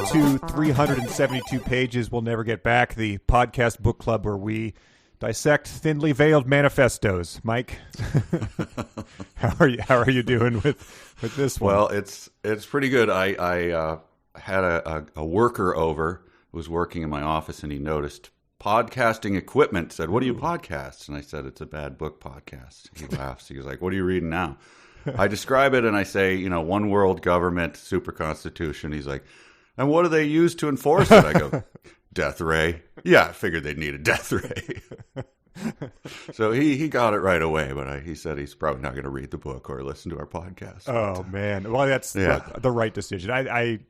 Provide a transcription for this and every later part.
to 372 Pages We'll Never Get Back, the podcast book club where we dissect thinly veiled manifestos. Mike, how are you doing with this one? Well, it's pretty good. I had a worker over who was working in my office, and he noticed podcasting equipment. Said, "What do you podcast?" And I said, "It's a bad book podcast." He laughs. He was like, "What are you reading now?" I describe it and I say, one world government, super constitution. He's like, "And what do they use to enforce it?" I go, "Death ray." Yeah, I figured they'd need a death ray. So he got it right away, but he said he's probably not going to read the book or listen to our podcast. Oh, man. Well, that's the right decision. I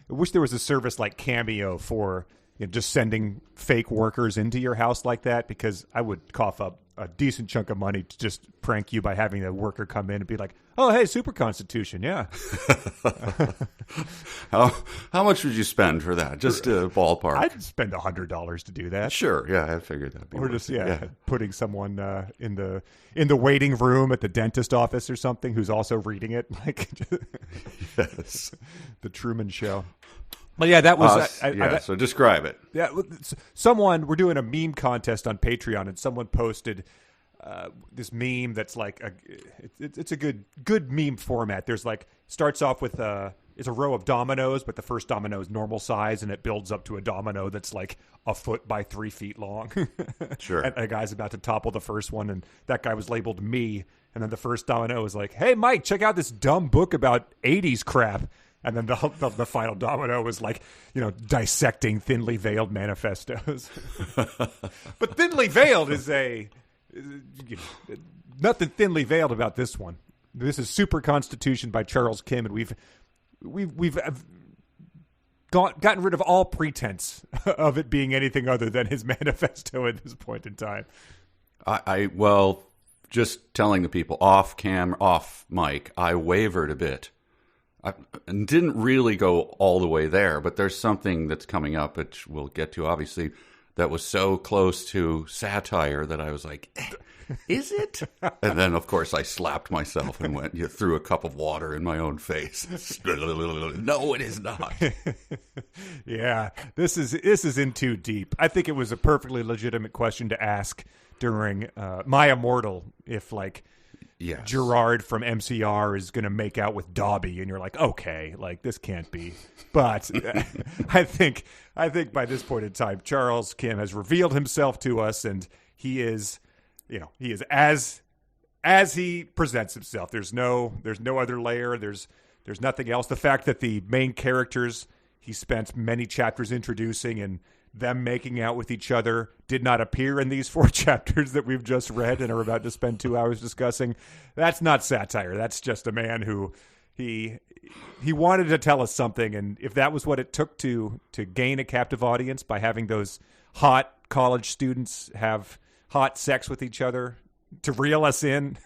wish there was a service like Cameo for just sending fake workers into your house like that, because I would cough up a decent chunk of money to just prank you by having a worker come in and be like, "Oh, hey, super constitution, yeah." How much would you spend for that? Just a ballpark. I'd spend $100 to do that. Sure, yeah, I figured that'd be. Or just putting someone in the waiting room at the dentist office or something who's also reading it, like yes, the Truman Show. Well, yeah, that was... so describe it. Yeah, we're doing a meme contest on Patreon, and someone posted this meme that's like, it's a good meme format. There's starts off with it's a row of dominoes, but the first domino is normal size, and it builds up to a domino that's like a foot by 3 feet long. Sure. And a guy's about to topple the first one, and that guy was labeled me. And then the first domino was like, "Hey, Mike, check out this dumb book about 80s crap." And then the final domino was like, dissecting thinly veiled manifestos. But thinly veiled is nothing thinly veiled about this one. This is Super Constitution by Charles Kim, and we've gotten rid of all pretense of it being anything other than his manifesto at this point in time. Well, just telling the people off mic, I wavered a bit. I didn't really go all the way there, but there's something that's coming up, which we'll get to, obviously, that was so close to satire that I was like, is it? And then, of course, I slapped myself and threw a cup of water in my own face. No, it is not. Yeah, this is in too deep. I think it was a perfectly legitimate question to ask during My Immortal, if yes, Gerard from MCR is going to make out with Dobby, and you're like, okay, this can't be. But I think by this point in time, Charles Kim has revealed himself to us, and he is as he presents himself. There's no other layer. There's nothing else. The fact that the main characters he spent many chapters introducing and them making out with each other did not appear in these 4 chapters that we've just read and are about to spend 2 hours discussing. That's not satire. That's just a man who he wanted to tell us something, and if that was what it took to gain a captive audience by having those hot college students have hot sex with each other to reel us in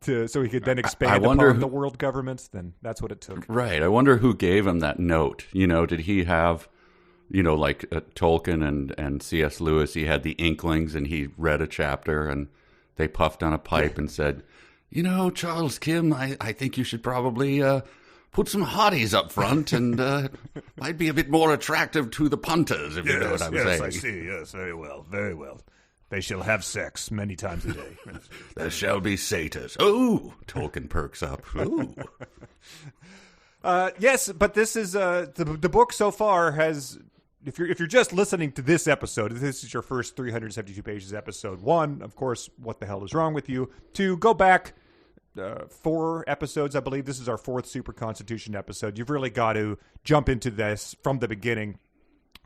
so he could then expand upon the world governments, then that's what it took. Right. I wonder who gave him that note. Did he have like Tolkien and C.S. Lewis, he had the inklings and he read a chapter and they puffed on a pipe and said, Charles Kim, I think you should probably put some hotties up front and might be a bit more attractive to the punters, if you know what I'm saying. Yes, I see. Yes, very well, very well. They shall have sex many times a day. There shall be satyrs. Oh, Tolkien perks up. Ooh. Yes, but this is the book so far has. If you're just listening to this episode, this is your first 372 pages, episode 1. Of course, what the hell is wrong with you? To go back 4 episodes, I believe this is our 4th Super Constitution episode. You've really got to jump into this from the beginning.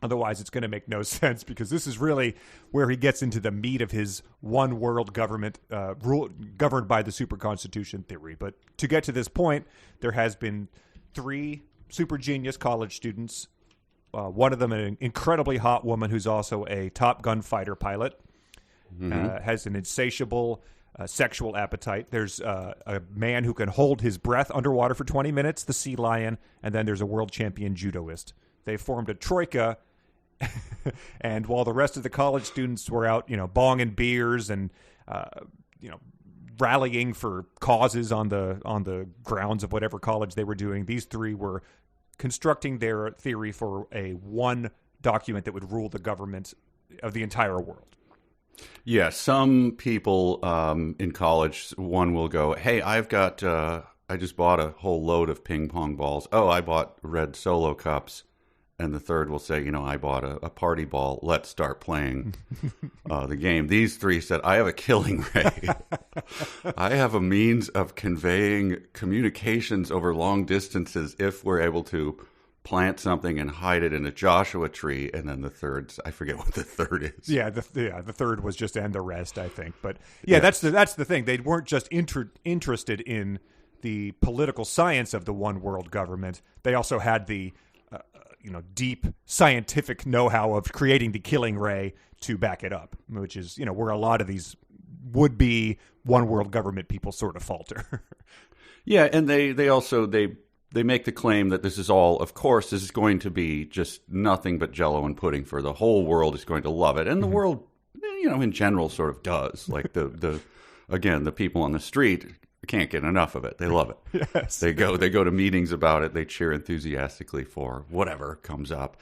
Otherwise, it's going to make no sense, because this is really where he gets into the meat of his one world government governed by the Super Constitution theory. But to get to this point, there has been 3 super genius college students. One of them, an incredibly hot woman who's also a Top Gun fighter pilot, has an insatiable sexual appetite. There's a man who can hold his breath underwater for 20 minutes, the sea lion, and then there's a world champion judoist. They formed a troika, and while the rest of the college students were out, bonging beers and, rallying for causes on the grounds of whatever college they were doing, these 3 were constructing their theory for a one document that would rule the government of the entire world. Yeah, some people in college, one will go, hey, I just bought a whole load of ping pong balls. Oh, I bought red Solo cups. And the third will say, I bought a party ball. Let's start playing the game. These three said, I have a killing ray. I have a means of conveying communications over long distances if we're able to plant something and hide it in a Joshua tree. And then the third, I forget what the third is. Yeah, the third was just and the rest, I think. But yeah, yes. That's the thing. They weren't just interested in the political science of the one world government. They also had the deep scientific know-how of creating the killing ray to back it up, which is, where a lot of these would-be one-world government people sort of falter. Yeah, and they also make the claim that this is this is going to be just nothing but Jell-O and pudding for the whole world is going to love it. And the world, in general sort of does. Like the people on the street can't get enough of it. They love it. Yes. They go to meetings about it. They cheer enthusiastically for whatever comes up.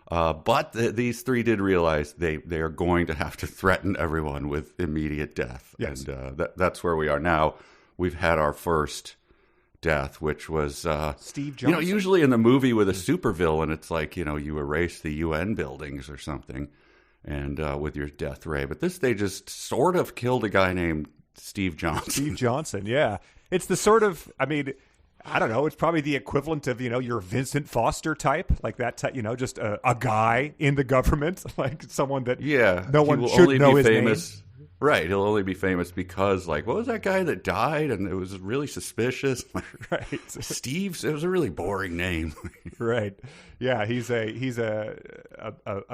But these three did realize they are going to have to threaten everyone with immediate death. Yes. And that's where we are now. We've had our first death, which was Steve Johnson. Usually in the movie with a supervillain, it's like, you erase the UN buildings or something and with your death ray. But they just sort of killed a guy named Steve Johnson. Steve Johnson, yeah. It's the sort of, I don't know, it's probably the equivalent of, your Vincent Foster type, like that type, just a guy in the government, like someone that no one should know his name. Right, he'll only be famous because, what was that guy that died and it was really suspicious? Right. Steve's, it was a really boring name. Right. Yeah, he's a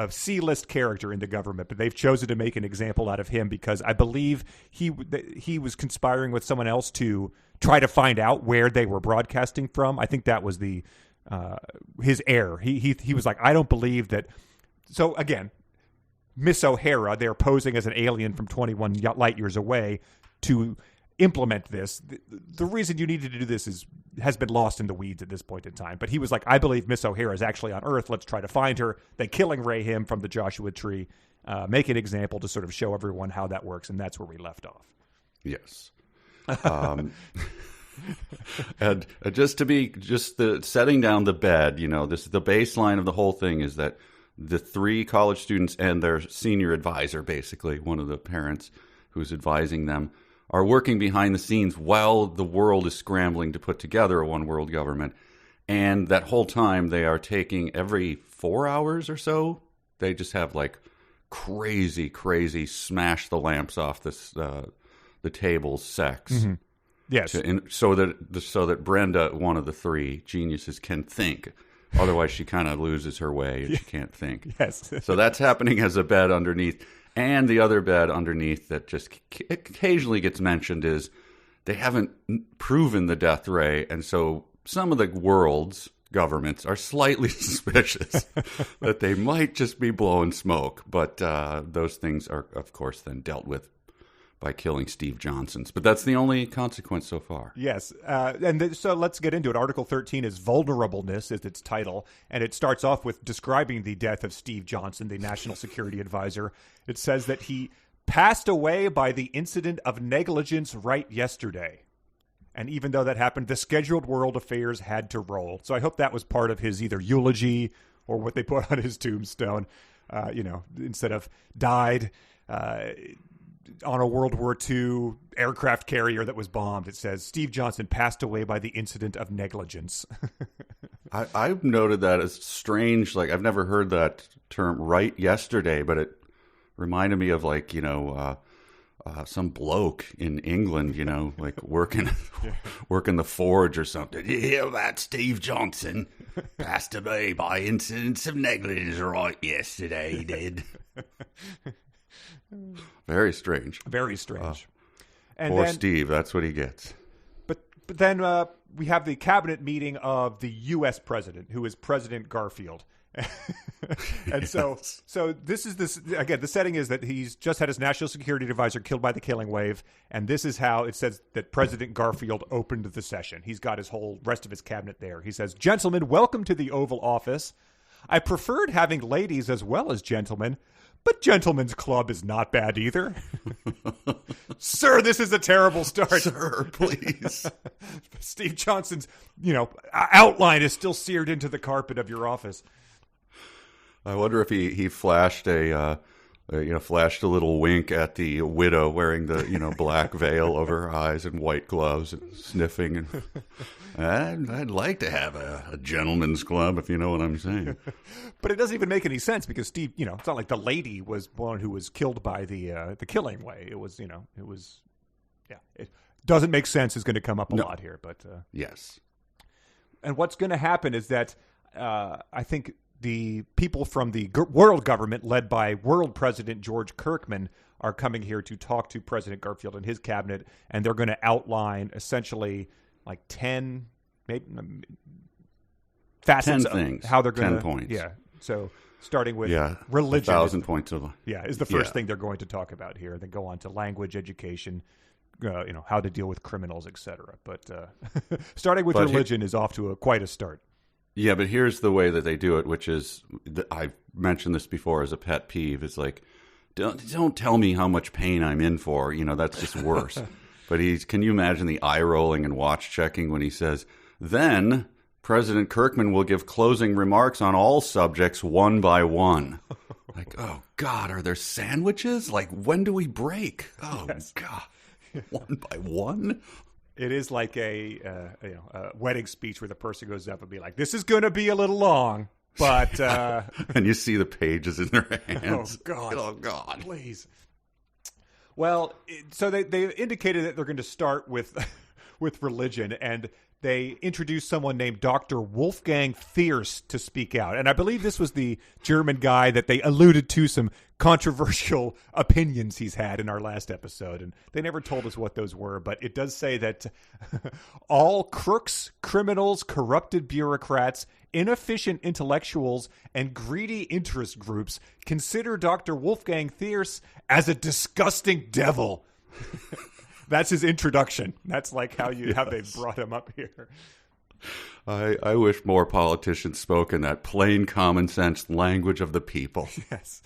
C-list character in the government, but they've chosen to make an example out of him because I believe he was conspiring with someone else to try to find out where they were broadcasting from. I think that was his error. He was like, I don't believe that. So again, Miss O'Hara, they're posing as an alien from 21 light years away to implement this. The reason you needed to do this has been lost in the weeds at this point in time. But he was like, I believe Miss O'Hara is actually on Earth. Let's try to find her. They killing ray him from the Joshua tree, make an example to sort of show everyone how that works. And that's where we left off. Yes. And the setting down the bed, this the baseline of the whole thing is that the three college students and their senior advisor, basically, one of the parents who's advising them, are working behind the scenes while the world is scrambling to put together a one-world government. And that whole time, they are taking every 4 hours or so, they just have crazy smash the lamps off the tables sex. Mm-hmm. Yes. So that Brenda, one of the three geniuses, can think. Otherwise, she kind of loses her way and she can't think. Yes. So that's happening as a bed underneath. And the other bed underneath that just occasionally gets mentioned is they haven't proven the death ray. And so some of the world's governments are slightly suspicious that they might just be blowing smoke. But those things are, of course, then dealt with by killing Steve Johnson's. But that's the only consequence so far. Yes. So let's get into it. Article 13 is Vulnerableness is its title, and it starts off with describing the death of Steve Johnson, the National Security Advisor. It says that he passed away by the incident of negligence right yesterday. And even though that happened, the scheduled world affairs had to roll. So I hope that was part of his either eulogy or what they put on his tombstone. Instead of died on a World War II aircraft carrier that was bombed, it says Steve Johnson passed away by the incident of negligence. I've noted that as strange. I've never heard that term right yesterday, but it reminded me of some bloke in England, working the forge or something. You hear about Steve Johnson passed away by incidents of negligence right yesterday, he did. Very strange. Very strange. Poor Steve, that's what he gets. But then we have the cabinet meeting of the U.S. president, who is President Garfield. And so this again, the setting is that he's just had his national security advisor killed by the killing wave, and this is how it says that President Garfield opened the session. He's got his whole rest of his cabinet there. He says, "Gentlemen, welcome to the Oval Office. I preferred having ladies as well as gentlemen, but gentlemen's club is not bad either." Sir, this is a terrible start. Sir, please. Steve Johnson's, outline is still seared into the carpet of your office. I wonder if he flashed a little wink at the widow wearing the black veil over her eyes and white gloves and sniffing. And I'd like to have a gentleman's club, if you know what I'm saying. But it doesn't even make any sense because Steve, it's not like the lady was one who was killed by the killing way. It was, it doesn't make sense. Is going to come up a lot here, but yes. And what's going to happen is that I think the people from the world government, led by World President George Kirkman, are coming here to talk to President Garfield and his cabinet, and they're going to outline essentially like 10 facets 10 things, how they're going 10 points. Yeah. So starting with religion. 1,000 points of is the first thing they're going to talk about here. Then go on to language, education, how to deal with criminals, etc. But starting with religion is off to quite a start. Yeah, but here's the way that they do it, which is, I've mentioned this before as a pet peeve. It's like, don't tell me how much pain I'm in for. That's just worse. But can you imagine the eye rolling and watch checking when he says, then President Kirkman will give closing remarks on all subjects one by one. Like, oh God, are there sandwiches? Like, when do we break? Oh yes. God, one by one. It is like a wedding speech where the person goes up and be like, "This is going to be a little long, but..." And you see the pages in their hands. Oh, God. Please. Well, so they indicated that they're going to start with religion, and they introduced someone named Dr. Wolfgang Thierse to speak out. And I believe this was the German guy that they alluded to some controversial opinions he's had in our last episode. And they never told us what those were, but it does say that all crooks, criminals, corrupted bureaucrats, inefficient intellectuals, and greedy interest groups consider Dr. Wolfgang Thierse as a disgusting devil. That's his introduction. That's like how they brought him up here. I wish more politicians spoke in that plain common sense language of the people. Yes.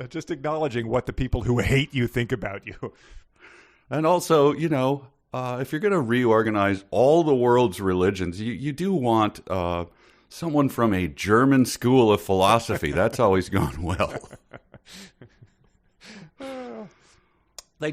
Just acknowledging what the people who hate you think about you. And also, if you're going to reorganize all the world's religions, you do want someone from a German school of philosophy. That's always gone well. They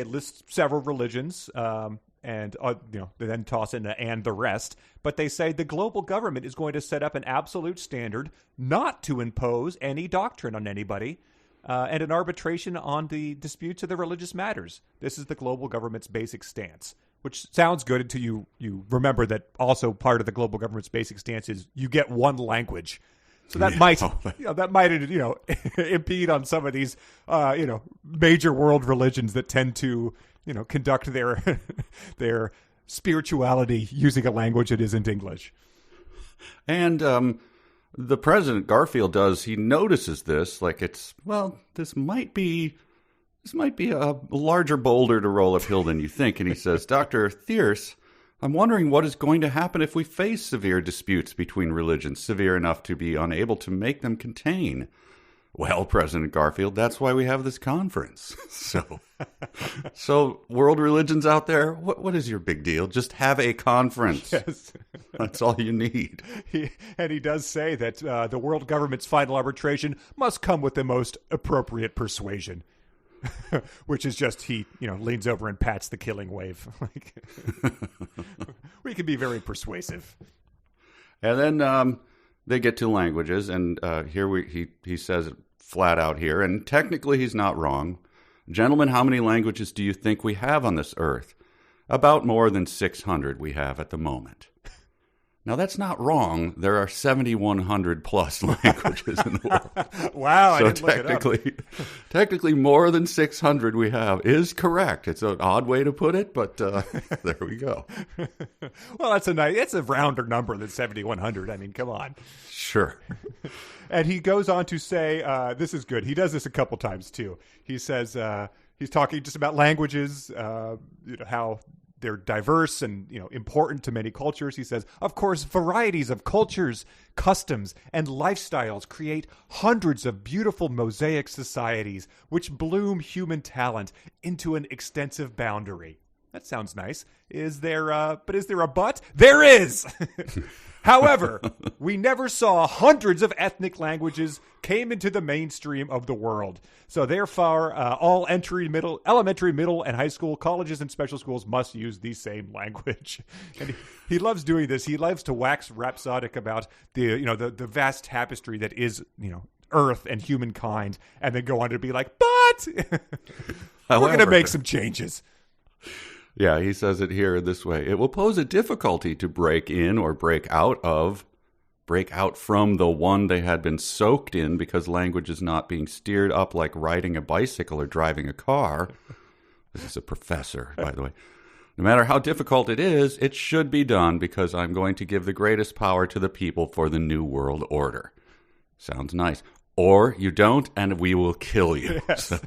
list several religions, and they then toss in and the rest. But they say the global government is going to set up an absolute standard not to impose any doctrine on anybody, and an arbitration on the disputes of the religious matters. This is the global government's basic stance, which sounds good until you remember that also part of the global government's basic stance is you get one language. So that might impede on some of these, major world religions that tend to, conduct their spirituality using a language that isn't English. And the President Garfield he notices this, like this might be a larger boulder to roll uphill than you think. And he says, Dr. Thierse, I'm wondering what is going to happen if we face severe disputes between religions, severe enough to be unable to make them contain. Well, President Garfield, that's why we have this conference. So world religions out there, what is your big deal? Just have a conference. Yes. That's all you need. He does say that the world government's final arbitration must come with the most appropriate persuasion. Which is just he leans over and pats the killing wave. We can be very persuasive. And then they get to languages, and here he says it flat out here, and technically he's not wrong. Gentlemen, how many languages do you think we have on this earth? About more than 600 we have at the moment. Now, that's not wrong. There are 7,100 plus languages in the world. Wow, So I didn't look it up. technically more than 600 we have is correct. It's an odd way to put it, but there we go. Well, it's a rounder number than 7,100. I mean, come on. Sure. And he goes on to say, this is good. He does this a couple times too. He says, he's talking just about languages, how they're diverse and, important to many cultures. He says, of course, varieties of cultures, customs, and lifestyles create hundreds of beautiful mosaic societies which bloom human talent into an extensive boundary. That sounds nice. Is there a but? There is! However, we never saw hundreds of ethnic languages came into the mainstream of the world. So therefore, all elementary, middle, and high school, colleges, and special schools must use the same language. And he loves doing this. He loves to wax rhapsodic about the vast tapestry that is, Earth and humankind, and then go on to be like, but we're going to make some changes. Yeah, he says it here this way. It will pose a difficulty to break in or break out from the one they had been soaked in because language is not being steered up like riding a bicycle or driving a car. This is a professor, by the way. No matter how difficult it is, it should be done because I'm going to give the greatest power to the people for the new world order. Sounds nice. Or you don't, and we will kill you. Yes. So.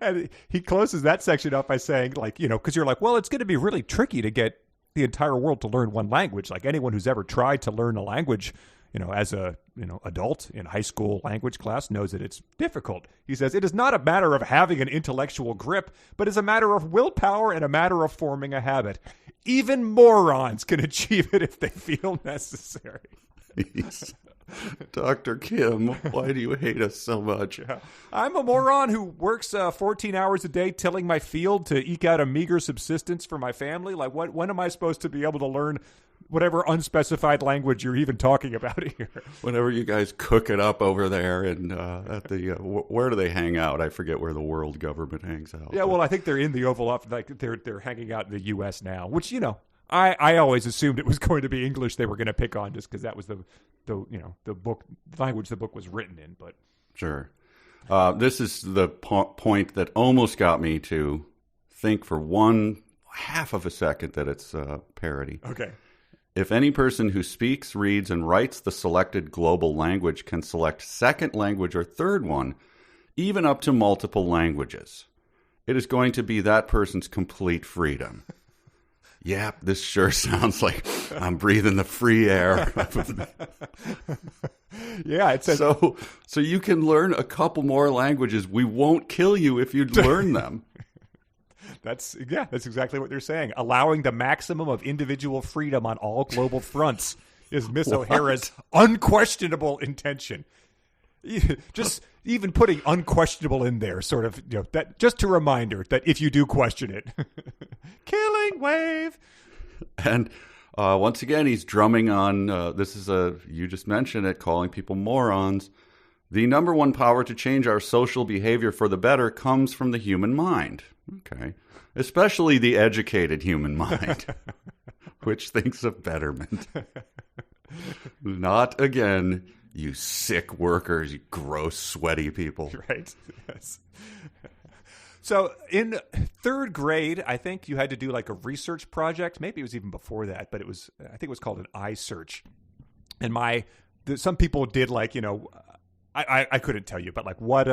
And he closes that section up by saying, because you're like, well, it's going to be really tricky to get the entire world to learn one language. Like anyone who's ever tried to learn a language, as a, adult in high school language class knows that it's difficult. He says, it is not a matter of having an intellectual grip, but is a matter of willpower and a matter of forming a habit. Even morons can achieve it if they feel necessary. Dr. Kim, why do you hate us so much? Yeah. I'm a moron who works 14 hours a day tilling my field to eke out a meager subsistence for my family. Like, when am I supposed to be able to learn whatever unspecified language you're even talking about here? Whenever you guys cook it up over there and at the where do they hang out? I forget where the world government hangs out. Yeah, well, I think they're in the Oval Office. Like they're hanging out in the U.S. now, which I always assumed it was going to be English they were going to pick on just because that was the language the book was written in. But sure, this is the point that almost got me to think for 1/2 of a second that it's parody. Okay. If any person who speaks, reads, and writes the selected global language can select second language or third one, even up to multiple languages, it is going to be that person's complete freedom. Yeah, this sure sounds like I'm breathing the free air. Yeah, it says so you can learn a couple more languages. We won't kill you if you learn them. That's exactly what they're saying. Allowing the maximum of individual freedom on all global fronts is Miss O'Hara's unquestionable intention. Just even putting unquestionable in there, sort of, that just a reminder that if you do question it, killing wave. And once again, he's drumming on, you just mentioned it, calling people morons. The number one power to change our social behavior for the better comes from the human mind. Okay. Especially the educated human mind, which thinks of betterment. Not again, you sick workers, you gross, sweaty people. Right. Yes. So in 3rd grade, I think you had to do like a research project. Maybe it was even before that, but I think it was called an eye search. And some people did like, I couldn't tell you, but like what,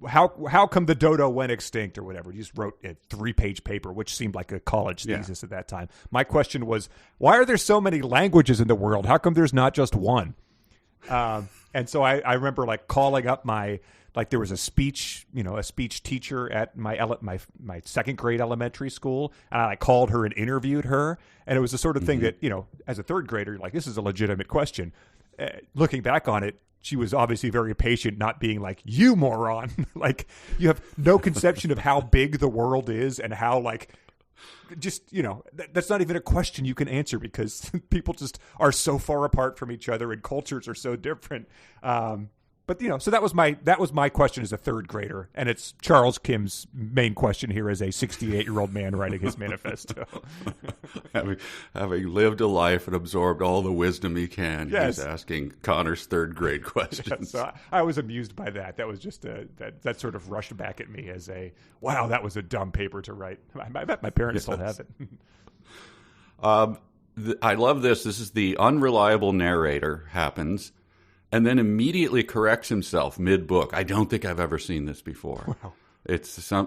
how come the dodo went extinct or whatever? You just wrote a 3-page paper, which seemed like a college thesis at that time. My question was, why are there so many languages in the world? How come there's not just one? And so I remember like calling up there was a speech teacher at my 2nd grade elementary school. And I called her and interviewed her. And it was the sort of thing that, as a 3rd grader, you're like, this is a legitimate question. Looking back on it, she was obviously very patient, not being like, you moron. Like, you have no conception of how big the world is and how, like, just, that's not even a question you can answer because people just are so far apart from each other and cultures are so different. But so that was my question as a third grader, and it's Charles Kim's main question here as a 68-year-old man writing his manifesto. having lived a life and absorbed all the wisdom he can, yes. He's asking Connor's third grade questions. Yes, so I was amused by that. That was just that sort of rushed back at me as a wow, that was a dumb paper to write. I bet my parents still have it. I love this. This is the unreliable narrator happens. And then immediately corrects himself mid-book. I don't think I've ever seen this before. Wow.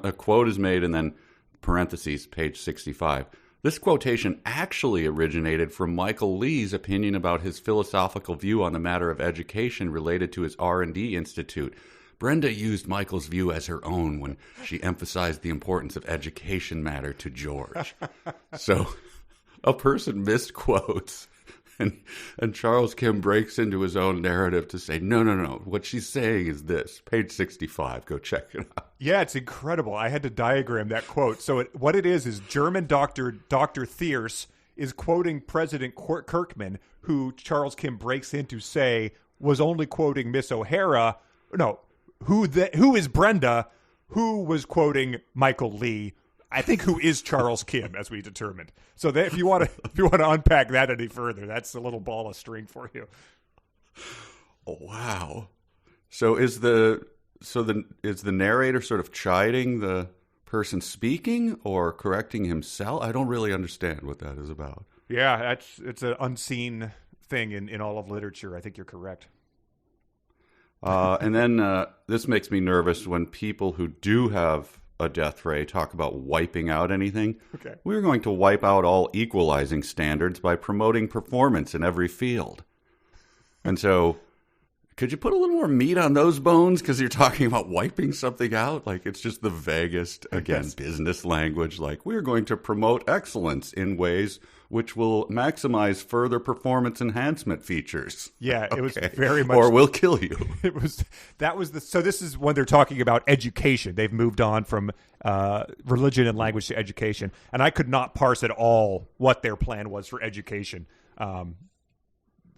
A quote is made and then parentheses, page 65. This quotation actually originated from Michael Lee's opinion about his philosophical view on the matter of education related to his R&D Institute. Brenda used Michael's view as her own when she emphasized the importance of education matter to George. So a person misquotes. And Charles Kim breaks into his own narrative to say, no. What she's saying is this. Page 65. Go check it out. Yeah, it's incredible. I had to diagram that quote. So what it is German Dr. Thierse is quoting President Kirkman, who Charles Kim breaks in to say was only quoting Miss O'Hara. No, who is Brenda, who was quoting Michael Lee. I think who is Charles Kim, as we determined. So that if you want to unpack that any further, that's a little ball of string for you. Oh, wow. So is the narrator sort of chiding the person speaking or correcting himself? I don't really understand what that is about. Yeah, it's an unseen thing in all of literature. I think you're correct. And then this makes me nervous when people who do have a death ray talk about wiping out anything. Okay. We're going to wipe out all equalizing standards by promoting performance in every field. And so could you put a little more meat on those bones? Because you're talking about wiping something out. Like it's just the vaguest, again, yes. Business language. Like we're going to promote excellence in ways which will maximize further performance enhancement features. Yeah, it okay. was very much. Or we'll kill you. So this is when they're talking about education. They've moved on from religion and language to education. And I could not parse at all what their plan was for education.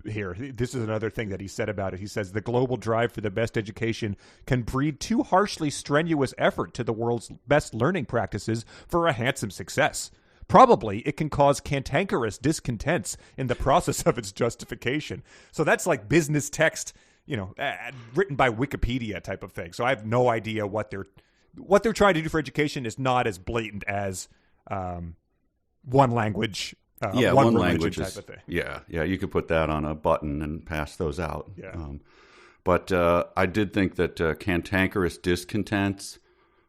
Here, this is another thing that he said about it. He says, the global drive for the best education can breed too harshly strenuous effort to the world's best learning practices for a handsome success. Probably it can cause cantankerous discontents in the process of its justification. So that's like business text, written by Wikipedia type of thing. So I have no idea what they're trying to do for education is not as blatant as one language. One language type of thing. Yeah. You could put that on a button and pass those out. Yeah. But I did think that cantankerous discontents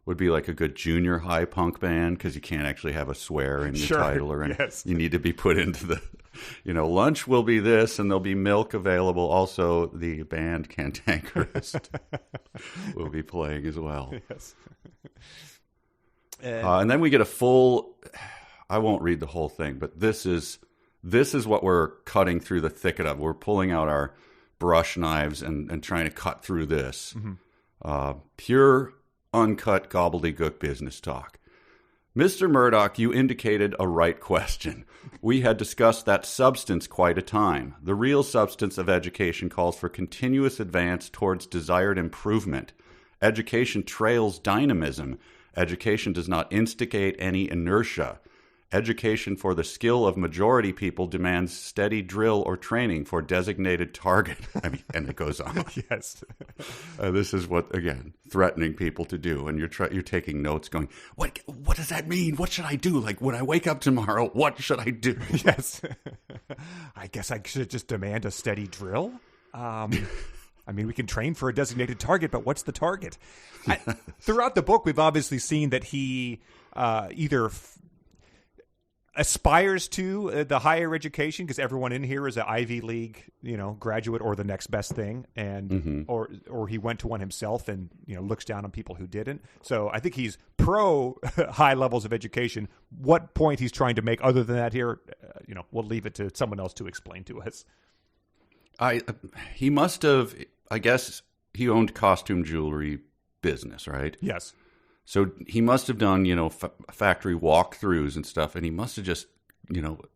would be like a good junior high punk band because you can't actually have a swear in your title or anything. Yes. You need to be put into the, lunch will be this and there'll be milk available. Also, the band Cantankerous will be playing as well. Yes. And then we get a full. I won't read the whole thing, but this is what we're cutting through the thicket of. We're pulling out our brush knives and trying to cut through this. Mm-hmm. Pure, uncut gobbledygook business talk. Mr. Murdoch, you indicated a right question. We had discussed that substance quite a time. The real substance of education calls for continuous advance towards desired improvement. Education trails dynamism. Education does not instigate any inertia. Education for the skill of majority people demands steady drill or training for designated target. And it goes on. Yes. This is what, again, threatening people to do. And you're taking notes going, what does that mean? What should I do? Like, when I wake up tomorrow, what should I do? Yes. I guess I should just demand a steady drill. We can train for a designated target, but what's the target? Throughout the book, we've obviously seen that he either aspires to the higher education because everyone in here is an Ivy League, graduate or the next best thing, and or he went to one himself and looks down on people who didn't. So I think he's pro high levels of education. What point he's trying to make other than that here, we'll leave it to someone else to explain to us. He must have. I guess he owned costume jewelry business, right? Yes. So he must have done, factory walkthroughs and stuff, and he must have just,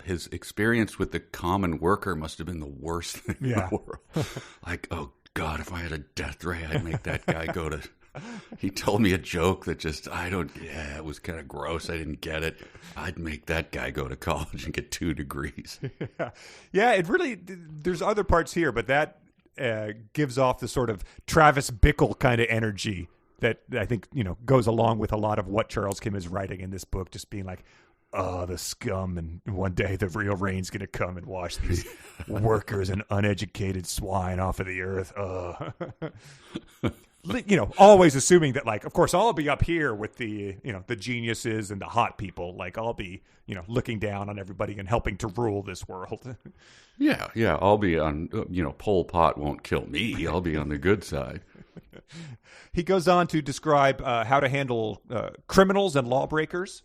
his experience with the common worker must have been the worst thing in the world. Like, oh, God, if I had a death ray, I'd make that guy go to... He told me a joke that just, it was kind of gross. I didn't get it. I'd make that guy go to college and get 2 degrees. Yeah, it really, there's other parts here, but that gives off the sort of Travis Bickle kind of energy that I think, goes along with a lot of what Charles Kim is writing in this book, just being like, oh, the scum, and one day the real rain's going to come and wash these workers and uneducated swine off of the earth. Always assuming that, like, of course, I'll be up here with the, the geniuses and the hot people. Like, I'll be, looking down on everybody and helping to rule this world. Yeah. I'll be on, Pol Pot won't kill me. I'll be on the good side. He goes on to describe how to handle criminals and lawbreakers.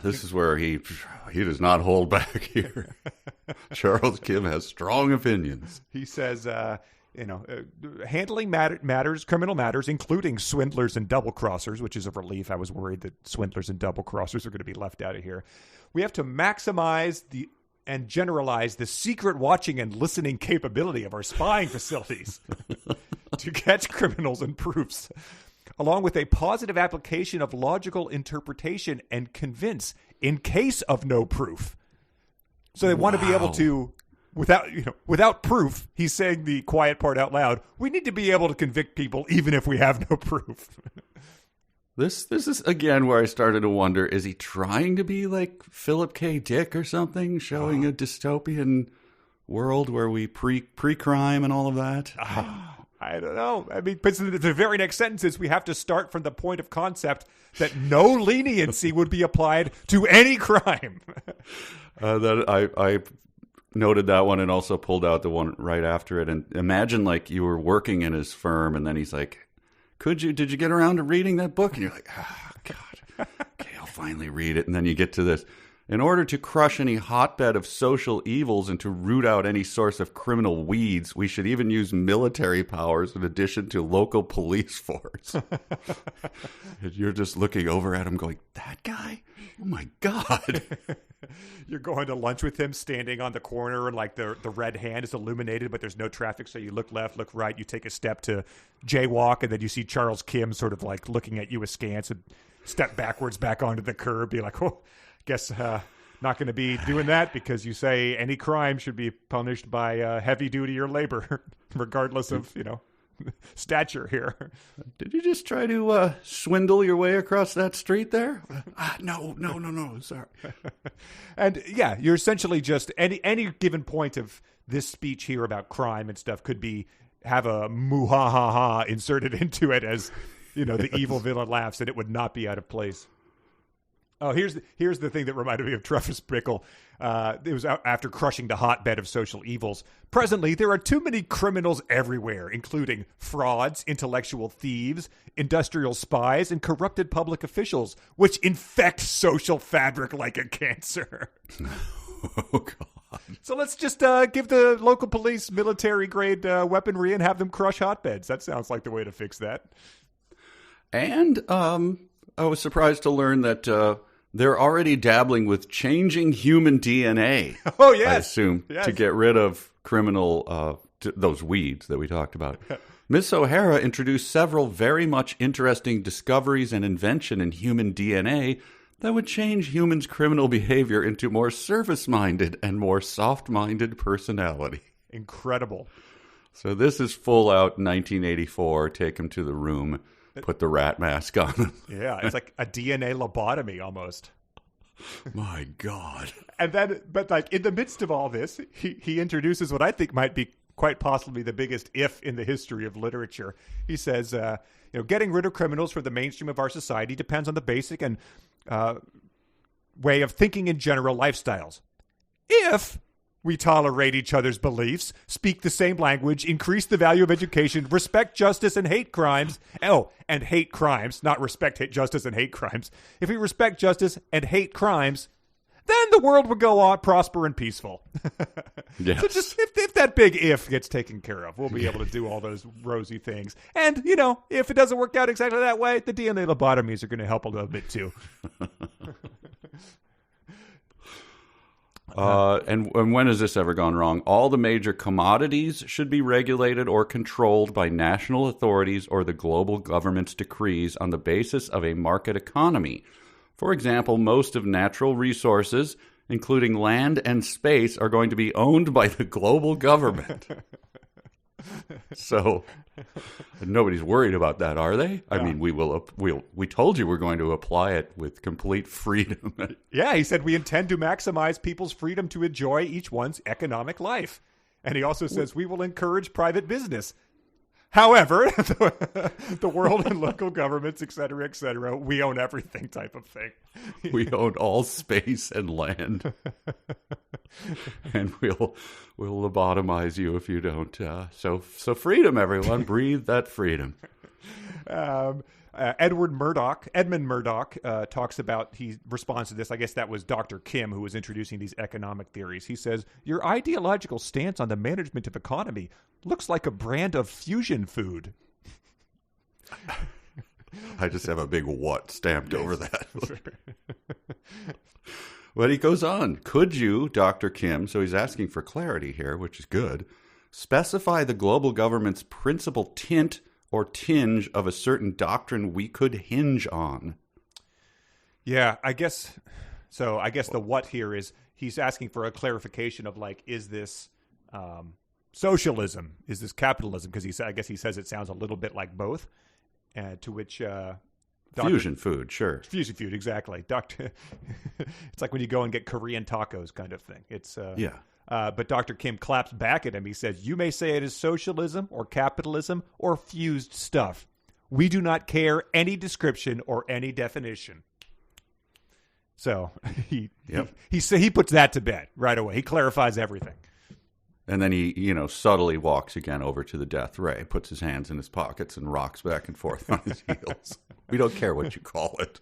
This is where he does not hold back here. Charles Kim has strong opinions. He says, handling criminal matters, including swindlers and double-crossers, which is a relief. I was worried that swindlers and double-crossers are going to be left out of here. We have to maximize and generalize the secret watching and listening capability of our spying facilities to catch criminals and proofs, along with a positive application of logical interpretation and convince in case of no proof. So they want to be able to... Without proof, he's saying the quiet part out loud. We need to be able to convict people even if we have no proof. This is, again, where I started to wonder, is he trying to be like Philip K. Dick or something, showing a dystopian world where we pre-crime and all of that? I don't know. I mean, but the very next sentence is we have to start from the point of concept that no leniency would be applied to any crime. I noted that one and also pulled out the one right after it. And imagine like you were working in his firm and then he's like, did you get around to reading that book? And you're like, oh, God, okay, I'll finally read it. And then you get to this. In order to crush any hotbed of social evils and to root out any source of criminal weeds, we should even use military powers in addition to local police force. And you're just looking over at him going, that guy? Oh, my God. You're going to lunch with him standing on the corner and like the red hand is illuminated, but there's no traffic. So you look left, look right. You take a step to jaywalk, and then you see Charles Kim sort of like looking at you askance and step backwards back onto the curb. Be like, oh, guess not going to be doing that because you say any crime should be punished by heavy duty or labor, regardless of, stature here. Did you just try to swindle your way across that street there? No, sorry. And yeah, you're essentially just any given point of this speech here about crime and stuff could have a moo-ha-ha-ha inserted into it as, the evil villain laughs, and it would not be out of place. Oh, here's the thing that reminded me of Travis Bickle. It was after crushing the hotbed of social evils. Presently, there are too many criminals everywhere, including frauds, intellectual thieves, industrial spies, and corrupted public officials, which infect social fabric like a cancer. Oh, God. So let's just give the local police military-grade weaponry and have them crush hotbeds. That sounds like the way to fix that. And I was surprised to learn that they're already dabbling with changing human DNA. Oh, yes. I assume, to get rid of criminal, those weeds that we talked about. Miss O'Hara introduced several very much interesting discoveries and invention in human DNA that would change humans' criminal behavior into more service-minded and more soft-minded personality. Incredible. So this is full-out 1984, take him to the room, put the rat mask on him. Yeah, it's like a DNA lobotomy almost. My God. And then, but like in the midst of all this, he introduces what I think might be quite possibly the biggest if in the history of literature. He says, getting rid of criminals from the mainstream of our society depends on the basic and way of thinking in general lifestyles. If we tolerate each other's beliefs, speak the same language, increase the value of education, respect justice and hate crimes. Oh, and hate crimes, not respect hate justice and hate crimes. If we respect justice and hate crimes, then the world will go on, prosper and peaceful. Yes. So just if that big if gets taken care of, we'll be able to do all those rosy things. And, if it doesn't work out exactly that way, the DNA lobotomies are going to help a little bit too. And when has this ever gone wrong? All the major commodities should be regulated or controlled by national authorities or the global government's decrees on the basis of a market economy. For example, most of natural resources, including land and space, are going to be owned by the global government. So nobody's worried about that, are they? I mean, we told you we're going to apply it with complete freedom. Yeah, he said we intend to maximize people's freedom to enjoy each one's economic life. And he also says we will encourage private business. However, the world and local governments, et cetera, we own everything type of thing. We own all space and land. And we'll lobotomize you if you don't. So freedom, everyone. Breathe that freedom. Edmund Murdoch talks about, he responds to this. I guess that was Dr. Kim who was introducing these economic theories. He says, your ideological stance on the management of economy looks like a brand of fusion food. I just have a big what stamped over that. But he goes on. Could you, Dr. Kim, so he's asking for clarity here, which is good, specify the global government's principal tint or tinge of a certain doctrine we could hinge on? Yeah, I guess so. I guess the what here is he's asking for a clarification of, like, is this socialism? Is this capitalism? Because I guess he says it sounds a little bit like both. To which fusion food, sure. Fusion food, exactly. It's like when you go and get Korean tacos, kind of thing. It's yeah. But Dr. Kim claps back at him. He says, you may say it is socialism or capitalism or fused stuff. We do not care any description or any definition. So he puts that to bed right away. He clarifies everything. And then he, subtly walks again over to the death ray, puts his hands in his pockets and rocks back and forth on his heels. We don't care what you call it.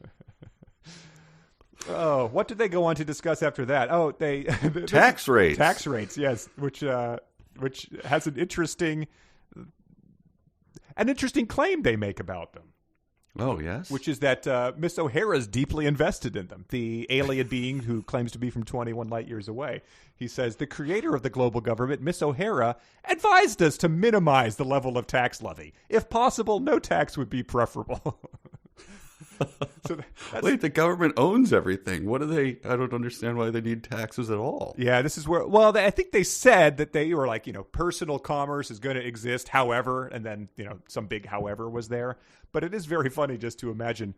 Oh, what did they go on to discuss after that? Oh, tax rates. Tax rates, yes, which has an interesting claim they make about them. Oh, yes. Which is that Miss O'Hara's deeply invested in them, the alien being who claims to be from 21 light years away. He says, the creator of the global government, Miss O'Hara, advised us to minimize the level of tax levy. If possible, no tax would be preferable. Wait, the government owns everything. What do they? I don't understand why they need taxes at all. Yeah, this is where, well, I think they said that they were like, personal commerce is going to exist, however, and then, some big however was there. But it is very funny just to imagine,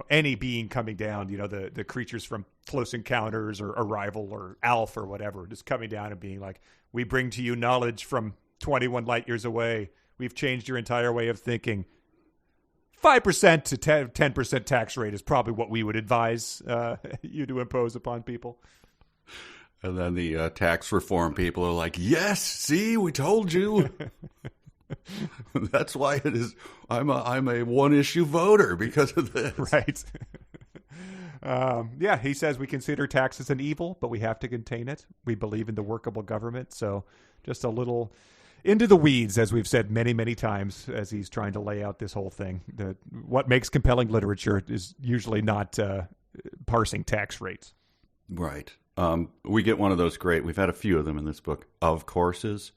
any being coming down, the creatures from Close Encounters or Arrival or Alf or whatever, just coming down and being like, we bring to you knowledge from 21 light years away. We've changed your entire way of thinking. 5% to 10% tax rate is probably what we would advise you to impose upon people. And then the tax reform people are like, yes, see, we told you. That's why it is. I'm a one-issue voter because of this. Right. Yeah, he says we consider taxes an evil, but we have to contain it. We believe in the workable government. So just a little into the weeds, as we've said many, many times, as he's trying to lay out this whole thing. What makes compelling literature is usually not parsing tax rates. Right. We get one of those great, we've had a few of them in this book, of courses.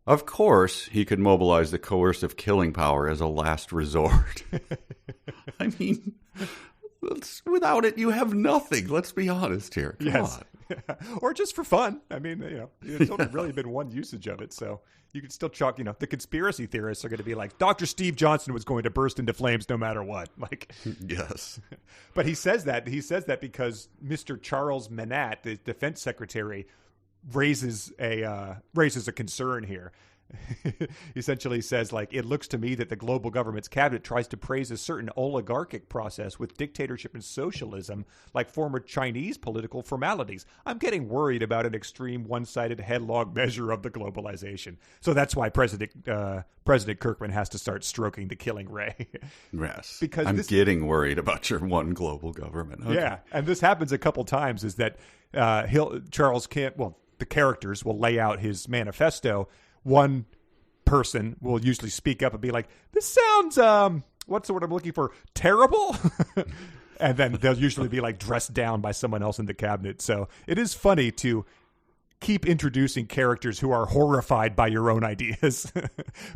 Of course, he could mobilize the coercive killing power as a last resort. I mean, without it, you have nothing. Let's be honest here. Come on. Yeah. Or just for fun. I mean, there's only really been one usage of it, so you can still chalk, the conspiracy theorists are going to be like, Dr. Steve Johnson was going to burst into flames no matter what. Like, yes. But he says that because Mr. Charles Manat, the defense secretary, raises a concern here. Essentially says, like, it looks to me that the global government's cabinet tries to praise a certain oligarchic process with dictatorship and socialism like former Chinese political formalities. I'm getting worried about an extreme one-sided headlong measure of the globalization. So that's why President Kirkman has to start stroking the killing ray. Yes. Because I'm getting worried about your one global government. Okay. Yeah. And this happens a couple times, is that the characters will lay out his manifesto. One person will usually speak up and be like, this sounds, what's the word I'm looking for? Terrible? And then they'll usually be like dressed down by someone else in the cabinet. So it is funny to keep introducing characters who are horrified by your own ideas,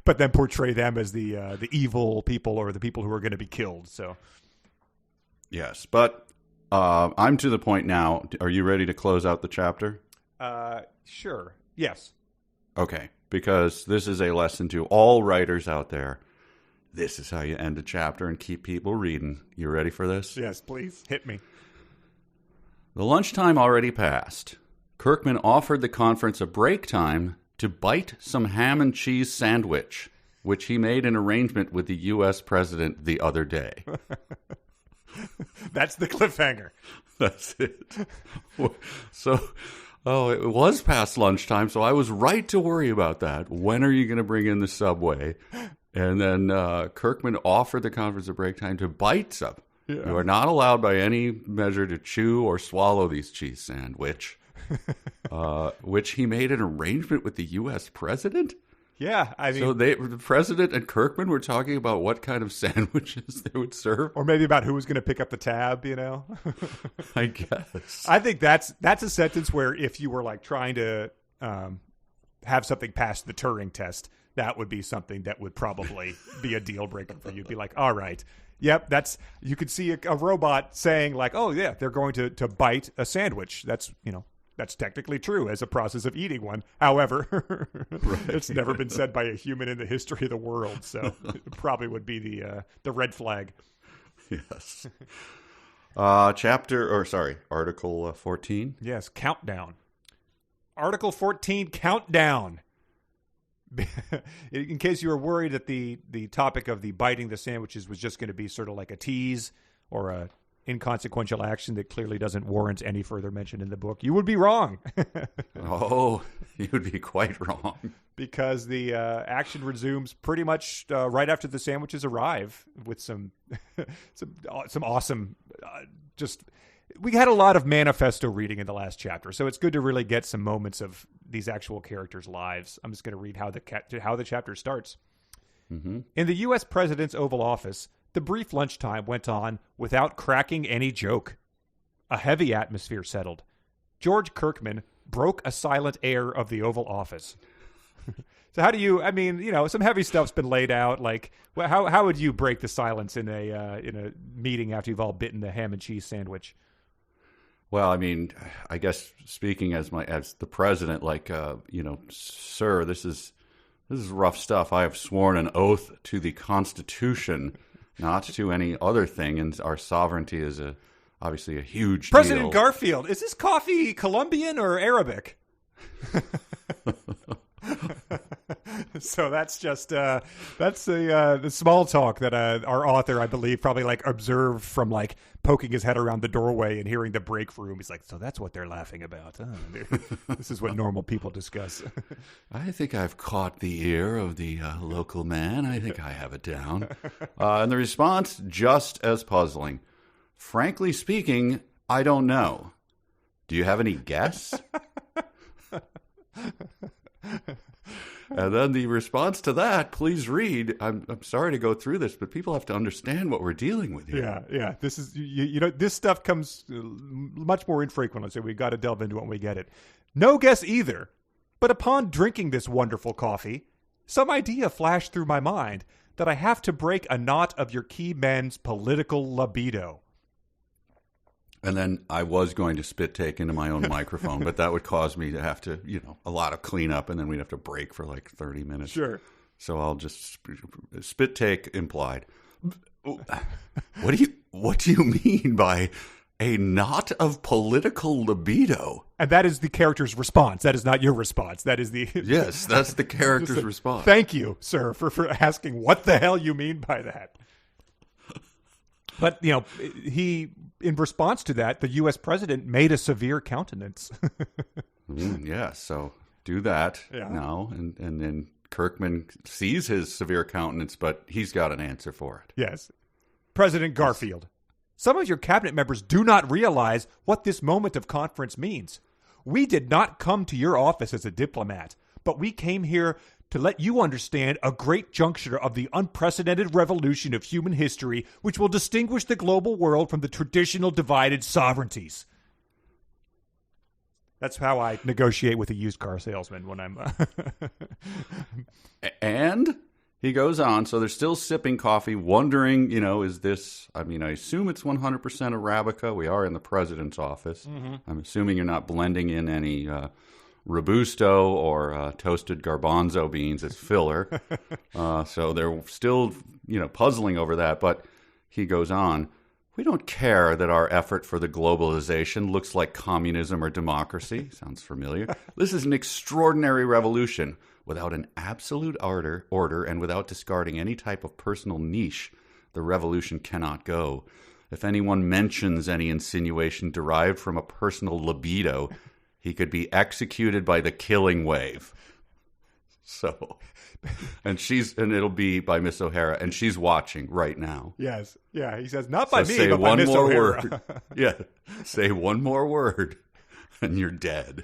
but then portray them as the evil people or the people who are going to be killed. So, yes, but I'm to the point now. Are you ready to close out the chapter? Sure. Yes. Okay, because this is a lesson to all writers out there. This is how you end a chapter and keep people reading. You ready for this? Yes, please. Hit me. The lunchtime already passed. Kirkman offered the conference a break time to bite some ham and cheese sandwich, which he made an arrangement with the U.S. president the other day. That's the cliffhanger. That's it. So, it was past lunchtime, so I was right to worry about that. When are you going to bring in the subway? And then Kirkman offered the conference a break time to bite some. Yeah. You are not allowed by any measure to chew or swallow these cheese sandwich. Which he made an arrangement with the U.S. president? Yeah, I mean... So the president and Kirkman were talking about what kind of sandwiches they would serve? Or maybe about who was going to pick up the tab, you know? I guess. I think that's a sentence where if you were like trying to have something pass the Turing test, that would be something that would probably be a deal breaker for you. You'd be like, all right. Yep, you could see a robot saying like, oh yeah, they're going to bite a sandwich. That's technically true as a process of eating one. However, it's never been said by a human in the history of the world. So it probably would be the red flag. Yes. Article 14. Yes, countdown. Article 14, countdown. In case you were worried that the topic of the biting the sandwiches was just going to be sort of like a tease or a inconsequential action that clearly doesn't warrant any further mention in the book, you would be wrong. Oh, you would be quite wrong. Because the action resumes pretty much right after the sandwiches arrive with some awesome we had a lot of manifesto reading in the last chapter, so it's good to really get some moments of these actual characters' lives. I'm just going to read how the chapter starts. Mm-hmm. In the U.S. President's Oval Office, the brief lunchtime went on without cracking any joke. A heavy atmosphere settled. George Kirkman broke a silent air of the Oval Office. So how do you, some heavy stuff's been laid out. Like, how would you break the silence in a meeting after you've all bitten the ham and cheese sandwich? Well, I guess speaking as the president, sir, this is rough stuff. I have sworn an oath to the Constitution, not to any other thing, and our sovereignty is obviously a huge President deal. Garfield, is this coffee Colombian or Arabic? So that's just the small talk that our author, I believe, probably observed from poking his head around the doorway and hearing the break room. He's like, so that's what they're laughing about. This is what normal people discuss. I think I've caught the ear of the local man. I think I have it down. And the response, just as puzzling. Frankly speaking, I don't know. Do you have any guess? And then the response to that, please read. I'm sorry to go through this, but people have to understand what we're dealing with here. Yeah. This is this stuff comes much more infrequently, so we got to delve into it when we get it. No guess either. But upon drinking this wonderful coffee, some idea flashed through my mind that I have to break a knot of your key men's political libido. And then I was going to spit take into my own microphone, but that would cause me to have to, a lot of cleanup, and then we'd have to break for 30 minutes. Sure. So I'll just spit take implied. What do you mean by a knot of political libido? And that is the character's response. That is not your response. That is the yes, that's the character's response. Thank you, sir, for asking what the hell you mean by that. But, he, in response to that, the U.S. president made a severe countenance. So do that now. And then Kirkman sees his severe countenance, but he's got an answer for it. Yes. President Garfield, some of your cabinet members do not realize what this moment of conference means. We did not come to your office as a diplomat, but we came here to let you understand a great juncture of the unprecedented revolution of human history, which will distinguish the global world from the traditional divided sovereignties. That's how I negotiate with a used car salesman when I'm... And he goes on, so they're still sipping coffee, wondering, is this... I assume it's 100% Arabica. We are in the president's office. Mm-hmm. I'm assuming you're not blending in any Robusto or toasted garbanzo beans as filler. So they're still, puzzling over that. But he goes on, we don't care that our effort for the globalization looks like communism or democracy. Sounds familiar. This is an extraordinary revolution. Without an absolute order and without discarding any type of personal niche, the revolution cannot go. If anyone mentions any insinuation derived from a personal libido, he could be executed by the killing wave. So, and it'll be by Miss O'Hara, and she's watching right now. Yes. Yeah, he says, not by so me, say but by one Miss more O'Hara. word. Yeah, say one more word, and you're dead.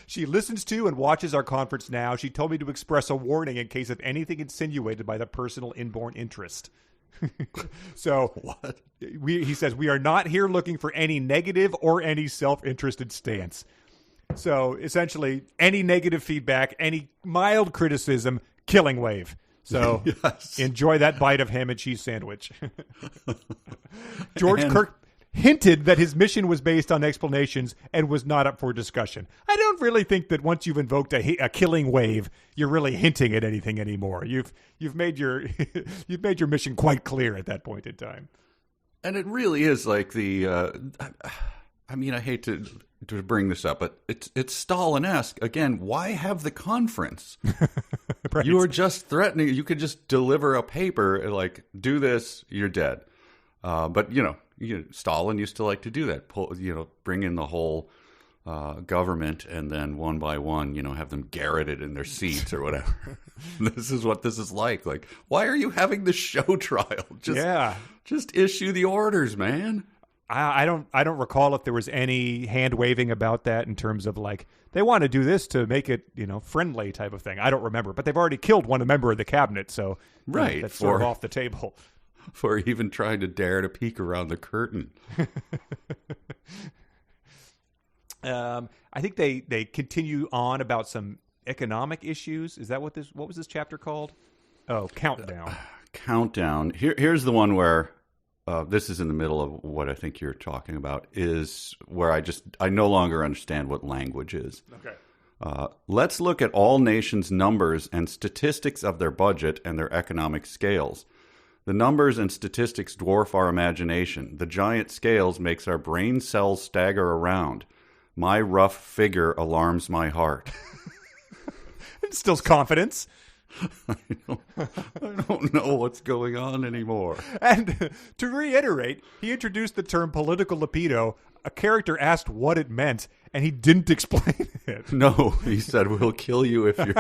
She listens to and watches our conference now. She told me to express a warning in case of anything insinuated by the personal inborn interest. So what? He says, we are not here looking for any negative or any self-interested stance. So essentially, any negative feedback, any mild criticism, killing wave. So yes. Enjoy that bite of ham and cheese sandwich. George Kirk hinted that his mission was based on explanations and was not up for discussion. I don't really think that once you've invoked a killing wave, you're really hinting at anything anymore. You've made your you've made your mission quite clear at that point in time. And it really is like the. I hate to bring this up, but it's Stalin-esque. Again, why have the conference? Right. You are just threatening. You could just deliver a paper like, do this, you're dead. But Stalin used to like to do that. Bring in the whole government and then one by one, have them garroted in their seats or whatever. This is what this is like. Like, why are you having this show trial? Just issue the orders, man. I don't recall if there was any hand waving about that in terms of like they want to do this to make it friendly type of thing. I don't remember, but they've already killed one member of the cabinet, so right, that's sort of off the table. For even trying to dare to peek around the curtain. I think they continue on about some economic issues. Is that what was this chapter called? Oh, Countdown. Countdown. Here's the one where. This is in the middle of what I think you're talking about, is where I no longer understand what language is. Okay. Let's look at all nations' numbers and statistics of their budget and their economic scales. The numbers and statistics dwarf our imagination. The giant scales makes our brain cells stagger around. My rough figure alarms my heart. Instills confidence. I don't know what's going on anymore. And to reiterate, he introduced the term political libido. A character asked what it meant, and he didn't explain it. No, he said, we'll kill you if you're...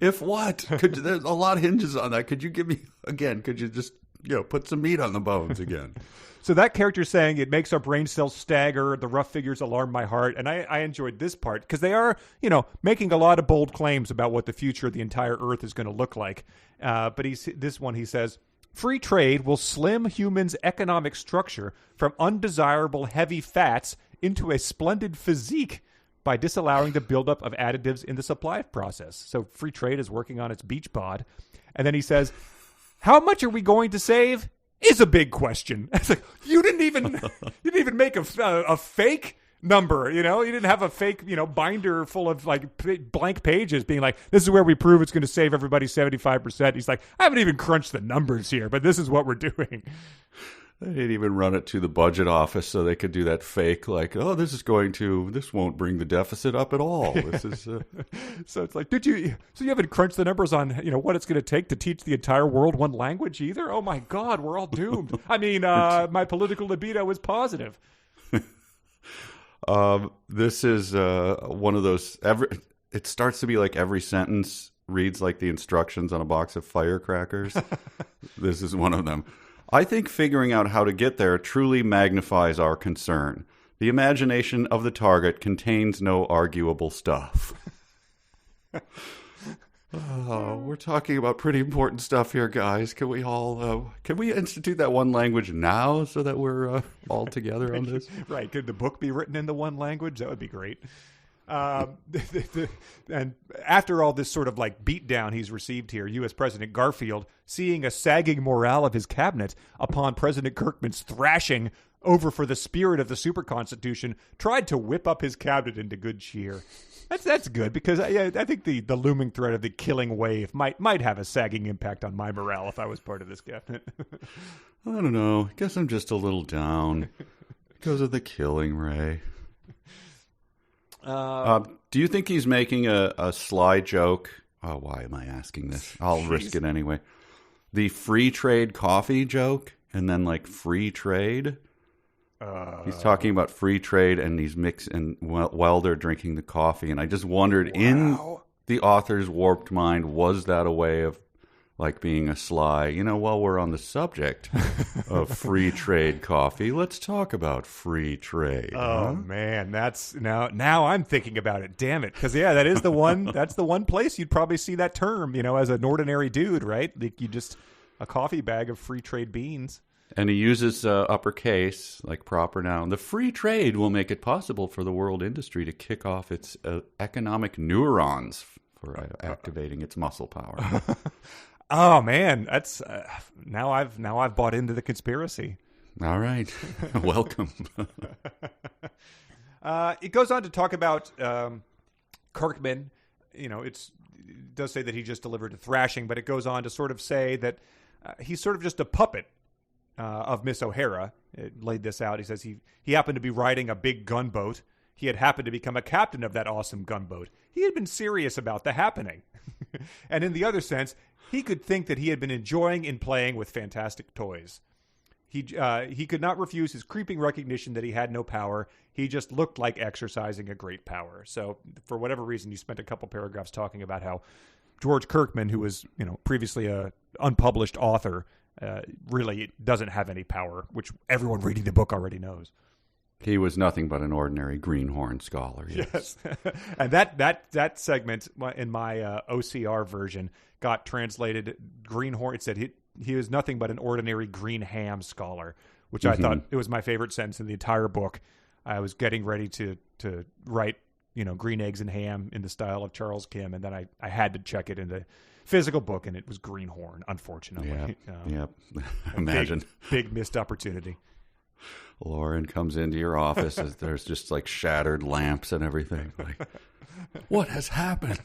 If what? There's a lot hinges on that. Could you give me... Again, could you just put some meat on the bones again? So that character saying it makes our brain cells stagger, the rough figures alarm my heart. And I enjoyed this part because they are, making a lot of bold claims about what the future of the entire Earth is going to look like. But he says, free trade will slim humans' economic structure from undesirable heavy fats into a splendid physique by disallowing the buildup of additives in the supply process. So free trade is working on its beach bod. And then he says, how much are we going to save? Is a big question. It's like you didn't even make a fake number. You didn't have a fake binder full of like blank pages being like, this is where we prove it's going to save everybody 75%. He's like, I haven't even crunched the numbers here, but this is what we're doing. They didn't even run it to the budget office so they could do that fake like, oh, this won't bring the deficit up at all. This is so it's like, so you haven't crunched the numbers on what it's going to take to teach the entire world one language either? Oh my God, we're all doomed. I mean, my political libido is positive. This is one of those. It starts to be like every sentence reads like the instructions on a box of firecrackers. This is one of them. I think figuring out how to get there truly magnifies our concern. The imagination of the target contains no arguable stuff. Oh, we're talking about pretty important stuff here, guys. Can we all can we institute that one language now so that we're all together on this? Right. Could the book be written in the one language? That would be great. And after all this sort of like beatdown he's received here, U.S. President Garfield, seeing a sagging morale of his cabinet upon President Kirkman's thrashing over for the spirit of the super constitution, tried to whip up his cabinet into good cheer. That's good, because I think the looming threat of the killing wave might have a sagging impact on my morale if I was part of this cabinet. I don't know. I guess I'm just a little down because of the killing ray. Do you think he's making a sly joke? Oh, why am I asking this? I'll risk it anyway. The free trade coffee joke, and then like free trade. He's talking about free trade, and he's mixing while they're drinking the coffee. And I just wondered, in the author's warped mind, was that a way of like being a sly? While we're on the subject of free trade coffee, let's talk about free trade. Oh man, that's now I'm thinking about it. Damn it, because that is the one. That's the one place you'd probably see that term. As an ordinary dude, right? Like a coffee bag of free trade beans. And he uses uppercase, like proper noun. The free trade will make it possible for the world industry to kick off its economic neurons for activating its muscle power. Oh man, that's now I've bought into the conspiracy. All right, welcome. It goes on to talk about Kirkman. It does say that he just delivered a thrashing, but it goes on to sort of say that he's sort of just a puppet of Miss O'Hara. It laid this out. He says he happened to be riding a big gunboat. He had happened to become a captain of that awesome gunboat. He had been serious about the happening. And in the other sense, he could think that he had been enjoying and playing with fantastic toys. He could not refuse his creeping recognition that he had no power. He just looked like exercising a great power. So for whatever reason, he spent a couple paragraphs talking about how George Kirkman, who was previously a unpublished author, really doesn't have any power, which everyone reading the book already knows. He was nothing but an ordinary greenhorn scholar. Yes. And that segment in my OCR version got translated greenhorn. It said he was nothing but an ordinary green ham scholar, which I thought it was my favorite sentence in the entire book. I was getting ready to write green eggs and ham in the style of Charles Kim, and then I had to check it in the physical book, and it was greenhorn, unfortunately. Yep. Imagine. Big missed opportunity. Lauren comes into your office as there's just like shattered lamps and everything. Like, what has happened?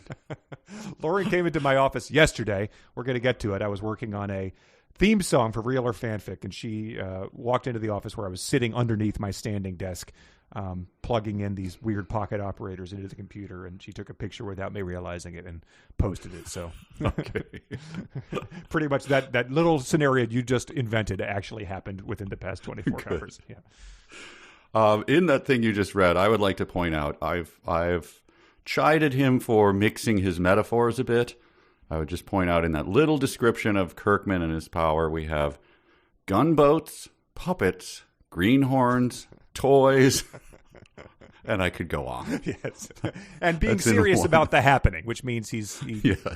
Lauren came into my office yesterday. We're going to get to it. I was working on a theme song for Real or Fanfic, and she walked into the office where I was sitting underneath my standing desk, plugging in these weird pocket operators into the computer, and she took a picture without me realizing it and posted it. So okay. Pretty much that little scenario you just invented actually happened within the past 24 hours. Yeah. In that thing you just read, I would like to point out I've chided him for mixing his metaphors a bit. I would just point out in that little description of Kirkman and his power, we have gunboats, puppets, greenhorns, toys, and I could go on. Yes, and being serious about the happening, which means he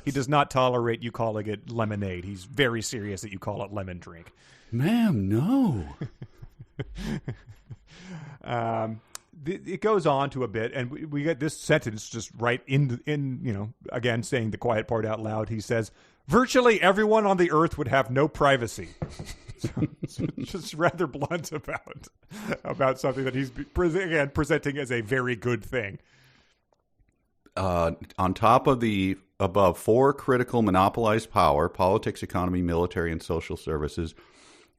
does not tolerate you calling it lemonade. He's very serious that you call it lemon drink. Ma'am, no. It goes on to a bit, and we get this sentence just right in again, saying the quiet part out loud. He says, virtually everyone on the earth would have no privacy. So just rather blunt about something that he's presenting as a very good thing. On top of the above four critical monopolized power: politics, economy, military, and social services,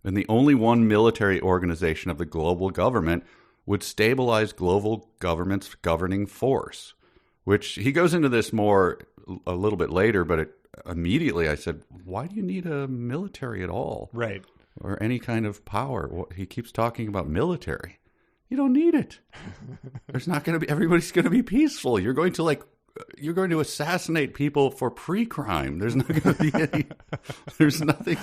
and the only one military organization of the global government would stabilize global government's governing force. Which he goes into this more a little bit later, but immediately I said, why do you need a military at all? Right. Or any kind of power. He keeps talking about military. You don't need it. There's not going to be, everybody's going to be peaceful. You're going to assassinate people for pre-crime. There's not going to be any, there's nothing.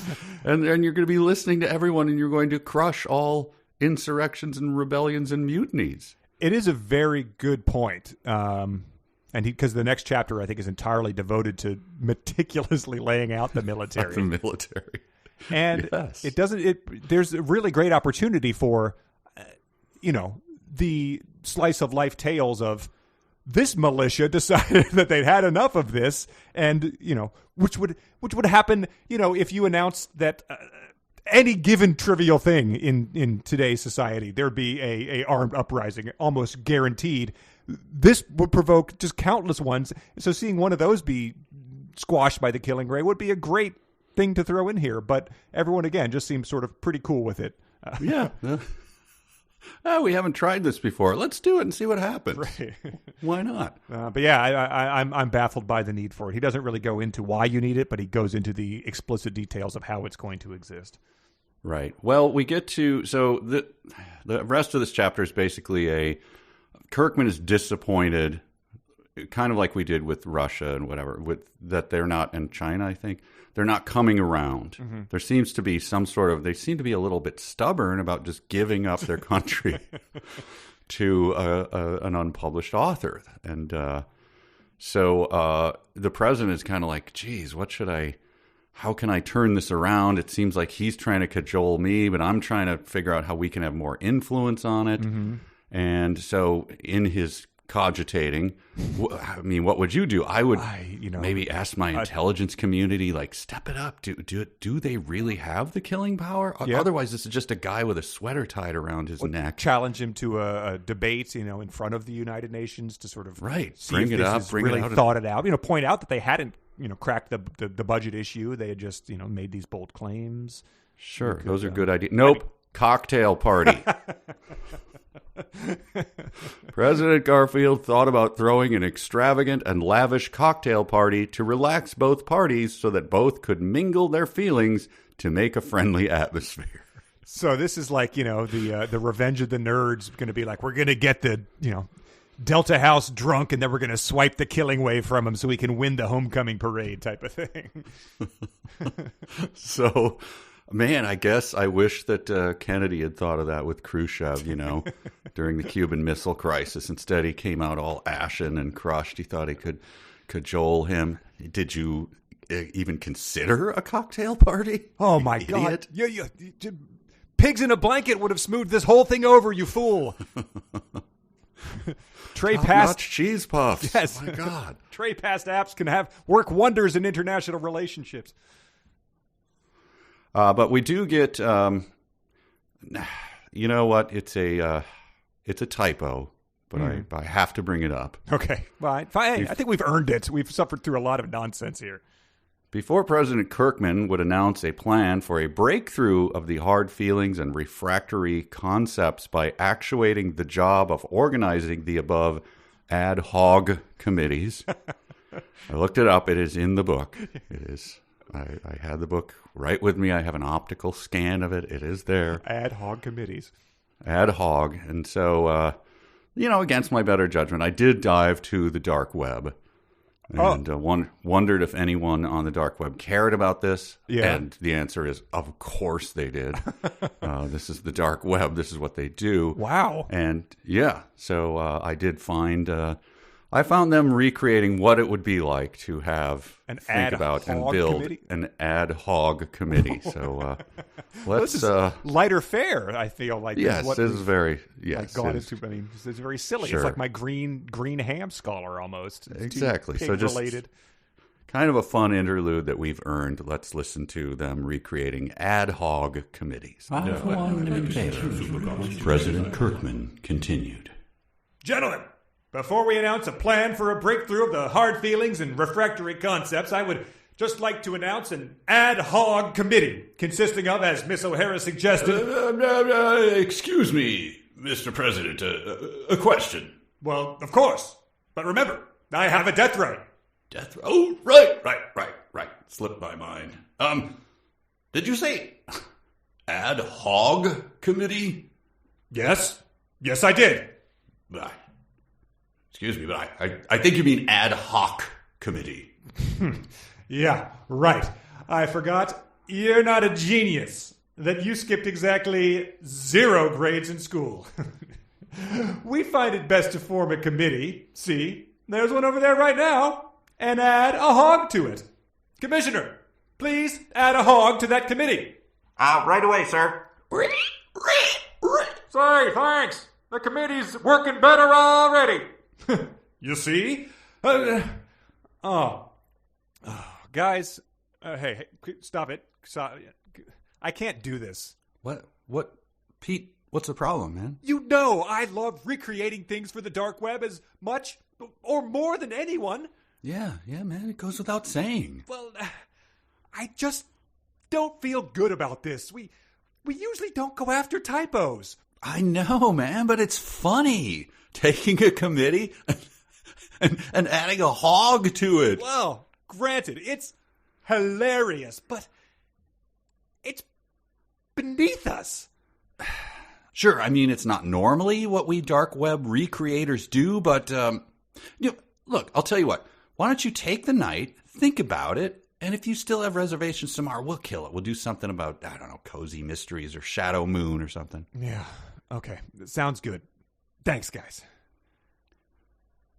And you're going to be listening to everyone, and you're going to crush all insurrections and rebellions and mutinies. It is a very good point. And because the next chapter, I think, is entirely devoted to meticulously laying out the military. The military. And yes. there's a really great opportunity for, the slice of life tales of this militia decided that they'd had enough of this, and, which would happen, if you announced that any given trivial thing in today's society, there'd be a armed uprising, almost guaranteed. This would provoke just countless ones. So seeing one of those be squashed by the killing ray would be a great thing to throw in here. But everyone, again, just seems sort of pretty cool with it. Yeah. We haven't tried this before. Let's do it and see what happens. Right. Why not? But yeah, I'm baffled by the need for it. He doesn't really go into why you need it, but he goes into the explicit details of how it's going to exist. Right. Well, we get to the rest of this chapter is basically Kirkman is disappointed, kind of like we did with Russia and whatever, that they're not, and China, I think, they're not coming around. Mm-hmm. There seems to be they seem to be a little bit stubborn about just giving up their country to an unpublished author. And so the president is kind of like, geez, how can I turn this around? It seems like he's trying to cajole me, but I'm trying to figure out how we can have more influence on it. Mm-hmm. And so in his cogitating, what would you do? I would maybe ask my intelligence community, like, step it up. Do they really have the killing power? Yep. Otherwise, this is just a guy with a sweater tied around his neck. Challenge him to a debate, in front of the United Nations to sort of bring it up, thought it out. Point out that they hadn't cracked the budget issue. They had just made these bold claims. Sure, those are good ideas. Nope, cocktail party. President Garfield thought about throwing an extravagant and lavish cocktail party to relax both parties so that both could mingle their feelings to make a friendly atmosphere. So this is like, the Revenge of the Nerds going to be like, we're going to get the, Delta House drunk and then we're going to swipe the killing wave from him so we can win the homecoming parade type of thing. So... Man, I guess I wish that Kennedy had thought of that with Khrushchev, during the Cuban Missile Crisis. Instead, he came out all ashen and crushed. He thought he could cajole him. Did you even consider a cocktail party? Oh, my God. Pigs in a blanket would have smoothed this whole thing over, you fool. Tray past cheese puffs. Yes. Oh, my God. Tray past apps can work wonders in international relationships. But we do get, you know what? It's a typo, but I have to bring it up. Okay, fine. I think we've earned it. We've suffered through a lot of nonsense here. Before President Kirkman would announce a plan for a breakthrough of the hard feelings and refractory concepts by actuating the job of organizing the above ad hoc committees, I looked it up. It is in the book. It is. I had the book right with me. I have an optical scan of it. It is there. Ad hoc committees. Ad hoc. And so, against my better judgment, I did dive to the dark web and wondered if anyone on the dark web cared about this. Yeah. And the answer is, of course they did. This is the dark web. This is what they do. Wow. And yeah, so I did find... I found them recreating what it would be like to have and build committee? An ad hoc committee. So let's lighter fare. I feel like this is very gone into. I mean, it's very silly. Sure. It's like my green ham scholar almost. It's exactly. So just related. Kind of a fun interlude that we've earned. Let's listen to them recreating ad hoc committees. President Kirkman continued. Gentlemen. Before we announce a plan for a breakthrough of the hard feelings and refractory concepts, I would just like to announce an ad hoc committee consisting of, as Miss O'Hara suggested... excuse me, Mr. President, a question. Well, of course. But remember, I have a death right. Death right? Oh, right. Slipped my mind. Did you say ad hoc committee? Yes, I did. Excuse me, but I think you mean ad hoc committee. Yeah, right. I forgot. You're not a genius. That you skipped exactly 0 grades in school. We find it best to form a committee, see, There's one over there right now. And add a hog to it. Commissioner, please add a hog to that committee. Right away, sir. Sorry, thanks. The committee's working better already. You see? Guys, hey, stop it. I can't do this. What? Pete, what's the problem, man? You know I love recreating things for the dark web as much or more than anyone. Yeah, man, it goes without saying. Well, I just don't feel good about this. We usually don't go after typos. I know, man, but it's funny. Taking a committee and adding a hog to it. Well, granted, it's hilarious, but it's beneath us. Sure, I mean, it's not normally what we dark web recreators do, but look, I'll tell you what. Why don't you take the night, think about it, and if you still have reservations tomorrow, we'll kill it. We'll do something about, I don't know, Cozy Mysteries or Shadow Moon or something. Yeah, okay. Sounds good. Thanks, guys.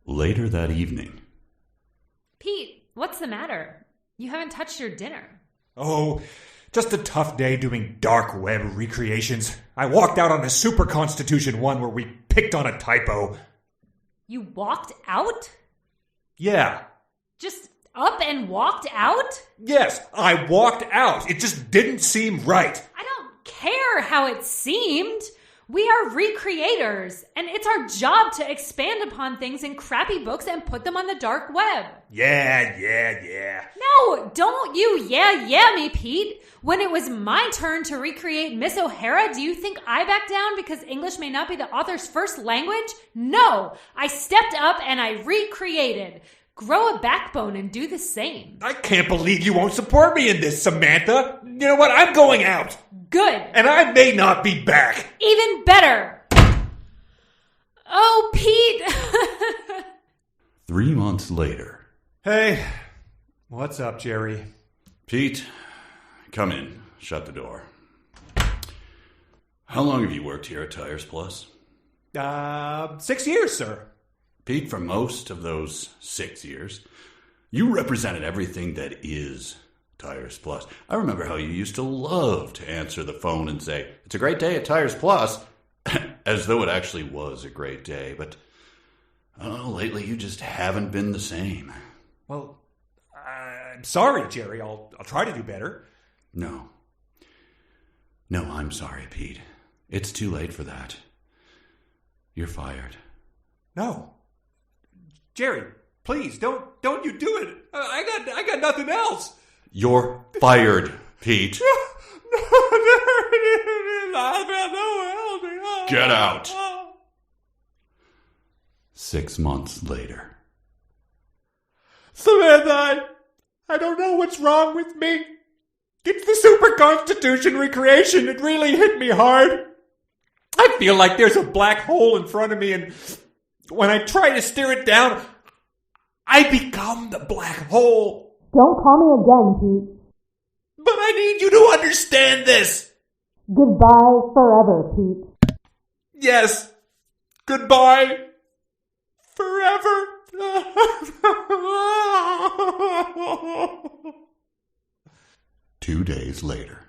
Later that evening. Pete, what's the matter? You haven't touched your dinner. Oh, just a tough day doing dark web recreations. I walked out on a Super Constitution one where we picked on a typo. You walked out? Yeah. Just up and walked out? Yes, I walked out. It just didn't seem right. I don't care how it seemed. We are recreators, and it's our job to expand upon things in crappy books and put them on the dark web. Yeah. No, don't you yeah me, Pete. When it was my turn to recreate Miss O'Hara, do you think I backed down because English may not be the author's first language? No, I stepped up and I recreated. Grow a backbone and do the same. I can't believe you won't support me in this, Samantha. You know what? I'm going out. Good. And I may not be back. Even better. Oh, Pete. 3 months later. Hey, what's up, Jerry? Pete, come in. Shut the door. How long have you worked here at Tires Plus? 6 years, sir. Pete, for most of those 6 years, you represented everything that is Tires Plus. I remember how you used to love to answer the phone and say, "It's a great day at Tires Plus," as though it actually was a great day. But lately you just haven't been the same. Well, I'm sorry, Jerry. I'll try to do better. No, I'm sorry, Pete. It's too late for that. You're fired. No. Jerry, please, don't you do it. I got nothing else. You're fired, Pete. Get out. 6 months later. Samantha, I don't know what's wrong with me. It's the Super Constitution recreation. It really hit me hard. I feel like there's a black hole in front of me, and when I try to stare it down, I become the black hole. Don't call me again, Pete. But I need you to understand this. Goodbye forever, Pete. Yes. Goodbye. Forever. 2 days later.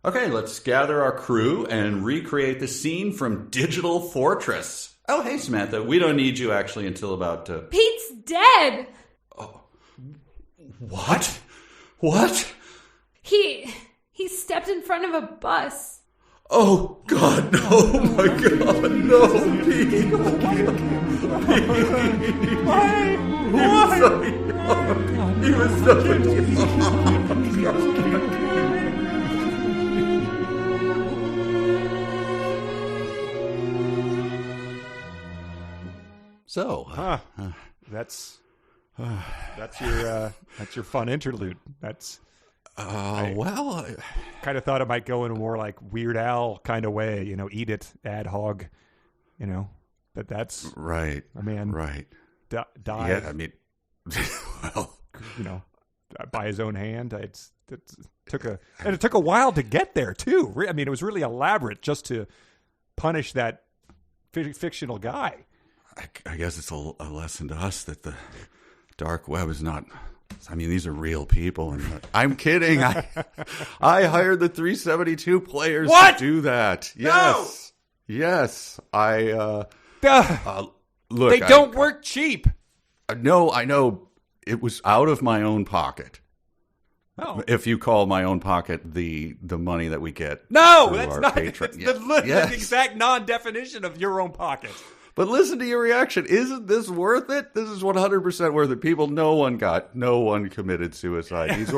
Okay, let's gather our crew and recreate the scene from Digital Fortress. Oh, hey, Samantha. We don't need you, actually, until about... Pete's dead. Oh. What? What? He stepped in front of a bus. Oh, God, no. Oh, my God, no, Pete. Why? He was so young. So, that's your fun interlude. That's well, kind of thought it might go in a more like Weird Al kind of way, eat it, ad hog, but that's right. A man right. Died. Yeah, I mean, well, by his own hand. It took a while to get there too. I mean, it was really elaborate just to punish that fictional guy. I guess it's a lesson to us that the dark web is not. I mean, these are real people. And I'm kidding. I hired the 372 players What? to do that. No! Yes. Look. They don't work cheap. No, I know. It was out of my own pocket. Oh. If you call my own pocket the money that we get. No, through that's our not. Patreon. It's Yes. the exact non-definition of your own pocket. But listen to your reaction. Isn't this worth it? This is 100% worth it. People, no one committed suicide. These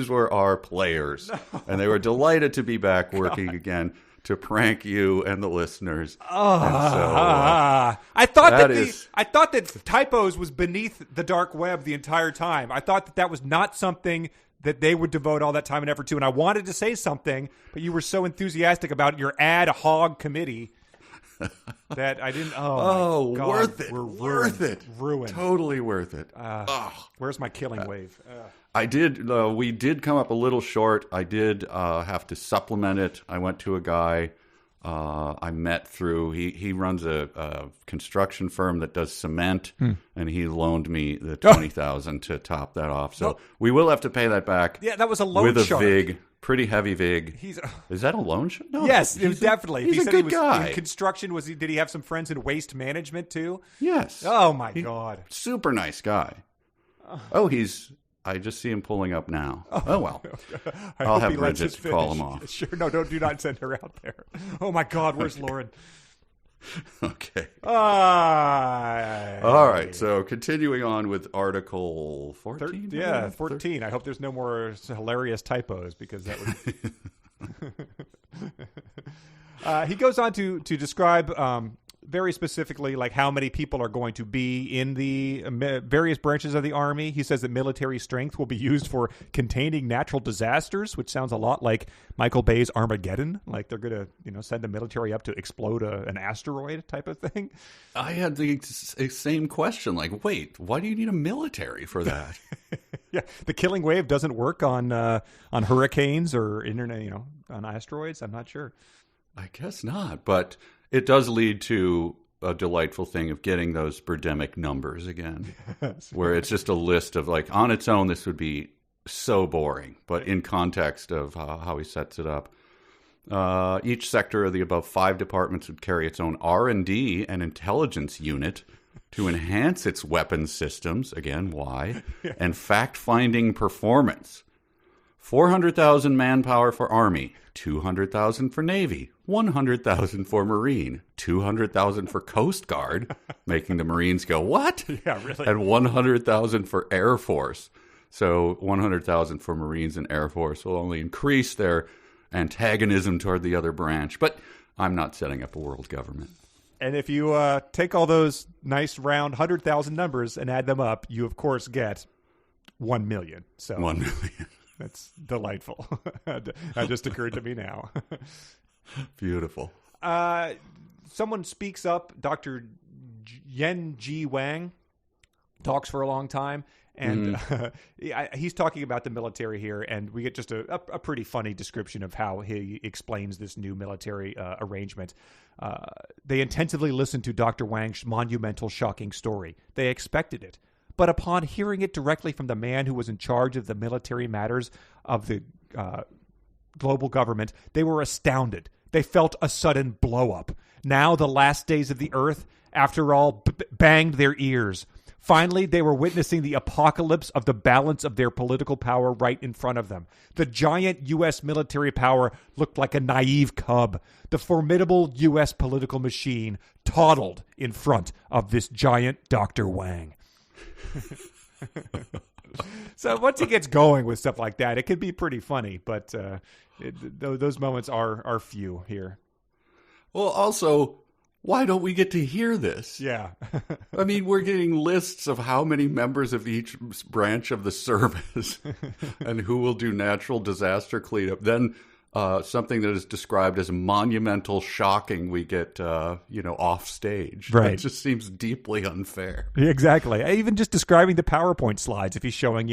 were our players. And they were delighted to be back working again to prank you and the listeners. I thought that typos was beneath the dark web the entire time. I thought that was not something that they would devote all that time and effort to. And I wanted to say something, but you were so enthusiastic about your ad hog committee that I didn't. Oh, my God. Worth it. We're Worth it. Ruined. Totally worth it. Where's my killing wave? I did. We did come up a little short. I did have to supplement it. I went to a guy I met through. He runs a construction firm that does cement, and he loaned me the $20,000 to top that off. So we will have to pay that back. Yeah, that was a loan with shark. A vig, pretty heavy vig. Is that a loan shark? No. Yes, it was definitely. He's he a said good he was guy. in construction. Did he have some friends in waste management too? Yes. Oh my God. Super nice guy. I just see him pulling up now. Oh well. I'll have Bridget call him off. Sure. No, do not send her out there. Oh my God, where's Lauren? Okay. All right. So continuing on with Article 14. 14. I hope there's no more hilarious typos because that would. He goes on to describe very specifically like how many people are going to be in the various branches of the Army. He says that military strength will be used for containing natural disasters, which sounds a lot like Michael Bay's Armageddon. Like they're going to, send the military up to explode an asteroid type of thing. I had the same question. Like, wait, why do you need a military for that? Yeah, the killing wave doesn't work on hurricanes or on asteroids. I'm not sure. I guess not, but it does lead to a delightful thing of getting those Birdemic numbers again, where it's just a list of like on its own, this would be so boring, but in context of how he sets it up. Each sector of the above 5 departments would carry its own R&D and intelligence unit to enhance its weapons systems, again, why, and fact-finding performance. 400,000 manpower for Army, 200,000 for Navy, 100,000 for Marine, 200,000 for Coast Guard, making the Marines go, what? Yeah, really? And 100,000 for Air Force. So 100,000 for Marines and Air Force will only increase their antagonism toward the other branch. But I'm not setting up a world government. And if you take all those nice round 100,000 numbers and add them up, you of course get 1 million. So 1 million. That's delightful. That just occurred to me now. Beautiful. Someone speaks up. Dr. Yen Ji Wang talks for a long time. And he's talking about the military here. And we get just a pretty funny description of how he explains this new military arrangement. They intensively listened to Dr. Wang's monumental, shocking story. They expected it. But upon hearing it directly from the man who was in charge of the military matters of the global government, they were astounded. They felt a sudden blow-up. Now the last days of the earth, after all, banged their ears. Finally, they were witnessing the apocalypse of the balance of their political power right in front of them. The giant U.S. military power looked like a naive cub. The formidable U.S. political machine toddled in front of this giant Dr. Wang. So once he gets going with stuff like that, it can be pretty funny, but those moments are few here. Well, also, why don't we get to hear this? Yeah. I mean, we're getting lists of how many members of each branch of the service and who will do natural disaster cleanup. Then something that is described as monumental, shocking, we get, off stage. Right. It just seems deeply unfair. Exactly. Even just describing the PowerPoint slides, if he's showing,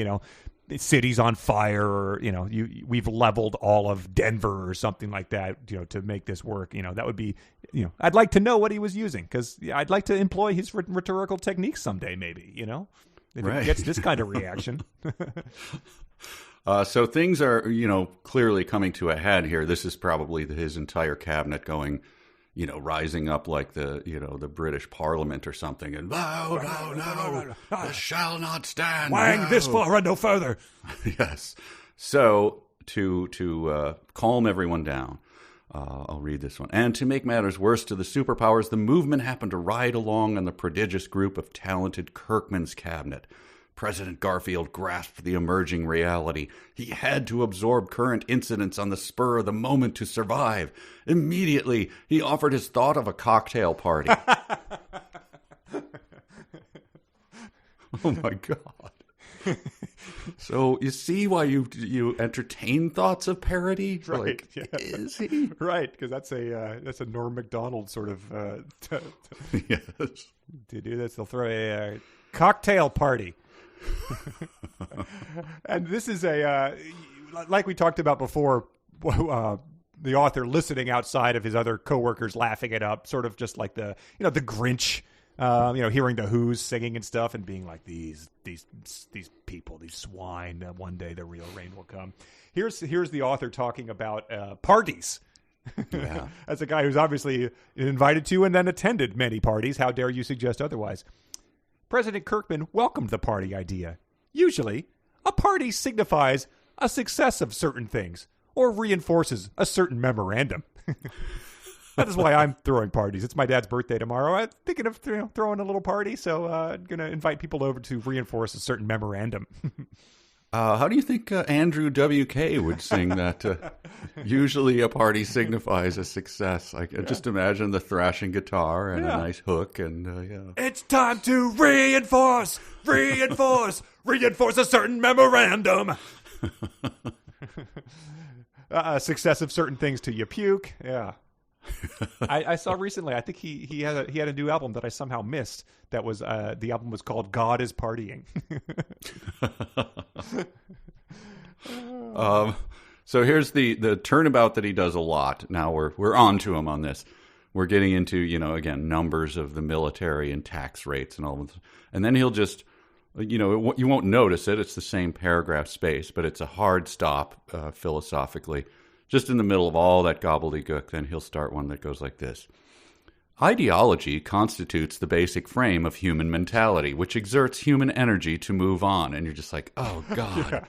city's on fire, or we've leveled all of Denver or something like that, to make this work. That would be, I'd like to know what he was using, because I'd like to employ his rhetorical techniques someday, maybe, if Right. it gets this kind of reaction. So things are, clearly coming to a head here. This is probably his entire cabinet going, rising up like the British Parliament or something, and no, this shall not stand. Wang no. this far and no further. Yes. So to calm everyone down, I'll read this one. And to make matters worse to the superpowers, the movement happened to ride along on the prodigious group of talented Kirkman's cabinet. President Garfield grasped the emerging reality. He had to absorb current incidents on the spur of the moment to survive. Immediately, he offered his thought of a cocktail party. Oh my God. So you see why you entertain thoughts of parody? Right. Like, Yeah. Is he? Right, because that's a Norm Macdonald sort of Yes. to do this. They'll throw a cocktail party. And this is like we talked about before, the author listening outside of his other coworkers laughing it up, sort of just like the Grinch, hearing the Who's singing and stuff and being like, these people, these swine, one day the real rain will come. Here's the author talking about parties. Yeah. As a guy who's obviously invited to and then attended many parties, how dare you suggest otherwise? President Kirkman welcomed the party idea. Usually, a party signifies a success of certain things or reinforces a certain memorandum. That is why I'm throwing parties. It's my dad's birthday tomorrow. I'm thinking of throwing a little party, so I'm going to invite people over to reinforce a certain memorandum. How do you think Andrew W.K. would sing that? Usually a party signifies a success. I can just imagine the thrashing guitar and a nice hook. And It's time to reinforce a certain memorandum. Success of certain things till you puke. Yeah. I saw recently, I think he had a new album that I somehow missed. That was the album was called God is Partying. So here's the turnabout that he does a lot. Now we're on to him on this. We're getting into, again, numbers of the military and tax rates and all of this. And then he'll just, you won't notice it. It's the same paragraph space, but it's a hard stop philosophically. Just in the middle of all that gobbledygook, then he'll start one that goes like this. Ideology constitutes the basic frame of human mentality, which exerts human energy to move on. And you're just like, oh, God.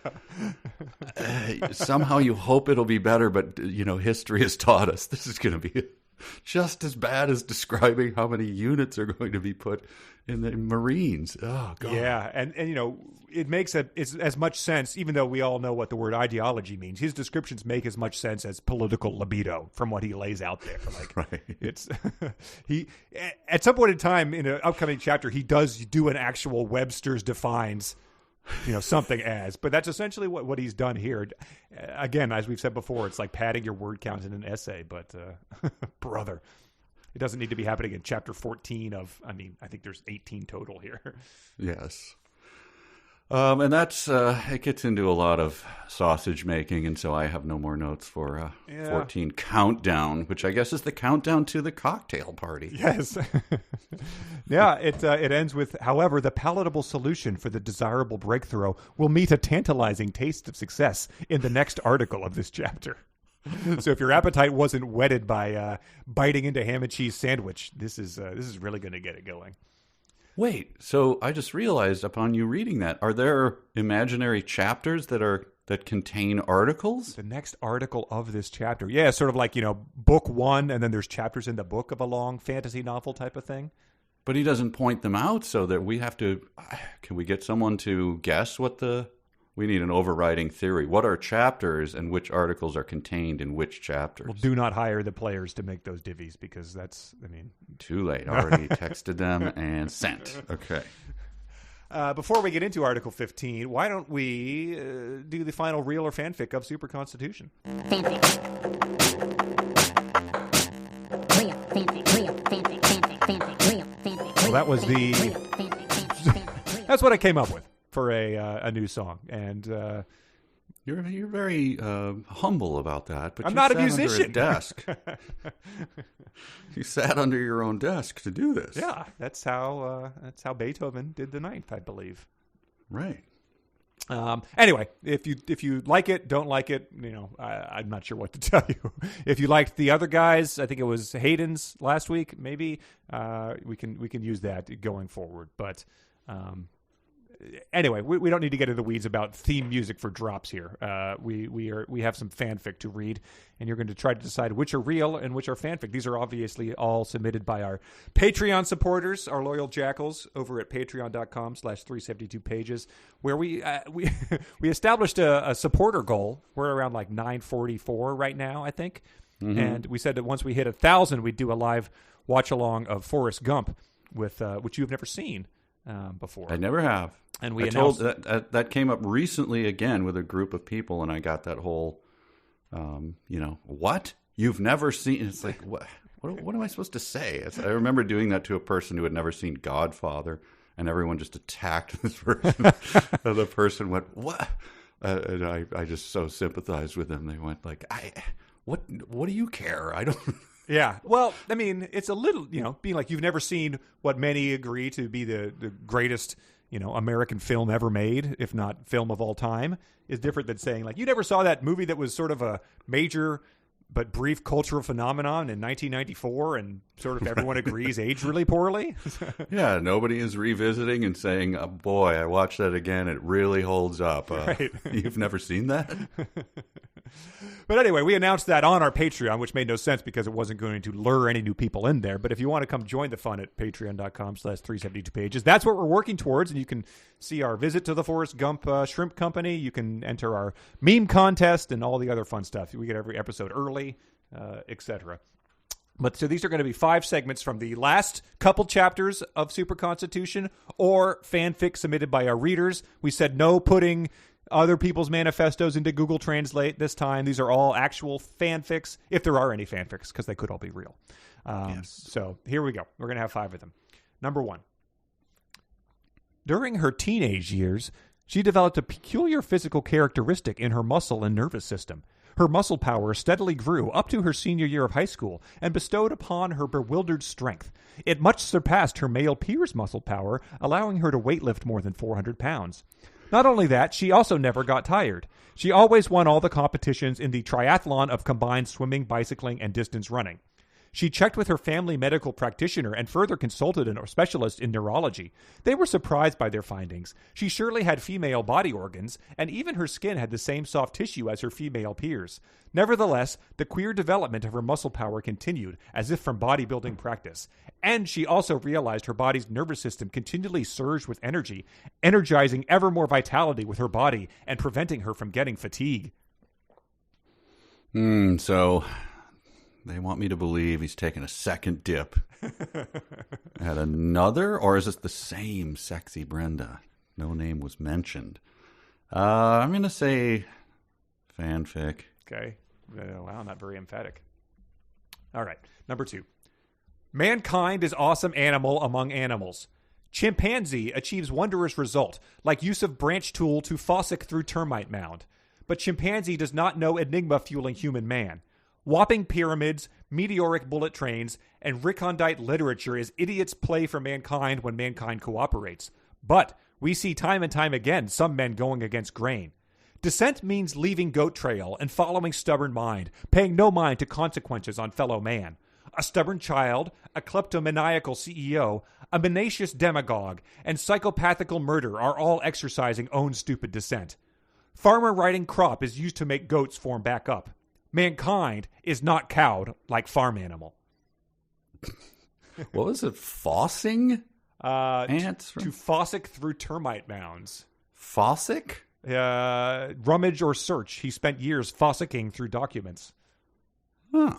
Somehow you hope it'll be better, but, history has taught us this is going to be just as bad as describing how many units are going to be put in the Marines. Oh, God. Yeah, and it makes it's as much sense, even though we all know what the word ideology means. His descriptions make as much sense as political libido from what he lays out there. Like, Right. It's he at some point in time in an upcoming chapter, he does do an actual Webster's defines, something as, but that's essentially what he's done here. Again, as we've said before, it's like padding your word count in an essay, but brother. It doesn't need to be happening in chapter 14 of, I think there's 18 total here. Yes. And that's, it gets into a lot of sausage making, and so I have no more notes for 14 countdown, which I guess is the countdown to the cocktail party. Yes. Yeah, it ends with, however, the palatable solution for the desirable breakthrough will meet a tantalizing taste of success in the next article of this chapter. So if your appetite wasn't whetted by biting into ham and cheese sandwich, this is really going to get it going. Wait, so I just realized upon you reading that, are there imaginary chapters that contain articles? The next article of this chapter. Yeah, sort of like, book one, and then there's chapters in the book of a long fantasy novel type of thing. But he doesn't point them out, so that we have to, can we get someone to guess we need an overriding theory. What are chapters and which articles are contained in which chapters? Well, do not hire the players to make those divvies because that's, Too late. Already texted them and sent. Okay. Before we get into Article 15, why don't we do the final real or fanfic of Super Constitution? Fanfic. Real, fanfic, real, fanfic, real, fanfic, Well, that was fanfic, real, fanfic, that's what I came up with for a new song. And You're very humble about that, but I'm you not a sat under musician. desk. You sat under your own desk to do this. yeah, that's how Beethoven did the Ninth, I believe. Right. Anyway, if you like it, don't like it, I'm not sure what to tell you. If you liked the other guys, I think it was Hayden's last week, maybe we can use that going forward. But anyway, we don't need to get into the weeds about theme music for drops here. We have some fanfic to read, and you're going to try to decide which are real and which are fanfic. These are obviously all submitted by our Patreon supporters, our loyal jackals, over at patreon.com/372pages, where we established a supporter goal. We're around like 944 right now, I think. Mm-hmm. And we said that once we hit 1,000, we'd do a live watch along of Forrest Gump, with which you've never seen before. I never have. And we announced announced that came up recently again with a group of people, and I got that whole, what you've never seen. It's like what am I supposed to say? I remember doing that to a person who had never seen Godfather, and everyone just attacked this person. And the person went, "What?" And I just so sympathized with them. They went like, "What do you care? I don't." Yeah. Well, I mean, it's a little, being like you've never seen what many agree to be the greatest, American film ever made, if not film of all time, is different than saying like you never saw that movie that was sort of a major but brief cultural phenomenon in 1994 and sort of everyone agrees aged really poorly. Yeah, nobody is revisiting and saying, oh, boy, I watched that again. It really holds up. Right. You've never seen that? But anyway, we announced that on our Patreon, which made no sense because it wasn't going to lure any new people in there. But if you want to come join the fun at patreon.com/372pages, that's what we're working towards. And you can see our visit to the Forrest Gump Shrimp Company. You can enter our meme contest and all the other fun stuff. We get every episode early, etc. But so these are going to be 5 segments from the last couple chapters of Super Constitution or fanfic submitted by our readers. We said no putting other people's manifestos into Google Translate this time. These are all actual fanfics, if there are any fanfics, because they could all be real. Yes. So here we go. We're going to have 5 of them. Number 1. During her teenage years, she developed a peculiar physical characteristic in her muscle and nervous system. Her muscle power steadily grew up to her senior year of high school and bestowed upon her bewildered strength. It much surpassed her male peers' muscle power, allowing her to weightlift more than 400 pounds. Not only that, she also never got tired. She always won all the competitions in the triathlon of combined swimming, bicycling, and distance running. She checked with her family medical practitioner and further consulted a specialist in neurology. They were surprised by their findings. She surely had female body organs, and even her skin had the same soft tissue as her female peers. Nevertheless, the queer development of her muscle power continued, as if from bodybuilding practice. And she also realized her body's nervous system continually surged with energy, energizing ever more vitality with her body and preventing her from getting fatigue. So they want me to believe he's taking a second dip at another, or is this the same sexy Brenda? No name was mentioned. I'm going to say fanfic. Okay. Wow, not very emphatic. All right. Number 2. Mankind is awesome animal among animals. Chimpanzee achieves wondrous result, like use of branch tool to fossick through termite mound. But chimpanzee does not know enigma fueling human man. Whopping pyramids, meteoric bullet trains, and recondite literature is idiot's play for mankind when mankind cooperates. But we see time and time again some men going against grain. Dissent means leaving goat trail and following stubborn mind, paying no mind to consequences on fellow man. A stubborn child, a kleptomaniacal CEO, a menacious demagogue, and psychopathical murder are all exercising own stupid dissent. Farmer riding crop is used to make goats form back up. Mankind is not cowed like farm animal. What was it? Fossing? Ants? To fossick through termite mounds. Fossick? Rummage or search. He spent years fossicking through documents. Huh.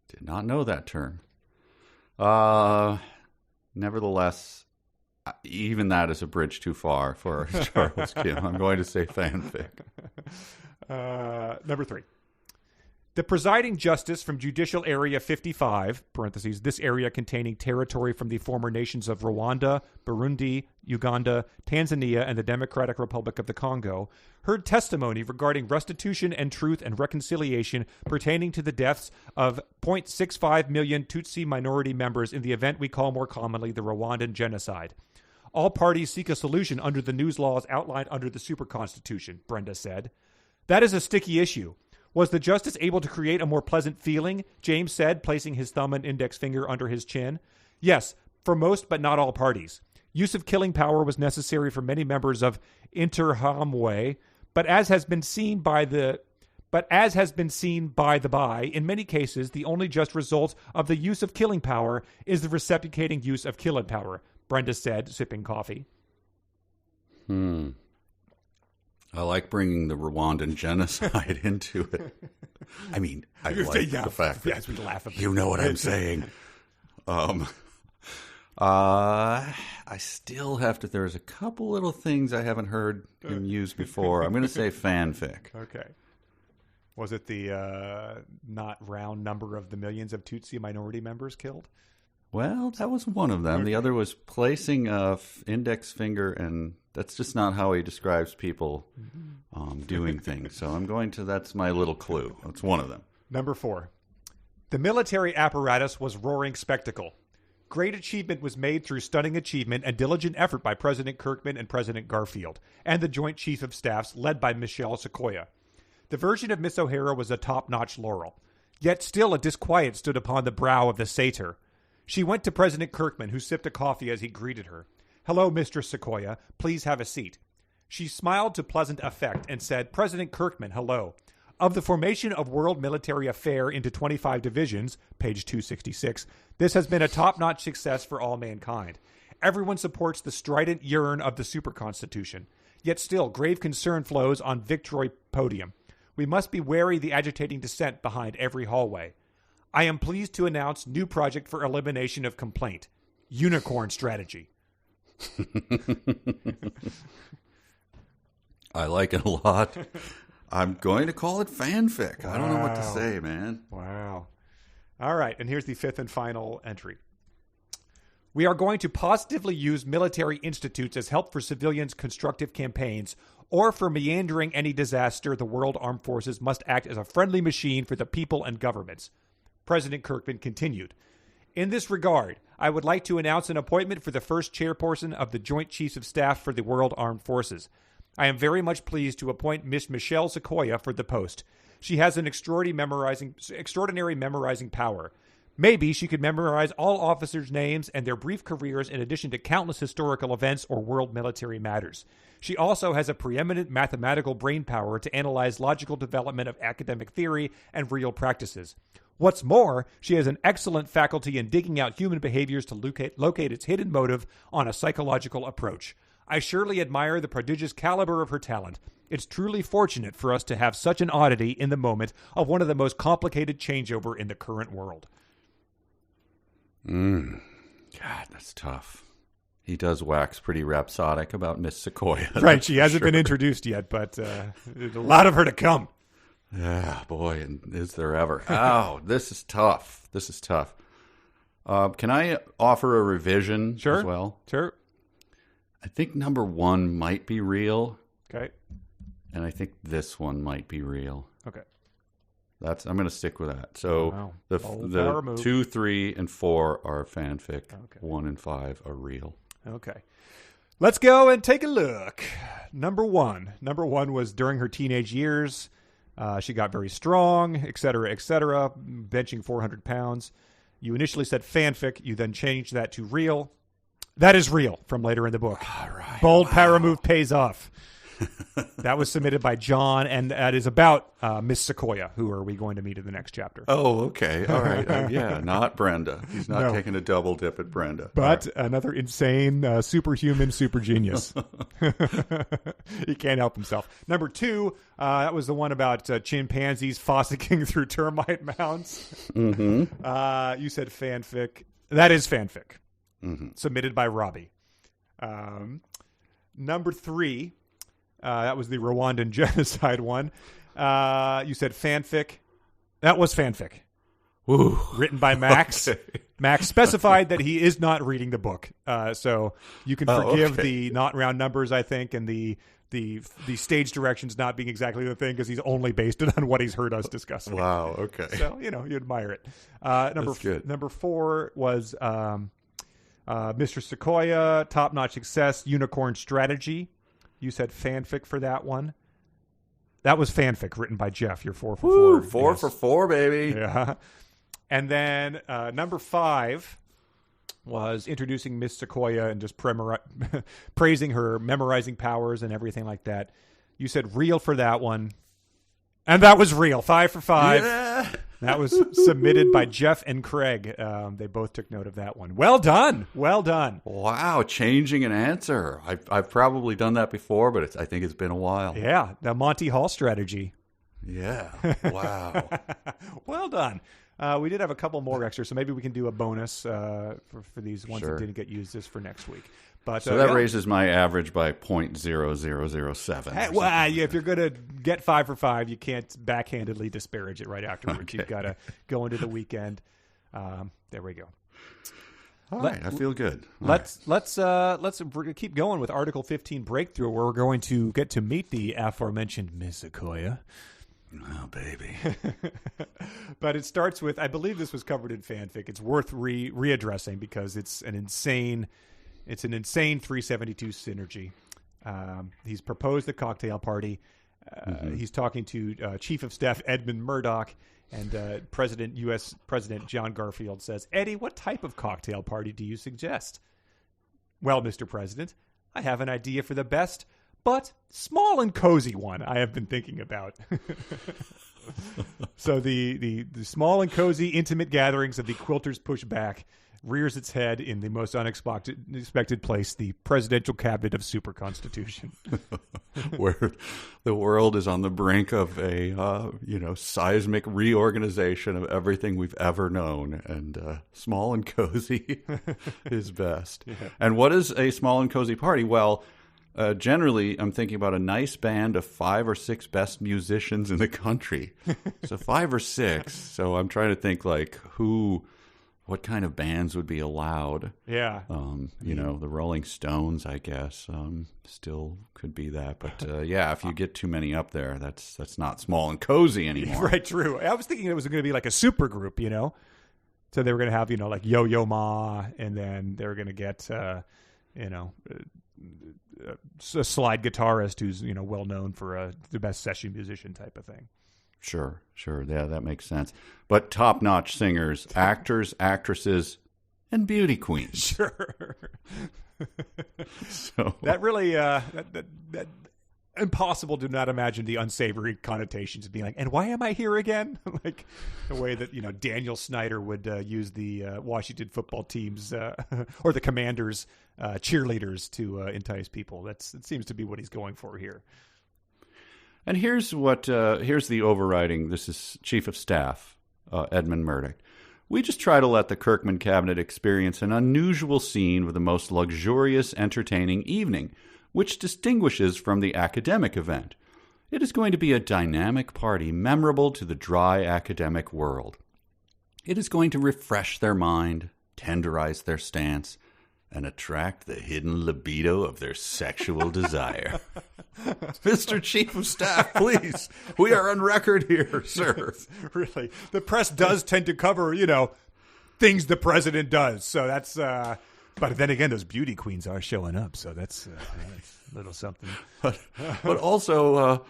Did not know that term. Nevertheless, even that is a bridge too far for Charles Kim. I'm going to say fanfic. Number 3. The presiding justice from Judicial Area 55, parentheses, this area containing territory from the former nations of Rwanda, Burundi, Uganda, Tanzania, and the Democratic Republic of the Congo, heard testimony regarding restitution and truth and reconciliation pertaining to the deaths of 0.65 million Tutsi minority members in the event we call more commonly the Rwandan genocide. All parties seek a solution under the news laws outlined under the Super Constitution, Brenda said. That is a sticky issue. Was the justice able to create a more pleasant feeling? James said, placing his thumb and index finger under his chin. Yes, for most but not all parties. Use of killing power was necessary for many members of Interahamwe, but as has been seen by the by, in many cases, the only just result of the use of killing power is the reciprocating use of killing power, Brenda said, sipping coffee. I like bringing the Rwandan genocide into it. I mean, I like the fact that we laugh at you know what I'm saying. I still have to. There's a couple little things I haven't heard him use before. I'm going to say fanfic. Okay. Was it the not round number of the millions of Tutsi minority members killed? Well, that was one of them. Okay. The other was placing a index finger, and that's just not how he describes people doing things. So I'm going to, that's my little clue. That's one of them. Number 4. The military apparatus was roaring spectacle. Great achievement was made through stunning achievement and diligent effort by President Kirkman and President Garfield, and the Joint Chief of Staffs led by Michelle Sequoia. The version of Miss O'Hara was a top-notch laurel. Yet still a disquiet stood upon the brow of the satyr. She went to President Kirkman, who sipped a coffee as he greeted her. Hello, Mistress Sequoia. Please have a seat. She smiled to pleasant effect and said, President Kirkman, hello. Of the formation of World Military Affair into 25 divisions, page 266, this has been a top-notch success for all mankind. Everyone supports the strident yearn of the Super Constitution. Yet still, grave concern flows on Victroy Podium. We must be wary the agitating dissent behind every hallway. I am pleased to announce new project for elimination of complaint. Unicorn strategy. I like it a lot. I'm going to call it fanfic. Wow. I don't know what to say, man. Wow. All right, and here's the 5th and final entry. We are going to positively use military institutes as help for civilians' constructive campaigns, or for meandering any disaster, the World Armed Forces must act as a friendly machine for the people and governments. President Kirkman continued. In this regard, I would like to announce an appointment for the first chairperson of the Joint Chiefs of Staff for the World Armed Forces. I am very much pleased to appoint Miss Michelle Sequoia for the post. She has an extraordinary memorizing power. Maybe she could memorize all officers' names and their brief careers in addition to countless historical events or world military matters. She also has a preeminent mathematical brain power to analyze logical development of academic theory and real practices. What's more, she has an excellent faculty in digging out human behaviors to locate its hidden motive on a psychological approach. I surely admire the prodigious caliber of her talent. It's truly fortunate for us to have such an oddity in the moment of one of the most complicated changeover in the current world. God, that's tough. He does wax pretty rhapsodic about Miss Sequoia. Right, she hasn't been introduced yet, but there's a lot of her to come. Yeah, boy, and is there ever. Oh, this is tough. This is tough. Can I offer a revision as well? Sure. I think number 1 might be real. Okay. And I think this one might be real. Okay. I'm going to stick with that. So wow. the 2, 3, and 4 are fanfic. Okay. 1 and 5 are real. Okay. Let's go and take a look. Number 1. Number 1 was during her teenage years. She got very strong, et cetera, benching 400 pounds. You initially said fanfic. You then changed that to real. That is real from later in the book. All right. Bold power move pays off. That was submitted by John, and that is about Miss Sequoia, who are we going to meet in the next chapter. Oh, okay. All right. Yeah, not Brenda. He's not taking a double dip at Brenda. But another insane, superhuman, super genius. He can't help himself. Number 2, that was the one about chimpanzees fossicking through termite mounds. Mm-hmm. You said fanfic. That is fanfic. Mm-hmm. Submitted by Robbie. Number 3, that was the Rwandan genocide one. You said fanfic. That was fanfic. Woo. Written by Max. Okay. Max specified that he is not reading the book. So you can forgive okay. the not round numbers, I think, and the stage directions not being exactly the thing because he's only based it on what he's heard us discussing. Wow, okay. So, you admire it. good. Number 4 was Mr. Sequoia, Top-Notch Success, Unicorn Strategy. You said fanfic for that one. That was fanfic written by Jeff. You're 4 for 4. 4 for 4, baby. Yeah. And then number 5 was introducing Miss Sequoia and just praising her memorizing powers and everything like that. You said real for that one. And that was real. 5 for 5. Yeah. That was submitted by Jeff and Craig. They both took note of that one. Well done. Well done. Wow, changing an answer. I've probably done that before, but I think it's been a while. Yeah, the Monty Hall strategy. Yeah. Wow. Well done. We did have a couple more extras, so maybe we can do a bonus for these ones Sure. that didn't get used this for next week. But So that raises my average by 0.0007. Hey, well, if you're going to get 5 for 5, you can't backhandedly disparage it right afterwards. Okay. You've got to go into the weekend. There we go. All right, I feel good. Let's keep going with Article 15 Breakthrough, where we're going to get to meet the aforementioned Miss Sequoia. Oh, baby. But it starts with, I believe this was covered in fanfic. It's worth readdressing because it's an insane 372 synergy. He's proposed a cocktail party. He's talking to Chief of Staff Edmund Murdoch, and U.S. President John Garfield says, "Eddie, what type of cocktail party do you suggest?" "Well, Mr. President, I have an idea for the best, but small and cozy one I have been thinking about." So the small and cozy intimate gatherings of the Quilters Push Back rears its head in the most unexpected place, the presidential cabinet of super constitution. Where the world is on the brink of a seismic reorganization of everything we've ever known, and small and cozy is best. Yeah. And what is a small and cozy party? Well, generally, I'm thinking about a nice band of 5 or 6 best musicians in the country. So 5 or 6. So I'm trying to think what kind of bands would be allowed? Yeah. The Rolling Stones, I guess, still could be that. But if you get too many up there, that's not small and cozy anymore. Right, true. I was thinking it was going to be like a super group, So they were going to have, like Yo-Yo Ma, and then they were going to get, a slide guitarist who's, well known for the best session musician type of thing. Sure. Yeah, that makes sense. But top-notch singers, actors, actresses, and beauty queens. Sure. So that really that impossible to not imagine the unsavory connotations of being like, and why am I here again? Like the way that Daniel Snyder would use the Washington football teams or the Commanders cheerleaders to entice people. It seems to be what he's going for here. And here's the overriding. This is Chief of Staff Edmund Murdoch. We just try to let the Kirkman cabinet experience an unusual scene with the most luxurious, entertaining evening, which distinguishes from the academic event. It is going to be a dynamic party memorable to the dry academic world. It is going to refresh their mind, tenderize their stance, and attract the hidden libido of their sexual desire. Mr. Chief of Staff, please. We are on record here, sir. Really. The press does tend to cover, things the president does. So that's, but then again, those beauty queens are showing up. So that's a little something. But also,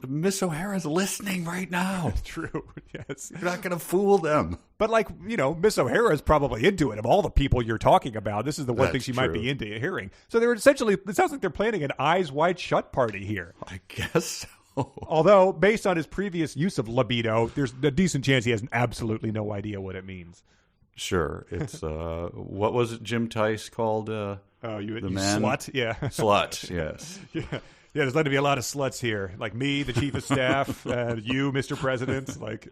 Miss O'Hara's listening right now. True. Yes. You're not going to fool them. But Miss O'Hara is probably into it. Of all the people you're talking about, this is the one thing she might be into hearing. So they're essentially, it sounds like they're planning an eyes wide shut party here. I guess so. Although, based on his previous use of libido, there's a decent chance he has absolutely no idea what it means. Sure. It's, what was it Jim Tice called? You man? slut? Yeah. Slut, yes. Yeah. Yeah, there's going to be a lot of sluts here, like me, the chief of staff, you, Mr. President. Like,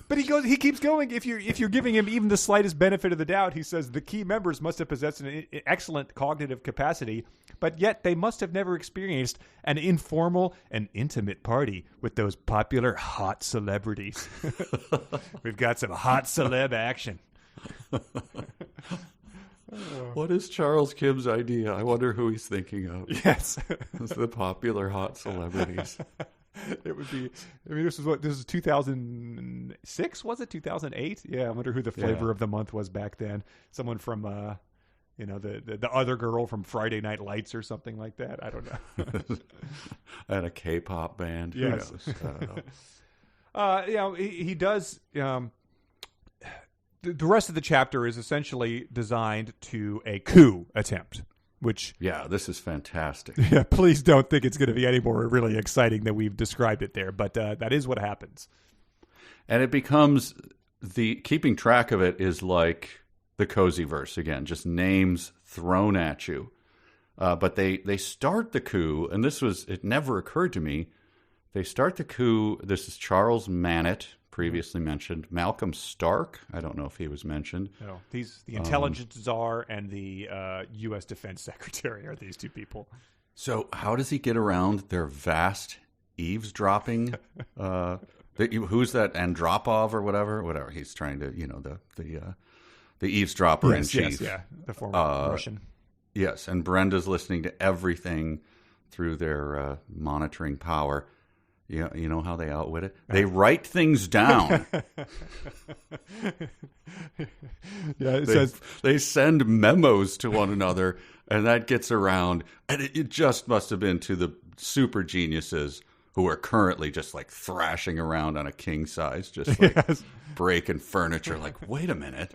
but he keeps going. If you're giving him even the slightest benefit of the doubt, he says the key members must have possessed an excellent cognitive capacity, but yet they must have never experienced an informal and intimate party with those popular hot celebrities. We've got some hot celeb action. What is Charles Kim's idea? I wonder who he's thinking of. Yes. It's the popular hot celebrities. It would be, I mean, this is 2006, was it? 2008? Yeah, I wonder who the flavor of the month was back then. Someone from, the other girl from Friday Night Lights or something like that. I don't know. And a K-pop band. Yes. Who knows? I don't know. He does... the rest of the chapter is essentially designed to a coup attempt, which... Yeah, this is fantastic. Yeah, please don't think it's going to be any more really exciting than we've described it there, but that is what happens. And it becomes... keeping track of it is like the cozy verse again, just names thrown at you. But they start the coup, and it never occurred to me, they start the coup, this is Charles Mannett, previously mentioned. Malcolm Stark, I don't know if he was mentioned. No, the intelligence czar and the U.S. Defense Secretary are these two people. So how does he get around their vast eavesdropping? Who's that, Andropov or whatever? He's trying to, the eavesdropper in chief. Yes, yeah, the former Russian. Yes, and Brenda's listening to everything through their monitoring power. Yeah, you know how they outwit it? They write things down. They send memos to one another, and that gets around. And it just must have been to the super geniuses who are currently just like thrashing around on a king size, just like breaking furniture. Like, wait a minute.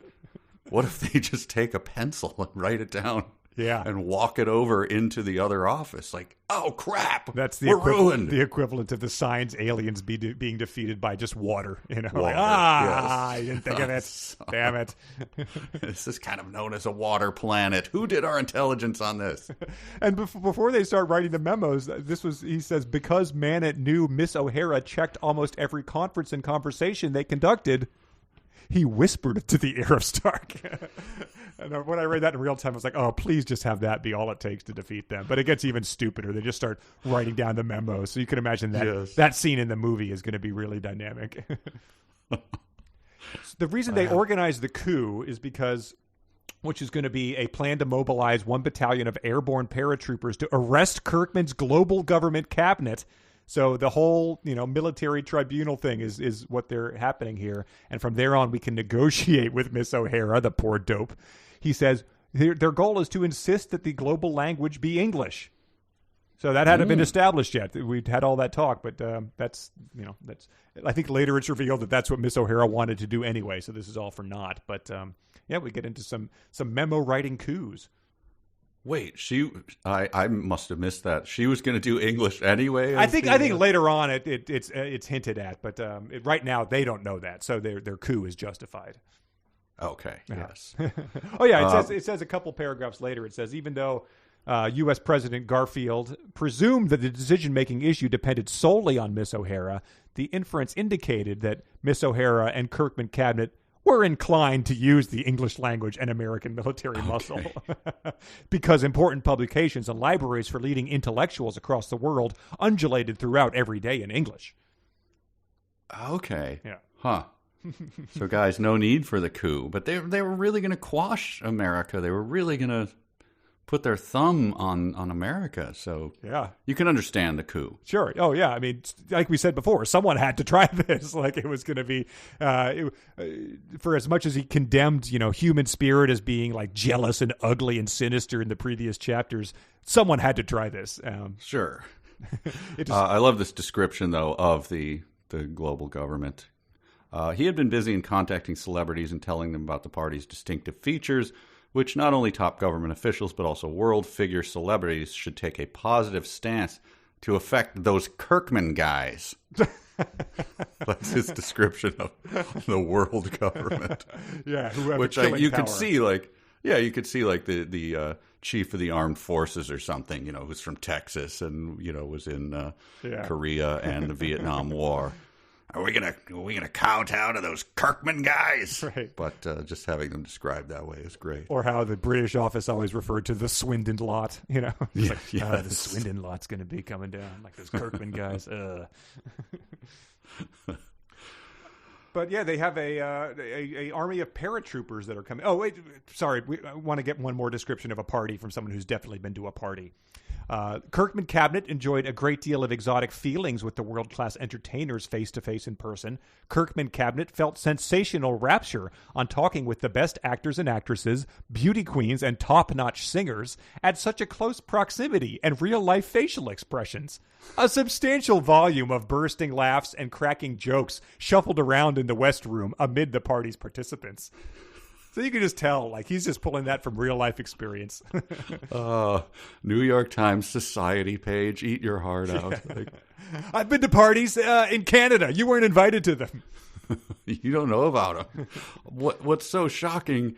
What if they just take a pencil and write it down? Yeah, and walk it over into the other office. Like, oh crap! That's we're ruined. The equivalent of the science aliens being defeated by just water. Water, like, I didn't think of it. Damn it! This is kind of known as a water planet. Who did our intelligence on this? And before they start writing the memos, he says, because Mannett knew Miss O'Hara checked almost every conference and conversation they conducted, he whispered to the heir of Stark. And when I read that in real time, I was like, oh, please just have that be all it takes to defeat them. But it gets even stupider. They just start writing down the memos. So you can imagine that that scene in the movie is going to be really dynamic. The reason they organized the coup is because, which is going to be a plan to mobilize 1 battalion of airborne paratroopers to arrest Kirkman's global government cabinet. So the whole, military tribunal thing is what they're happening here. And from there on, we can negotiate with Miss O'Hara, the poor dope. He says their goal is to insist that the global language be English. So that hadn't been established yet. We'd had all that talk, but that's. I think later it's revealed that that's what Miss O'Hara wanted to do anyway. So this is all for naught. But we get into some memo writing coups. Wait, I must have missed that. She was going to do English anyway. I think later on it's hinted at, but right now they don't know that, so their coup is justified. Okay. Yes. Oh yeah, it says a couple paragraphs later. It says even though U.S. President Garfield presumed that the decision-making issue depended solely on Miss O'Hara, the inference indicated that Miss O'Hara and Kirkman cabinet were inclined to use the English language and American military muscle because important publications and libraries for leading intellectuals across the world undulated throughout every day in English. Okay. Yeah. Huh. So, guys, no need for the coup. But they were really going to quash America. They were really going to put their thumb on America. So yeah, you can understand the coup. Sure. Oh, yeah. I mean, like we said before, someone had to try this. Like it was going to be, for as much as he condemned, human spirit as being like jealous and ugly and sinister in the previous chapters, someone had to try this. Sure. I love this description, though, of the global government. He had been busy in contacting celebrities and telling them about the party's distinctive features, which not only top government officials but also world figure celebrities should take a positive stance to affect those Kirkman guys. That's his description of the world government. Yeah, which you could see, like, Yeah, you could see like the chief of the armed forces or something, who's from Texas and was in Korea and the Vietnam War. Are we gonna kowtow to those Kirkman guys? Right. But just having them described that way is great. Or how the British office always referred to the Swindon lot, Yeah, the Swindon lot's going to be coming down, like those Kirkman guys. But yeah, they have a army of paratroopers that are coming. Oh, wait, sorry. I want to get one more description of a party from someone who's definitely been to a party. Kirkman Cabinet enjoyed a great deal of exotic feelings with the world-class entertainers face-to-face in person. Kirkman Cabinet felt sensational rapture on talking with the best actors and actresses, beauty queens, and top-notch singers at such a close proximity and real-life facial expressions. A substantial volume of bursting laughs and cracking jokes shuffled around in the West Room amid the party's participants. So you can just tell, like, he's just pulling that from real life experience. New York Times Society page, eat your heart out. Yeah. Like, I've been to parties in Canada. You weren't invited to them. You don't know about them. What's so shocking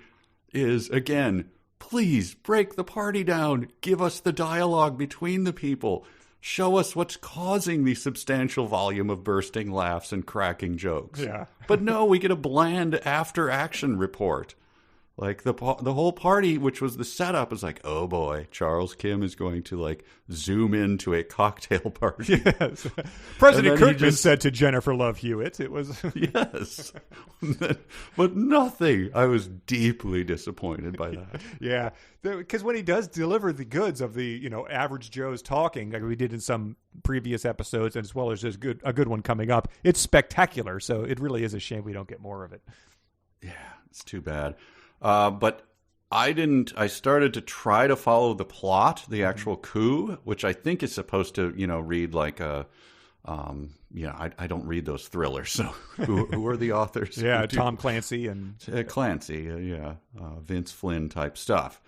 is, again, please break the party down. Give us the dialogue between the people. Show us what's causing the substantial volume of bursting laughs and cracking jokes. Yeah. But no, we get a bland after-action report. Like the whole party, which was the setup, is like, oh boy, Charles Kim is going to like zoom into a cocktail party. Yes. President Kirkman said to Jennifer Love Hewitt, it was... Yes. But nothing. I was deeply disappointed by that. Yeah. Because when he does deliver the goods of the, average Joe's talking, like we did in some previous episodes, and as well as just a good one coming up, it's spectacular. So it really is a shame we don't get more of it. Yeah, it's too bad. But I started to try to follow the plot, the actual coup, which I think is supposed to, read like a, I don't read those thrillers. So who are the authors? Yeah, Tom Clancy and Clancy. Vince Flynn type stuff.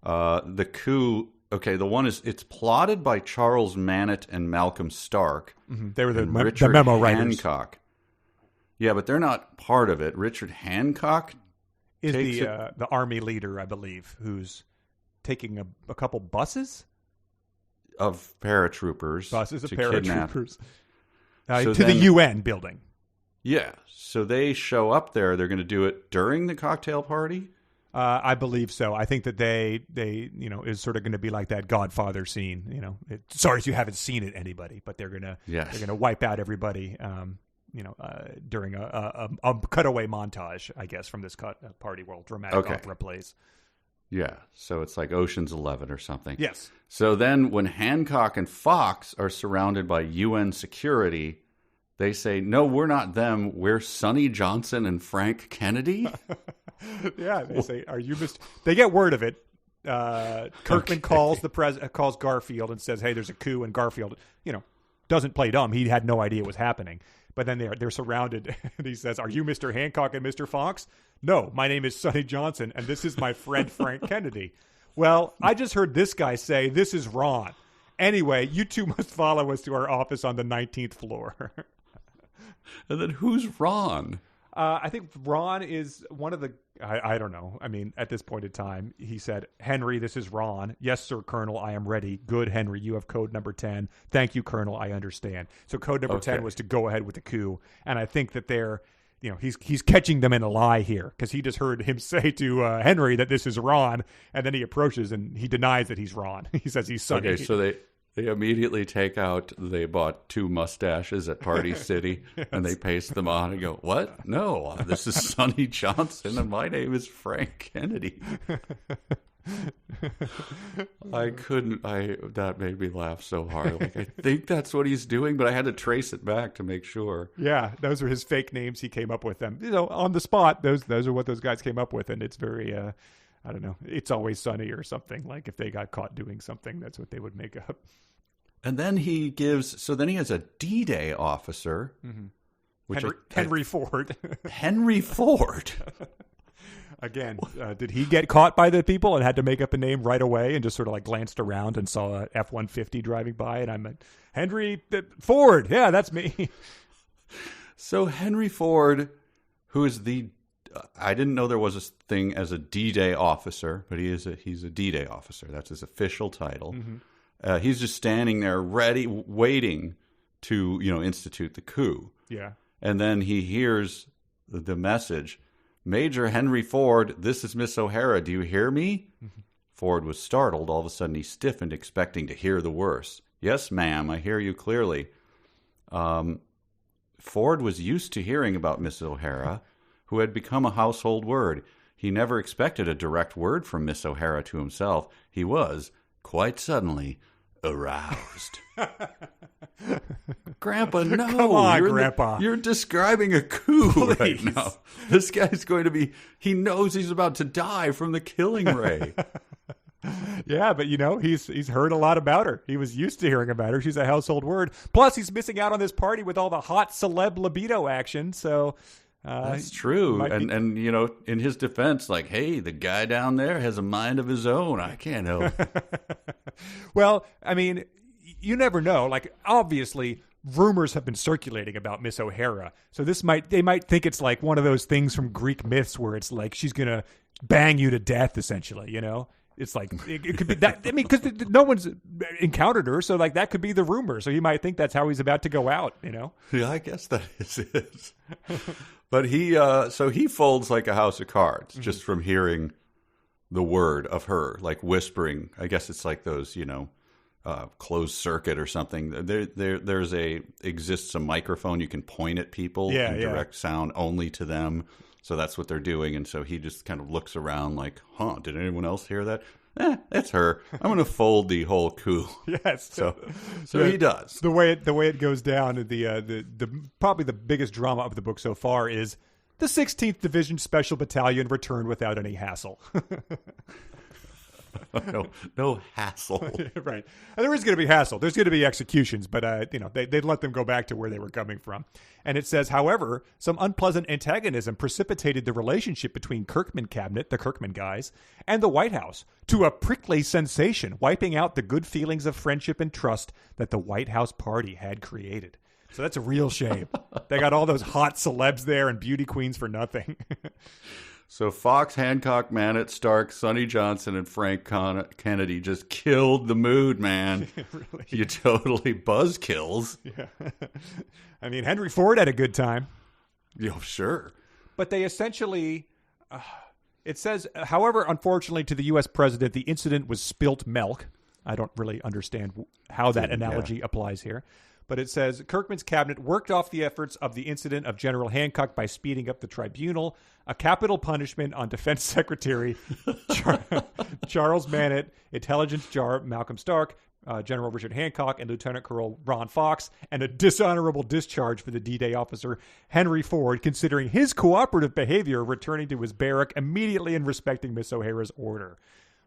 The coup. Okay. The one it's plotted by Charles Mannett and Malcolm Stark. Mm-hmm. They were the Richard memo writers. Hancock. Yeah, but they're not part of it. Richard Hancock is the army leader, I believe, who's taking a couple buses of paratroopers. Buses of to paratroopers So to the UN building. Yeah, so they show up there. They're going to do it during the cocktail party. I believe so. I think that they is sort of going to be like that Godfather scene. Sorry if you haven't seen it, anybody, but they're gonna wipe out everybody. During a cutaway montage, I guess, from this party world dramatic opera plays. Yeah, so it's like Ocean's 11 or something. Yes. So then when Hancock and Fox are surrounded by UN security, they say, no, we're not them. We're Sonny Johnson and Frank Kennedy. Yeah, they say, are you Mr. They get word of it. Kirkman calls calls Garfield and says, hey, there's a coup, and Garfield, doesn't play dumb. He had no idea what was happening. But then they're surrounded, and he says, are you Mr. Hancock and Mr. Fox? No, my name is Sonny Johnson, and this is my friend Frank Kennedy. Well, I just heard this guy say, this is Ron. Anyway, you two must follow us to our office on the 19th floor. And then who's Ron? I think Ron is one of the... I don't know. I mean, at this point in time, he said, Henry, this is Ron. Yes, sir, Colonel, I am ready. Good, Henry, you have code number 10. Thank you, Colonel, I understand. So code number 10 was to go ahead with the coup. And I think that he's catching them in a lie here, because he just heard him say to Henry that this is Ron, and then he approaches and he denies that he's Ron. He says he's Sonny. Okay, so they immediately take out, they bought 2 mustaches at Party City, yes. And they paste them on and go, what? No, this is Sonny Johnson, and my name is Frank Kennedy. That made me laugh so hard. Like, I think that's what he's doing, but I had to trace it back to make sure. Yeah, those are his fake names. He came up with them, on the spot. Those are what those guys came up with, and it's very, I don't know, It's Always Sunny or something. Like if they got caught doing something, that's what they would make up. And then he has a D-Day officer, mm-hmm. which Henry Ford. Henry Ford. Again, did he get caught by the people and had to make up a name right away and just sort of like glanced around and saw a F-150 driving by, and I'm like, Henry Ford. Yeah, that's me. So Henry Ford, who is the I didn't know there was a thing as a D-Day officer, but he's a D-Day officer. That's his official title. He's just standing there ready, waiting to, institute the coup. Yeah. And then he hears the message, Major Henry Ford, this is Miss O'Hara. Do you hear me? Ford was startled. All of a sudden he stiffened, expecting to hear the worst. Yes, ma'am, I hear you clearly. Ford was used to hearing about Miss O'Hara, who had become a household word. He never expected a direct word from Miss O'Hara to himself. He was, quite suddenly, aroused. Grandpa, no. Come on, Grandpa. You're describing a coup Please. right now. This guy's going to be, he knows he's about to die from the killing ray. Yeah, but he's heard a lot about her. He was used to hearing about her. She's a household word. Plus, he's missing out on this party with all the hot celeb libido action. So that's true. And in his defense, like, hey, the guy down there has a mind of his own. I can't help. Well, I mean, you never know. Like, obviously, rumors have been circulating about Miss O'Hara. So they might think it's like one of those things from Greek myths where it's like she's gonna bang you to death, essentially. It's like it could be that. I mean, because no one's encountered her, so like that could be the rumor. So you might think that's how he's about to go out. Yeah, I guess that is it. But he folds like a house of cards just from hearing the word of her, like whispering. I guess it's like those, closed circuit or something. There's exists a microphone you can point at people and direct sound only to them. So that's what they're doing. And so he just kind of looks around like, did anyone else hear that? It's her. I'm going to fold the whole coup. Yes. So he does. The way it goes down, the probably the biggest drama of the book so far is the 16th Division Special Battalion returned without any hassle. No hassle. Right. And there is going to be hassle. There's going to be executions, but they'd let them go back to where they were coming from. And it says, however, some unpleasant antagonism precipitated the relationship between Kirkman Cabinet, the Kirkman guys, and the White House to a prickly sensation, wiping out the good feelings of friendship and trust that the White House party had created. So that's a real shame. They got all those hot celebs there and beauty queens for nothing. So Fox, Hancock, Mannett, Stark, Sonny Johnson, and Frank Kennedy just killed the mood, man. Really? You totally buzzkills. Yeah. I mean, Henry Ford had a good time. Yeah, sure. But they essentially, it says, however, unfortunately to the U.S. president, the incident was spilt milk. I don't really understand how that analogy applies here. But it says, Kirkman's cabinet worked off the efforts of the incident of General Hancock by speeding up the tribunal, a capital punishment on Defense Secretary Charles Mannett, Intelligence Jar Malcolm Stark, General Richard Hancock, and Lieutenant Colonel Ron Fox, and a dishonorable discharge for the D-Day officer Henry Ford, considering his cooperative behavior returning to his barrack immediately and respecting Miss O'Hara's order.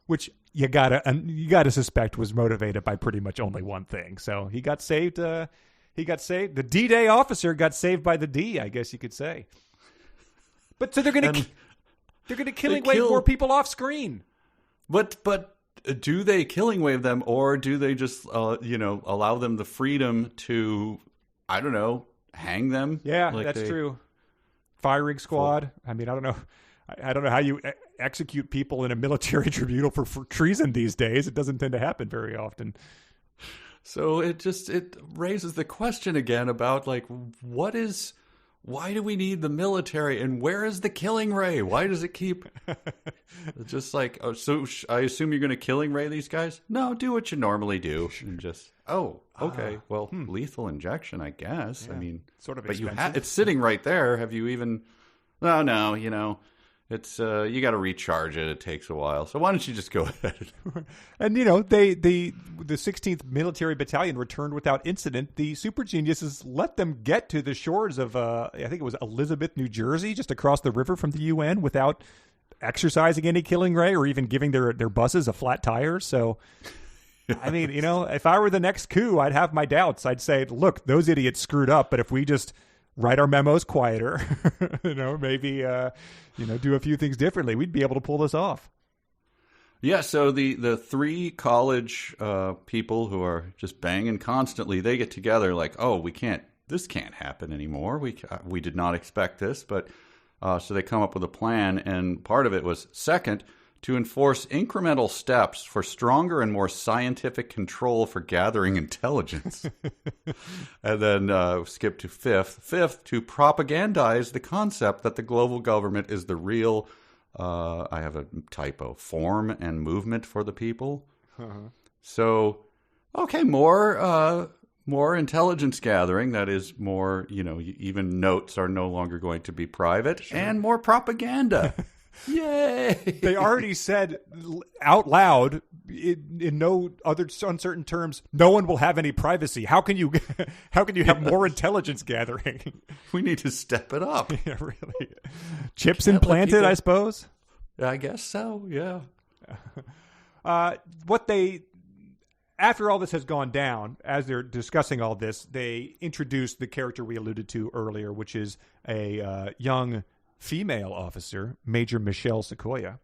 Which you gotta suspect was motivated by pretty much only one thing. So he got saved. The D-Day officer got saved by the D, I guess you could say. But so they're gonna killing wave more people off screen. But do they killing wave them, or do they just allow them the freedom to, I don't know, hang them? Yeah, that's true. Firing squad. I mean, I don't know. I don't know how you execute people in a military tribunal for treason these days. It doesn't tend to happen very often. So it raises the question again about like, why do we need the military, and where is the killing ray? Why does it keep just like, so I assume you're going to killing ray these guys? No, do what you normally do. And just, okay. Lethal injection, I guess. Yeah, I mean, sort of but expensive. it's sitting right there. Have you even, no, it's you got to recharge it. It takes a while. So why don't you just go ahead? And the 16th Military Battalion returned without incident. The super geniuses let them get to the shores of I think it was Elizabeth, New Jersey, just across the river from the UN, without exercising any killing ray or even giving their buses a flat tire. So I mean, if I were the next coup, I'd have my doubts. I'd say, look, those idiots screwed up, but if we just write our memos quieter, maybe do a few things differently, we'd be able to pull this off. Yeah, so the three college people who are just banging constantly, they get together like, this can't happen anymore. We did not expect this, but So they come up with a plan, and part of it was, second, to enforce incremental steps for stronger and more scientific control for gathering intelligence. And then skip to fifth, to propagandize the concept that the global government is the real, I have a typo, form and movement for the people. So, okay, more intelligence gathering. That is more, even notes are no longer going to be private, and more propaganda. Yay! They already said out loud, in no other uncertain terms, no one will have any privacy. How can you have more intelligence gathering? We need to step it up. Yeah, really. Chips implanted, I suppose. I guess so. Yeah. After all this has gone down, as they're discussing all this, they introduce the character we alluded to earlier, which is a young female officer, Major Michelle Sequoia.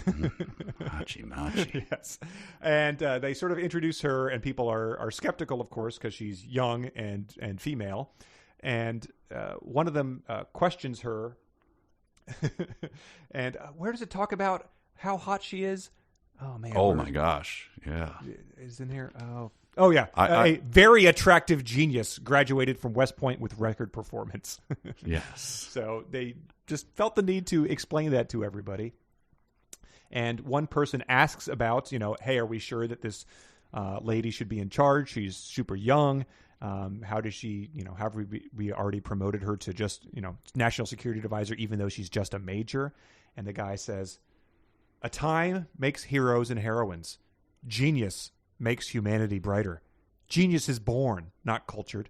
Machi. Yes. And they sort of introduce her, and people are skeptical, of course, because she's young and female. And one of them questions her. And where does it talk about how hot she is? Oh, man. Oh, my gosh. Yeah. Is in here? Oh yeah. A very attractive genius, graduated from West Point with record performance. Yes. So they just felt the need to explain that to everybody. And one person asks about, hey, are we sure that this lady should be in charge? She's super young. How does she, have we already promoted her to just, national security advisor, even though she's just a major? And the guy says, a time makes heroes and heroines. Genius makes humanity brighter. Genius is born, not cultured.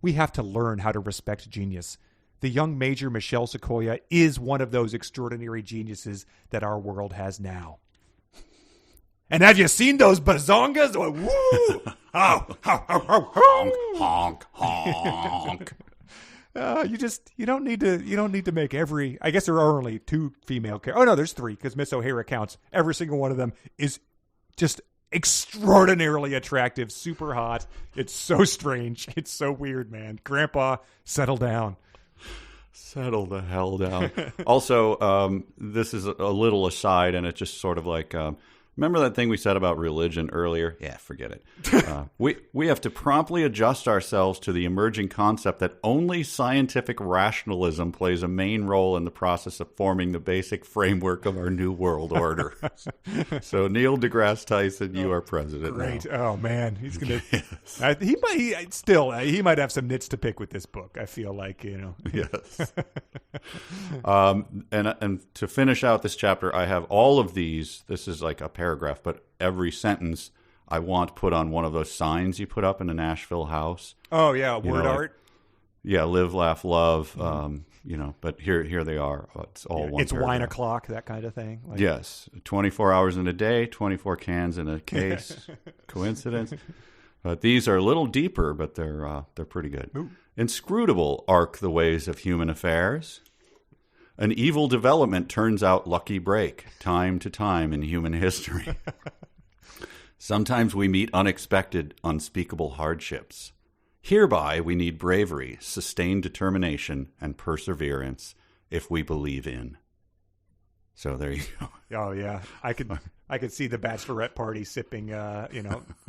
We have to learn how to respect genius. The young Major Michelle Sequoia is one of those extraordinary geniuses that our world has now. And have you seen those bazongas? Oh, woo! Honk, honk. You don't need to make every. I guess there are only 2 female characters. Oh no, there's 3 because Miss O'Hara counts. Every single one of them is just extraordinarily attractive, super hot. It's so strange. It's so weird, man. Grandpa, settle down. Settle the hell down. Also, this is a little aside, and it's just sort of like, remember that thing we said about religion earlier? Yeah, forget it. We have to promptly adjust ourselves to the emerging concept that only scientific rationalism plays a main role in the process of forming the basic framework of our new world order. So Neil deGrasse Tyson, you are president. Great. Now. Oh man, he's gonna. Yes. He might have some nits to pick with this book. I feel like Yes. And to finish out this chapter, I have all of these. This is like a paragraph, but every sentence I want put on one of those signs you put up in a Nashville house. Oh yeah, word art. Yeah, live, laugh, love. But here they are. It's all one. It's paragraph. wine o'clock, that kind of thing. Like, yes, 24 hours in a day, 24 cans in a case. Coincidence? But these are a little deeper, but they're pretty good. Ooh. Inscrutable arc the ways of human affairs. An evil development turns out lucky break, time to time in human history. Sometimes we meet unexpected, unspeakable hardships. Hereby we need bravery, sustained determination, and perseverance if we believe in. So there you go. Oh yeah, I could see the bachelorette party sipping,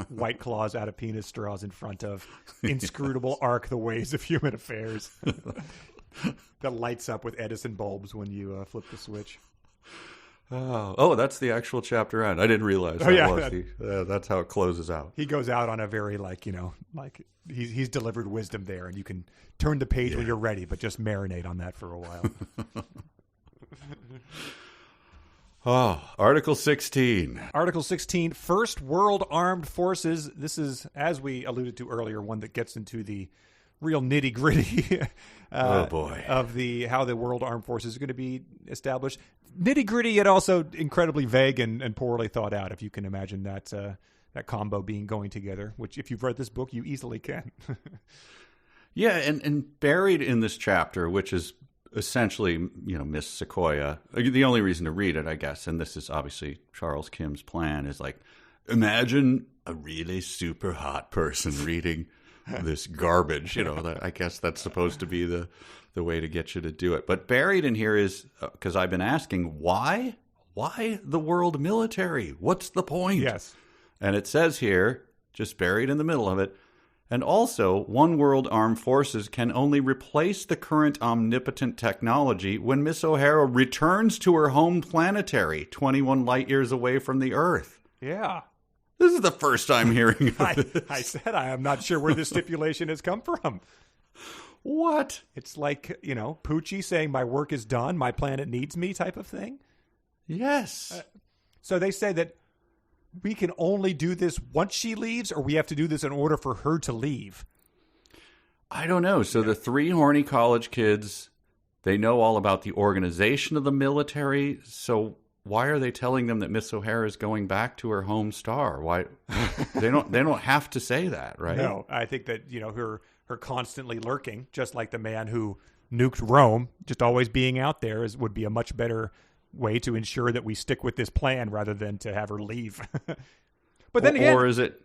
White Claws out of penis straws in front of inscrutable arc the ways of human affairs. That lights up with Edison bulbs when you flip the switch. Oh, that's the actual chapter end. I didn't realize that's how it closes out. He goes out on a very he's delivered wisdom there, and you can turn the page when you're ready, but just marinate on that for a while. Article 16. Article 16, First World Armed Forces. This is, as we alluded to earlier, one that gets into the real nitty-gritty of how the World Armed Forces is going to be established. Nitty-gritty, yet also incredibly vague and poorly thought out, if you can imagine that combo going together, which if you've read this book, you easily can. Yeah, and buried in this chapter, which is essentially, Miss Sequoia, the only reason to read it, I guess, and this is obviously Charles Kim's plan, is like, imagine a really super hot person reading this garbage. I guess that's supposed to be the the way to get you to do it. But buried in here is, because I've been asking, why? Why the world military? What's the point? Yes. And it says here, just buried in the middle of it, and also, one world armed forces can only replace the current omnipotent technology when Miss O'Hara returns to her home planetary, 21 light years away from the Earth. Yeah. This is the first time hearing of this. I said I am not sure where this stipulation has come from. What? It's like, Poochie saying my work is done, my planet needs me type of thing. Yes. So they say that we can only do this once she leaves, or we have to do this in order for her to leave? I don't know. So the 3 horny college kids, they know all about the organization of the military. So why are they telling them that Miss O'Hara is going back to her home star? Why they don't have to say that, right? No, I think that her constantly lurking, just like the man who nuked Rome, just always being out there would be a much better way to ensure that we stick with this plan rather than to have her leave. But then again, or is it?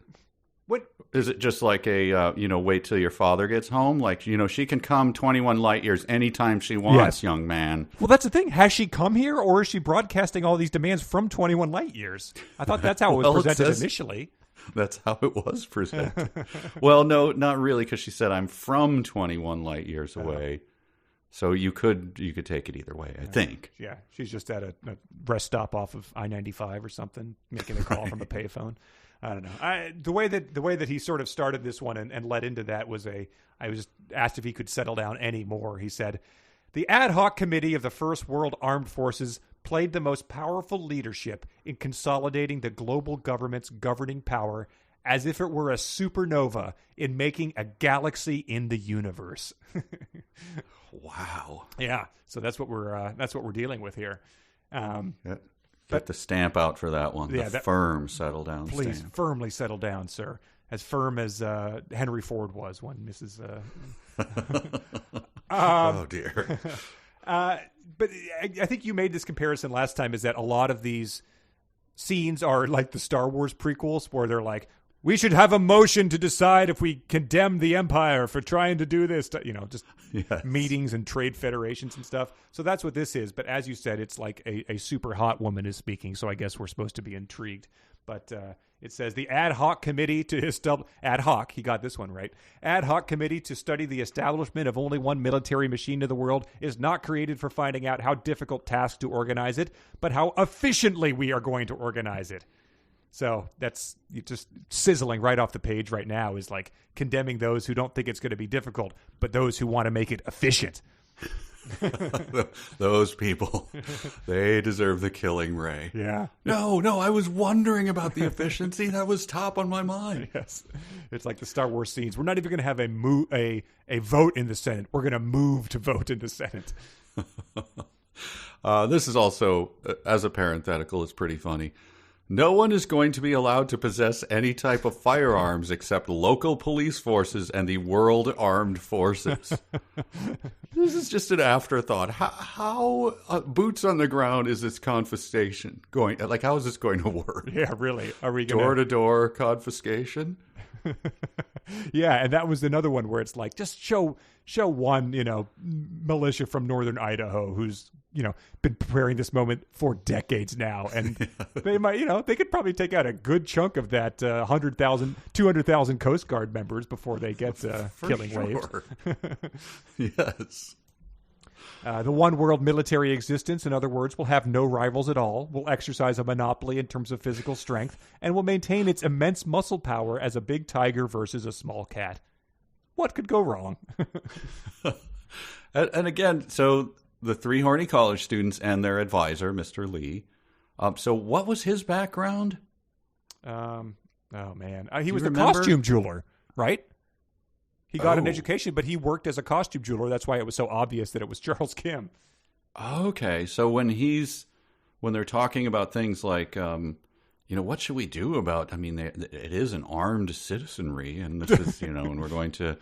What is it? Just like a wait till your father gets home? Like she can come 21 light years anytime she wants, yes. Young man. Well, that's the thing. Has she come here, or is she broadcasting all these demands from 21 light years? I thought that's how it was presented initially. That's how it was presented. Well, no, not really, because she said I'm from 21 light years away. So you could take it either way, I think. Yeah, she's just at a rest stop off of I-95 or something, making a call from a payphone. I don't know. The way that he sort of started this one and led into that was I was asked if he could settle down any more. He said, the ad hoc committee of the First World Armed Forces played the most powerful leadership in consolidating the global government's governing power as if it were a supernova in making a galaxy in the universe. Wow. Yeah. So that's what we're dealing with here. Get the stamp out for that one. Yeah, firm settle down. Please stamp. Firmly settle down, sir. As firm as Henry Ford was when Mrs. Oh dear. But I think you made this comparison last time. Is that a lot of these scenes are like the Star Wars prequels, where they're like, we should have a motion to decide if we condemn the Empire for trying to do this, just yes. meetings and trade federations and stuff. So that's what this is. But as you said, it's like a super hot woman is speaking. So I guess we're supposed to be intrigued. But it says the ad hoc committee ad hoc. He got this one right. Ad hoc committee to study the establishment of only one military machine in the world is not created for finding out how difficult tasks to organize it, but how efficiently we are going to organize it. So that's just sizzling right off the page right now is like condemning those who don't think it's going to be difficult, but those who want to make it efficient. Those people, they deserve the killing ray. Yeah. No, I was wondering about the efficiency. That was top on my mind. Yes. It's like the Star Wars scenes. We're not even going to have a vote in the Senate. We're going to move to vote in the Senate. This is also, as a parenthetical, it's pretty funny. No one is going to be allowed to possess any type of firearms except local police forces and the World Armed Forces. This is just an afterthought. How boots on the ground is this confiscation going? Like, how is this going to work? Yeah, really. Are we going door-to-door confiscation? Yeah, and that was another one where it's like, just show one, militia from northern Idaho who's, been preparing this moment for decades now. And they might, they could probably take out a good chunk of that 100,000, 200,000 Coast Guard members before they get killing waves. Yes. The one world military existence, in other words, will have no rivals at all, will exercise a monopoly in terms of physical strength, and will maintain its immense muscle power as a big tiger versus a small cat. What could go wrong? And again, so the 3 horny college students and their advisor, Mr. Lee. So what was his background? Oh, man. He was the costume jeweler, right? He got an education, but he worked as a costume jeweler. That's why it was so obvious that it was Charles Kim. Okay. So when they're talking about things like, what should we do about, it is an armed citizenry, and this is, and we're going to,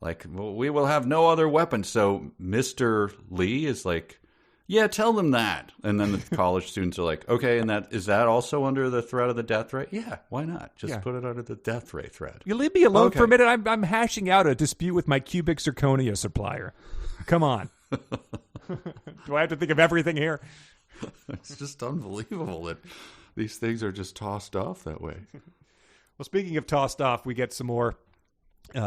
we will have no other weapons. So Mr. Lee is like, yeah, tell them that. And then the college students are like, okay, and is that also under the threat of the death ray? Yeah, why not? Just put it under the death ray threat. You leave me alone for a minute. I'm hashing out a dispute with my cubic zirconia supplier. Come on. Do I have to think of everything here? It's just unbelievable that these things are just tossed off that way. Well, speaking of tossed off, we get some more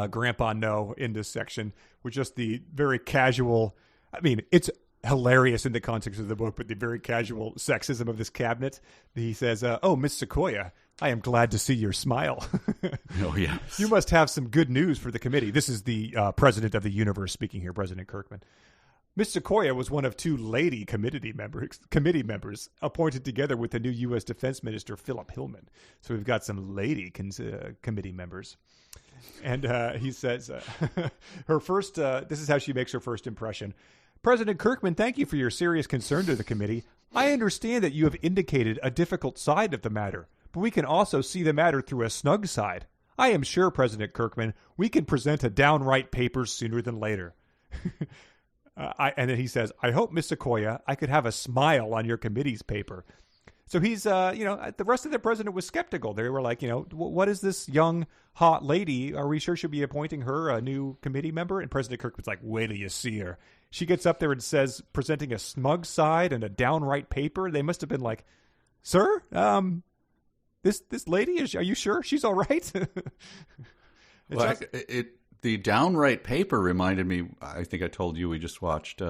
Grandpa No in this section with just the very casual, I mean, it's hilarious in the context of the book, but the very casual sexism of this cabinet. He says, oh, Miss Sequoia, I am glad to see your smile. Oh, yes. You must have some good news for the committee. This is the president of the universe speaking here, President Kirkman. Miss Sequoia was one of 2 lady committee members appointed together with the new U.S. Defense Minister, Philip Hillman. So we've got some lady committee members. And he says, her first, this is how she makes her first impression. President Kirkman, thank you for your serious concern to the committee. I understand that you have indicated a difficult side of the matter, but we can also see the matter through a snug side. I am sure, President Kirkman, we can present a downright paper sooner than later. And then he says, I hope, Miss Sequoia, I could have a smile on your committee's paper. So he's, the rest of the president was skeptical. They were like, what is this young, hot lady? Are we sure she'll be appointing her a new committee member? And President Kirkman's like, wait till you see her. She gets up there and says, presenting a smug side and a downright paper. They must have been like, sir, this lady, are you sure she's all right? The downright paper reminded me, I think I told you we just watched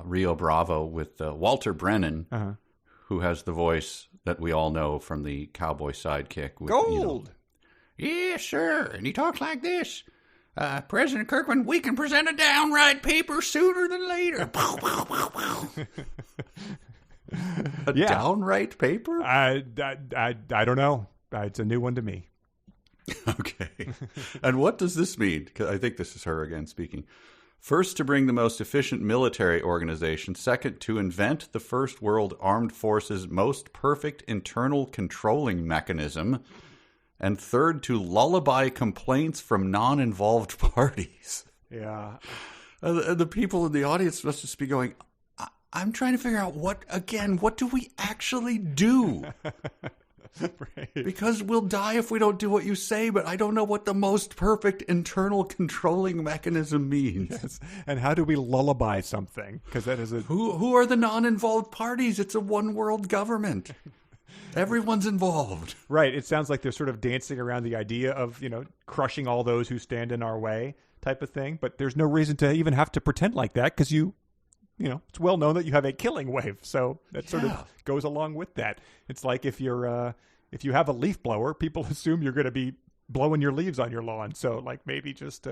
Rio Bravo with Walter Brennan, who has the voice that we all know from the cowboy sidekick. With, Gold! Yeah, sure. And he talks like this. President Kirkman, we can present a downright paper sooner than later. Downright paper? I don't know. It's a new one to me. Okay. And what does this mean? 'Cause I think this is her again speaking. First, to bring the most efficient military organization. Second, to invent the first world armed forces' most perfect internal controlling mechanism. And third, to lullaby complaints from non-involved parties. Yeah. The people in the audience must just be going, I'm trying to figure out what do we actually do? Right. Because we'll die if we don't do what you say, but I don't know what the most perfect internal controlling mechanism means. Yes. And how do we lullaby something? Because that is Who are the non-involved parties? It's a one-world government. Everyone's involved. Right. It sounds like they're sort of dancing around the idea of, crushing all those who stand in our way type of thing. But there's no reason to even have to pretend like that because it's well known that you have a killing wave. So that sort of goes along with that. It's like if you have a leaf blower, people assume you're going to be blowing your leaves on your lawn. So maybe just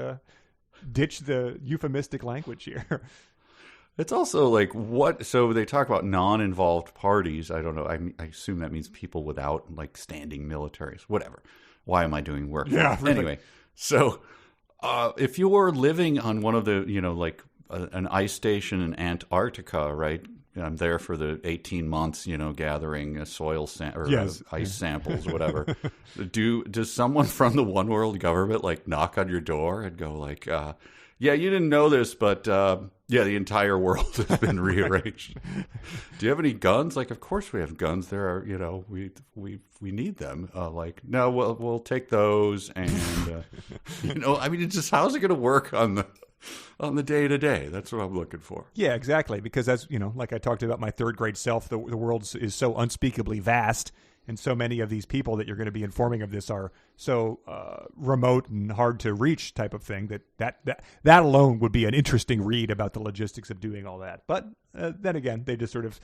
ditch the euphemistic language here. It's also what? So they talk about non-involved parties. I don't know. I assume that means people without standing militaries. Whatever. Why am I doing work? Yeah. Really. Anyway, so if you're living on one of the an ice station in Antarctica, right? I'm there for the 18 months, gathering soil ice samples, whatever. Does someone from the one world government knock on your door and go yeah, you didn't know this, but the entire world has been rearranged. Do you have any guns? Of course we have guns. There are, we need them. No, we'll take those, and it's just how's it going to work on the day to day? That's what I'm looking for. Yeah, exactly. Because as like I talked about my third grade self, the world is so unspeakably vast, and so many of these people that you're going to be informing of this are so remote and hard to reach type of thing that alone would be an interesting read about the logistics of doing all that. But then again, they just sort of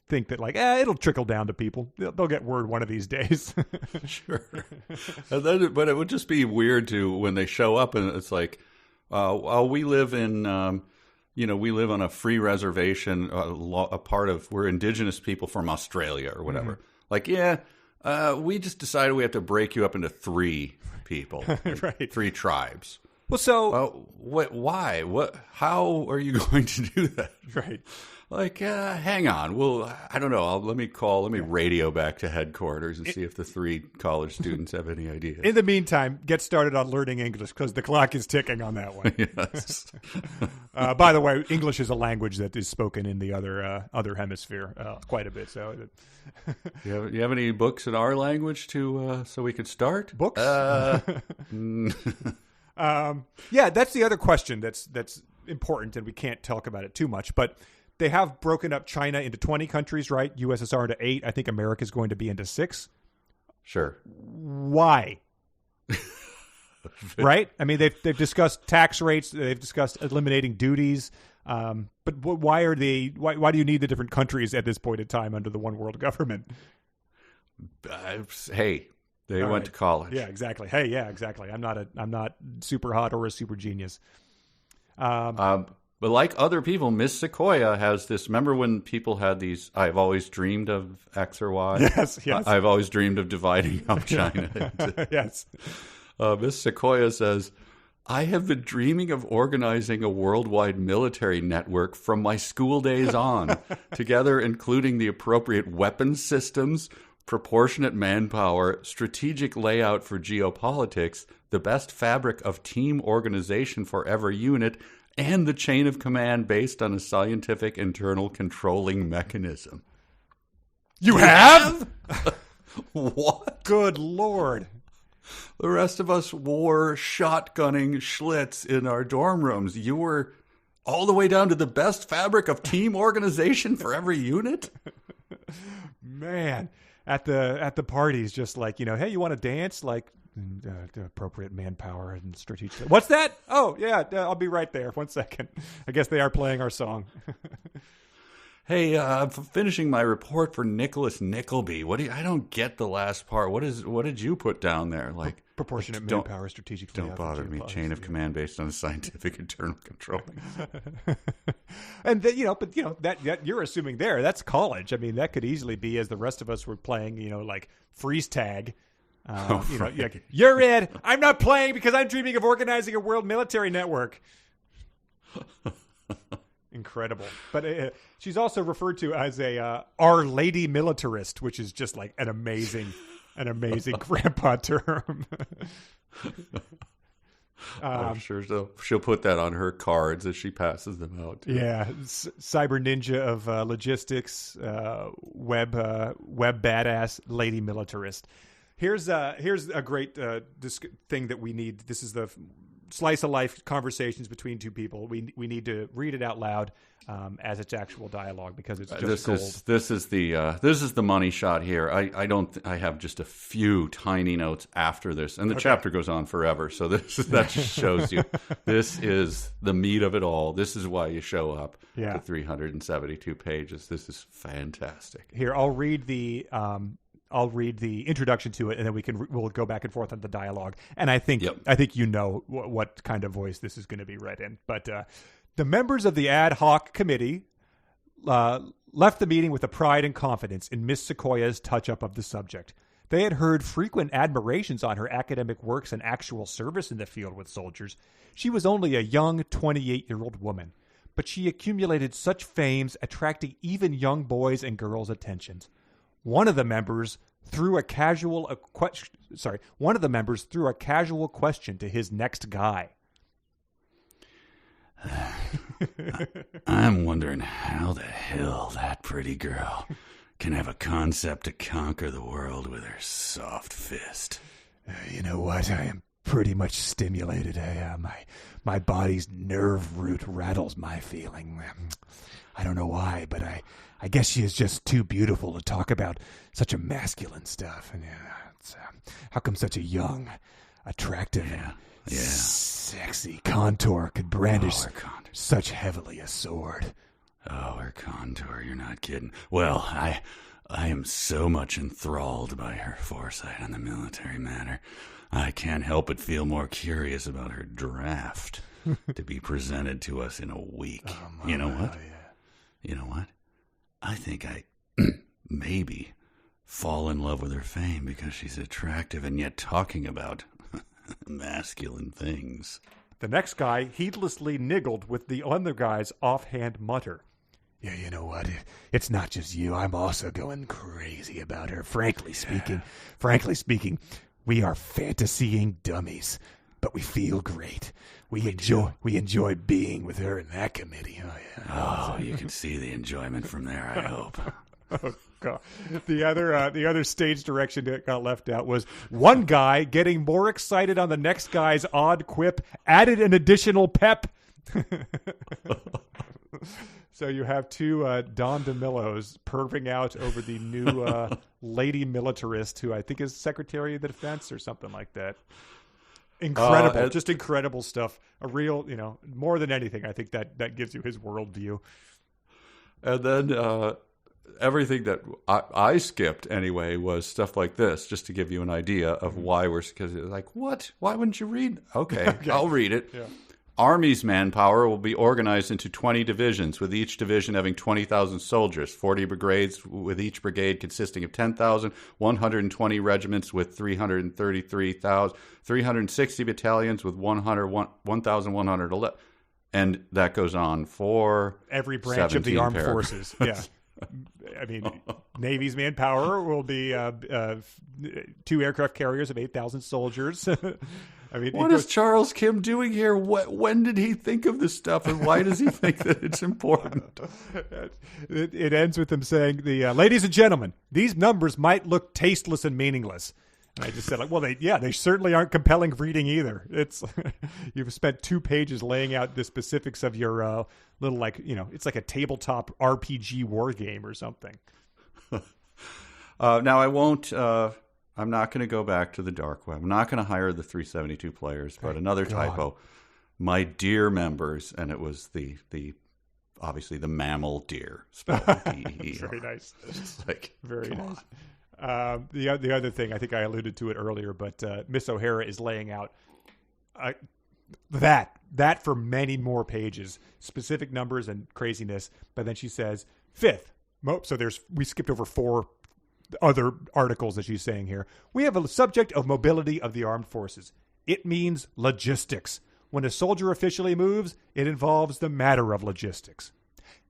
think that it'll trickle down to people. They'll get word one of these days. Sure. But it would just be weird when they show up and it's we live in, we live on a free reservation, we're indigenous people from Australia or whatever. Mm-hmm. We just decided we have to break you up into 3 people, right? 3 tribes. Well, so why? How are you going to do that? Right. Hang on. Well, I don't know. Let me radio back to headquarters and see if the 3 college students have any idea. In the meantime, get started on learning English because the clock is ticking on that one. Yes. By the way, English is a language that is spoken in the other hemisphere quite a bit. So, you have any books in our language so we could start? Books? Yeah, that's the other question that's important, and we can't talk about it too much, but they have broken up China into 20 countries, right? USSR into 8. I think America's going to be into 6. Sure. Why? Right? I mean, they've discussed tax rates. They've discussed eliminating duties. But why do you need the different countries at this point in time under the one world government? Hey, they went to college. Yeah, exactly. Hey, yeah, exactly. I'm not super hot or a super genius. But like other people, Miss Sequoia has this. Remember when people had these? I've always dreamed of X or Y. Yes. I've always dreamed of dividing up China. Yes. Miss Sequoia says, I have been dreaming of organizing a worldwide military network from my school days on, together including the appropriate weapons systems, proportionate manpower, strategic layout for geopolitics, the best fabric of team organization for every unit, and the chain of command based on a scientific internal controlling mechanism. You have? What? Good Lord. The rest of us wore shotgunning Schlitz in our dorm rooms. You were all the way down to the best fabric of team organization for every unit? Man, at the parties, just like, hey, you want to dance? Like, the appropriate manpower and strategic. What's that? Oh, yeah, I'll be right there. 1 second. I guess they are playing our song. Hey, I'm finishing my report for Nicholas Nickleby. I don't get the last part. What did you put down there? Like proportionate manpower, strategic. Don't bother me. Chain of command based on a scientific internal controlling. And that you're assuming there. That's college. I mean, that could easily be as the rest of us were playing. Like freeze tag. Like, you're in. I'm not playing because I'm dreaming of organizing a world military network. Incredible. But she's also referred to as a Our Lady militarist, which is just like an amazing grandpa term. I'm sure she'll put that on her cards as she passes them out. Too. Yeah, cyber ninja of logistics, web badass, lady militarist. Here's a great thing that we need. This is the slice of life conversations between two people. We need to read it out loud as it's actual dialogue because it's just gold. This is the money shot here. I have just a few tiny notes after this, and the chapter goes on forever. So that just shows you this is the meat of it all. This is why you show up. Yeah. To 372 pages. This is fantastic. Here, I'll read the introduction to it, and then we'll go back and forth on the dialogue. And I think what kind of voice this is going to be read in. But the members of the ad hoc committee left the meeting with a pride and confidence in Miss Sequoia's touch-up of the subject. They had heard frequent admirations on her academic works and actual service in the field with soldiers. She was only a young 28-year-old woman, but she accumulated such fames, attracting even young boys' and girls' attentions. One of the members threw a casual question to his next guy. I'm wondering how the hell that pretty girl can have a concept to conquer the world with her soft fist. You know what? I am pretty much stimulated. My body's nerve root rattles my feeling. I don't know why, but I guess she is just too beautiful to talk about such a masculine stuff. And how come such a young, attractive, sexy contour could brandish such heavily a sword? Oh, her contour, you're not kidding. Well, I am so much enthralled by her foresight on the military matter. I can't help but feel more curious about her draft to be presented to us in a week. You know what? You know what? I think I maybe fall in love with her fame because she's attractive and yet talking about masculine things. The next guy heedlessly niggled with the other guy's offhand mutter. Yeah, you know what? It's not just you. I'm also going crazy about her. Frankly speaking, we are fantasying dummies, but we feel great. We enjoy being with her in that committee. Oh yeah. Oh, you can see the enjoyment from there, I hope. Oh God. The other stage direction that got left out was one guy getting more excited on the next guy's odd quip, added an additional pep. So you have two Don DeMillos perving out over the new lady militarist who I think is Secretary of the Defense or something like that. Incredible, just incredible stuff. A real, more than anything, I think that gives you his worldview. And then everything that I skipped anyway was stuff like this, just to give you an idea of why because it's like, what? Why wouldn't you read? Okay, I'll read it. Yeah. Army's manpower will be organized into 20 divisions, with each division having 20,000 soldiers, 40 brigades, with each brigade consisting of 10,000, 120 regiments with 333,000, 360 battalions with 1,111. And that goes on for every branch of the armed forces. Yeah. I mean, Navy's manpower will be 2 aircraft carriers of 8,000 soldiers. I mean, what is Charles Kim doing here? When did he think of this stuff, and why does he think that it's important? It ends with him saying, ladies and gentlemen, these numbers might look tasteless and meaningless. And I just said, they certainly aren't compelling reading either. It's you've spent 2 pages laying out the specifics of your little, it's like a tabletop RPG war game or something. Now I won't. I'm not going to go back to the dark web. I'm not going to hire the 372 players. But another typo, my dear members, and it was the obviously the mammal deer spelled D-E-E-R. Very nice. Just like, very nice. The other thing, I think I alluded to it earlier, but Miss O'Hara is laying out that for many more pages, specific numbers and craziness. But then she says, fifth. So we skipped over 4 other articles that she's saying here. We have a subject of mobility of the armed forces. It means logistics. When a soldier officially moves, it involves the matter of logistics.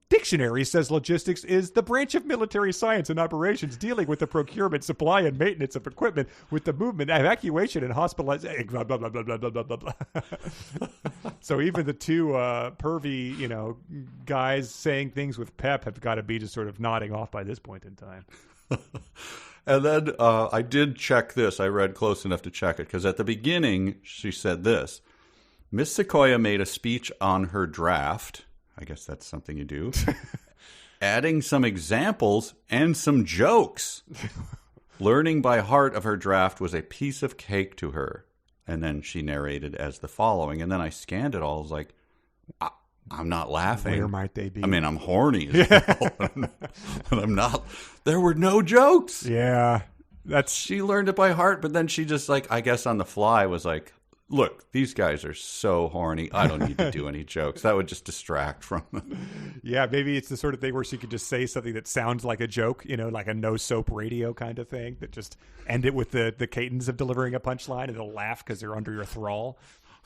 Dictionary says logistics is the branch of military science and operations dealing with the procurement, supply, and maintenance of equipment with the movement, evacuation, and hospitalization. Blah, blah, blah, blah, blah, blah, blah, blah. So even the 2 pervy, guys saying things with pep have got to be just sort of nodding off by this point in time. And then I did check this. I read close enough to check it, because at the beginning she said this. Miss Sequoia made a speech on her draft. I guess that's something you do. Adding some examples and some jokes. Learning by heart of her draft was a piece of cake to her. And then she narrated as the following. And then I scanned it all. I was like, I'm not laughing. Where might they be? I mean, I'm horny as hell, but I'm not. There were no jokes. Yeah. She learned it by heart, but then she just, I guess on the fly was like, look, these guys are so horny. I don't need to do any jokes. That would just distract from them. Yeah, maybe it's the sort of thing where she could just say something that sounds like a joke, like a no-soap radio kind of thing, that just end it with the cadence of delivering a punchline, and they'll laugh because they're under your thrall.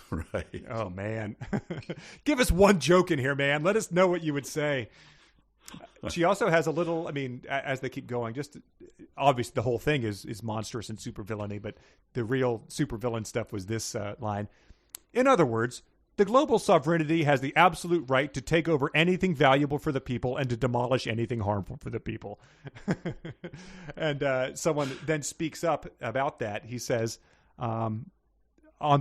Right. Oh, man. Give us one joke in here, man. Let us know what you would say. She also has a little, as they keep going, just obviously the whole thing is monstrous and supervillainy, but the real supervillain stuff was this line. In other words, the global sovereignty has the absolute right to take over anything valuable for the people and to demolish anything harmful for the people. And someone then speaks up about that. He says, on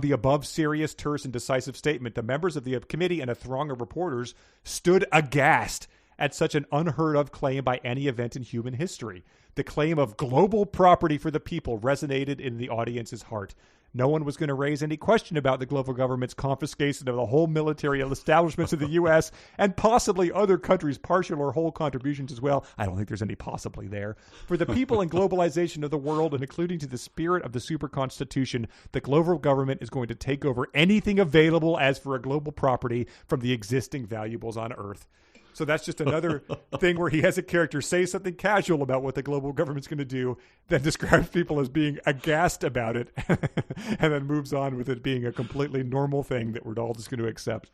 the above serious, terse, and decisive statement, the members of the committee and a throng of reporters stood aghast at such an unheard-of claim by any event in human history. The claim of global property for the people resonated in the audience's heart. No one was going to raise any question about the global government's confiscation of the whole military establishments of the U.S. and possibly other countries' partial or whole contributions as well. I don't think there's any possibly there. For the people and globalization of the world, and including to the spirit of the super constitution, the global government is going to take over anything available as for a global property from the existing valuables on Earth. So that's just another thing where he has a character say something casual about what the global government's going to do, then describes people as being aghast about it, and then moves on with it being a completely normal thing that we're all just going to accept.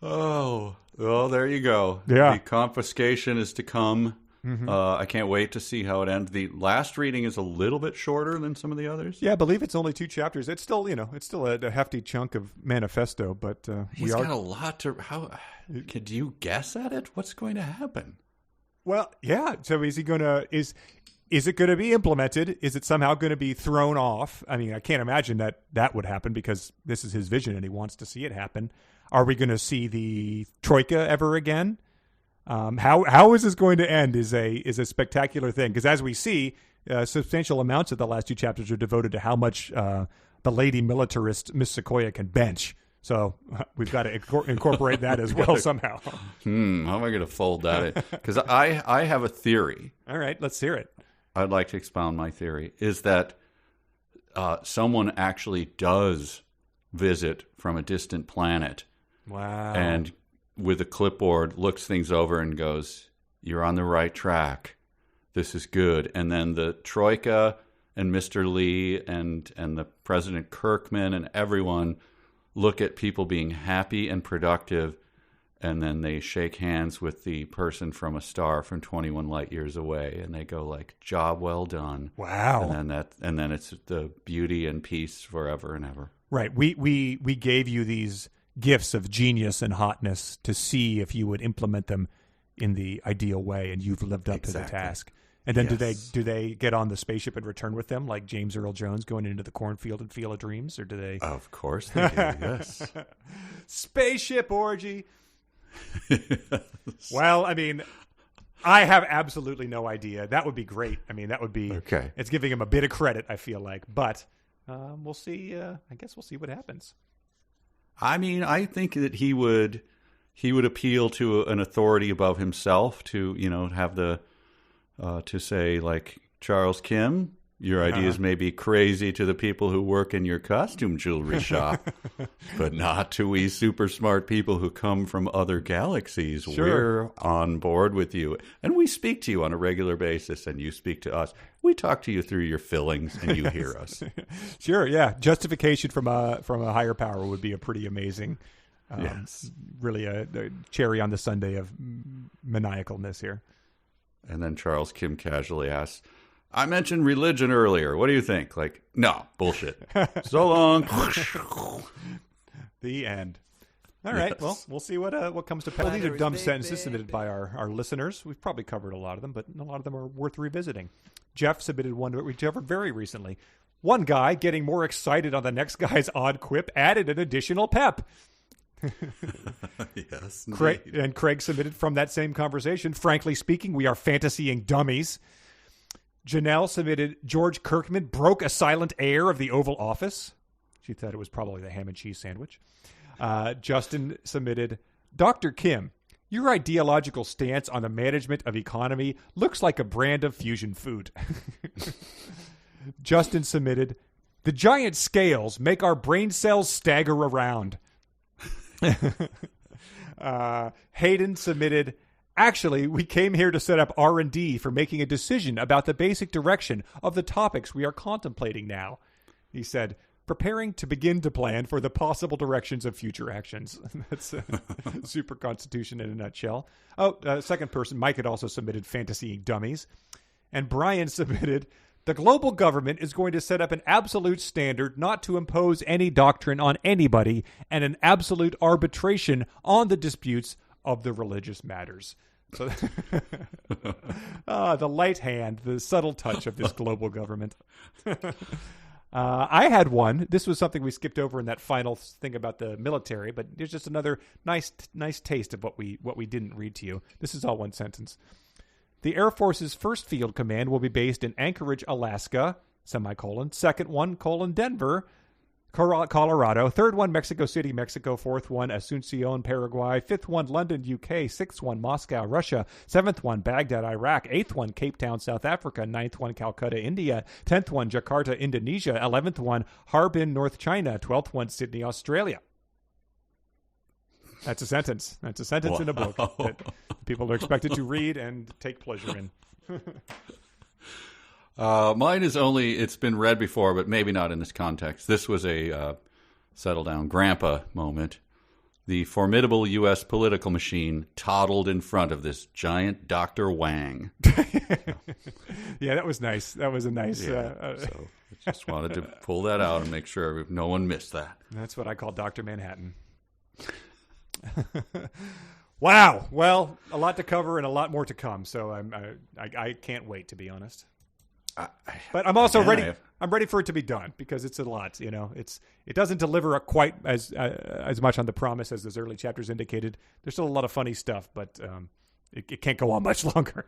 Oh, well, there you go. Yeah. The confiscation is to come. Mm-hmm. I can't wait to see how it ends. The last reading is a little bit shorter than some of the others. Yeah, I believe it's only 2 chapters. It's still, it's still a hefty chunk of manifesto, but he's got a lot to. Could you guess at it? What's going to happen? Well, yeah. So is he going to? Is Is it going to be implemented? Is it somehow going to be thrown off? I mean, I can't imagine that would happen because this is his vision and he wants to see it happen. Are we going to see the Troika ever again? How is this going to end is a spectacular thing, because as we see, substantial amounts of the last two chapters are devoted to how much the lady militarist Miss Sequoia can bench. So we've got to incorporate that as well somehow. How am I going to fold that in? Because I have a theory. All right, let's hear it. I'd like to expound my theory, is that someone actually does visit from a distant planet. Wow. And with a clipboard looks things over and goes, "You're on the right track. This is good." And then the Troika and Mr. Lee and the President Kirkman and everyone look at people being happy and productive, and then they shake hands with the person from a star from 21 light years away, and they go like, "Job well done." Wow. And then it's the beauty and peace forever and ever. Right. We gave you these gifts of genius and hotness to see if you would implement them in the ideal way, and you've lived up to the task. And then do they get on the spaceship and return with them, like James Earl Jones going into the cornfield and Field of Dreams, or do they? Of course they do. Yes. Spaceship orgy. Well, I mean, I have absolutely no idea. That would be great. I mean, that would be okay. It's giving him a bit of credit, I feel like, but we'll see. I guess we'll see what happens. I mean, I think that he would appeal to an authority above himself to, have the to say, like, "Charles Kim, your ideas may be crazy to the people who work in your costume jewelry shop, but not to we super smart people who come from other galaxies. Sure. We're on board with you, and we speak to you on a regular basis, and you speak to us. We talk to you through your fillings, and you hear us." Sure, yeah. Justification from a higher power would be a pretty amazing, yes, really a cherry on the sundae of maniacalness here. And then Charles Kim casually asks, "I mentioned religion earlier. What do you think?" Like, "No, bullshit." So long. The end. All right. Yes. Well, we'll see what comes to pass. Well, these are dumb sentences submitted by our listeners. We've probably covered a lot of them, but a lot of them are worth revisiting. Jeff submitted one that we covered very recently. One guy getting more excited on the next guy's odd quip added an additional pep. Yes. Craig submitted from that same conversation. "Frankly speaking, we are fantasying dummies." Janelle submitted, "George Kirkman broke a silent air of the Oval Office." She thought it was probably the ham and cheese sandwich. Justin submitted, "Dr. Kim, your ideological stance on the management of economy looks like a brand of fusion food." Justin submitted, "The giant scales make our brain cells stagger around." Hayden submitted, "Actually, we came here to set up R&D for making a decision about the basic direction of the topics we are contemplating now." He said, "Preparing to begin to plan for the possible directions of future actions." That's super Constitution in a nutshell. Second person, Mike had also submitted fantasying dummies. And Brian submitted, "The global government is going to set up an absolute standard not to impose any doctrine on anybody and an absolute arbitration on the disputes of the religious matters." So, the light hand, the subtle touch of this global government. I had one. This was something we skipped over in that final thing about the military, but there's just another nice taste of what we didn't read to you. This is all one sentence. "The Air Force's first field command will be based in Anchorage, Alaska, semicolon. Second one, Denver, Colorado. Third one, Mexico City, Mexico. Fourth one, Asuncion, Paraguay. Fifth one, London, UK. Sixth one, Moscow, Russia. Seventh one, Baghdad, Iraq. Eighth one, Cape Town, South Africa. Ninth one, Calcutta, India. 10th one, Jakarta, Indonesia. 11th one, Harbin, North China. 12th one, Sydney, Australia." That's a sentence. That's a sentence in a book that people are expected to read and take pleasure in. Mine is it's been read before, but maybe not in this context. This was a settle down grandpa moment. "The formidable U.S. political machine toddled in front of this giant Dr. Wang." Yeah, that was nice. That was a nice... So I just wanted to pull that out and make sure no one missed that. That's what I call Dr. Manhattan. Wow. Well, a lot to cover and a lot more to come. So I can't wait, to be honest. But I'm also Again, ready. I'm ready for it to be done because it's a lot. You know, it doesn't deliver quite as much on the promise as those early chapters indicated. There's still a lot of funny stuff, but it can't go on much longer.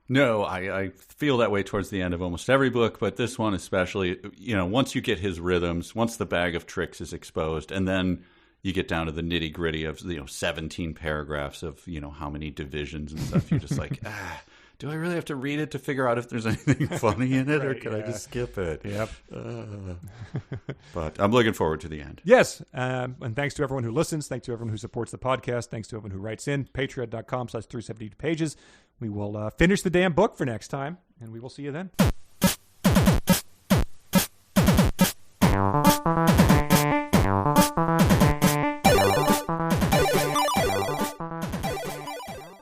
No, I feel that way towards the end of almost every book, but this one especially. You know, once you get his rhythms, once the bag of tricks is exposed, and then you get down to the nitty gritty of 17 paragraphs of how many divisions and stuff. You're just like, do I really have to read it to figure out if there's anything funny in it, or can I just skip it? Yep. But I'm looking forward to the end. Yes, and thanks to everyone who listens. Thanks to everyone who supports the podcast. Thanks to everyone who writes in. Patreon.com/372pages. We will finish the damn book for next time, and we will see you then.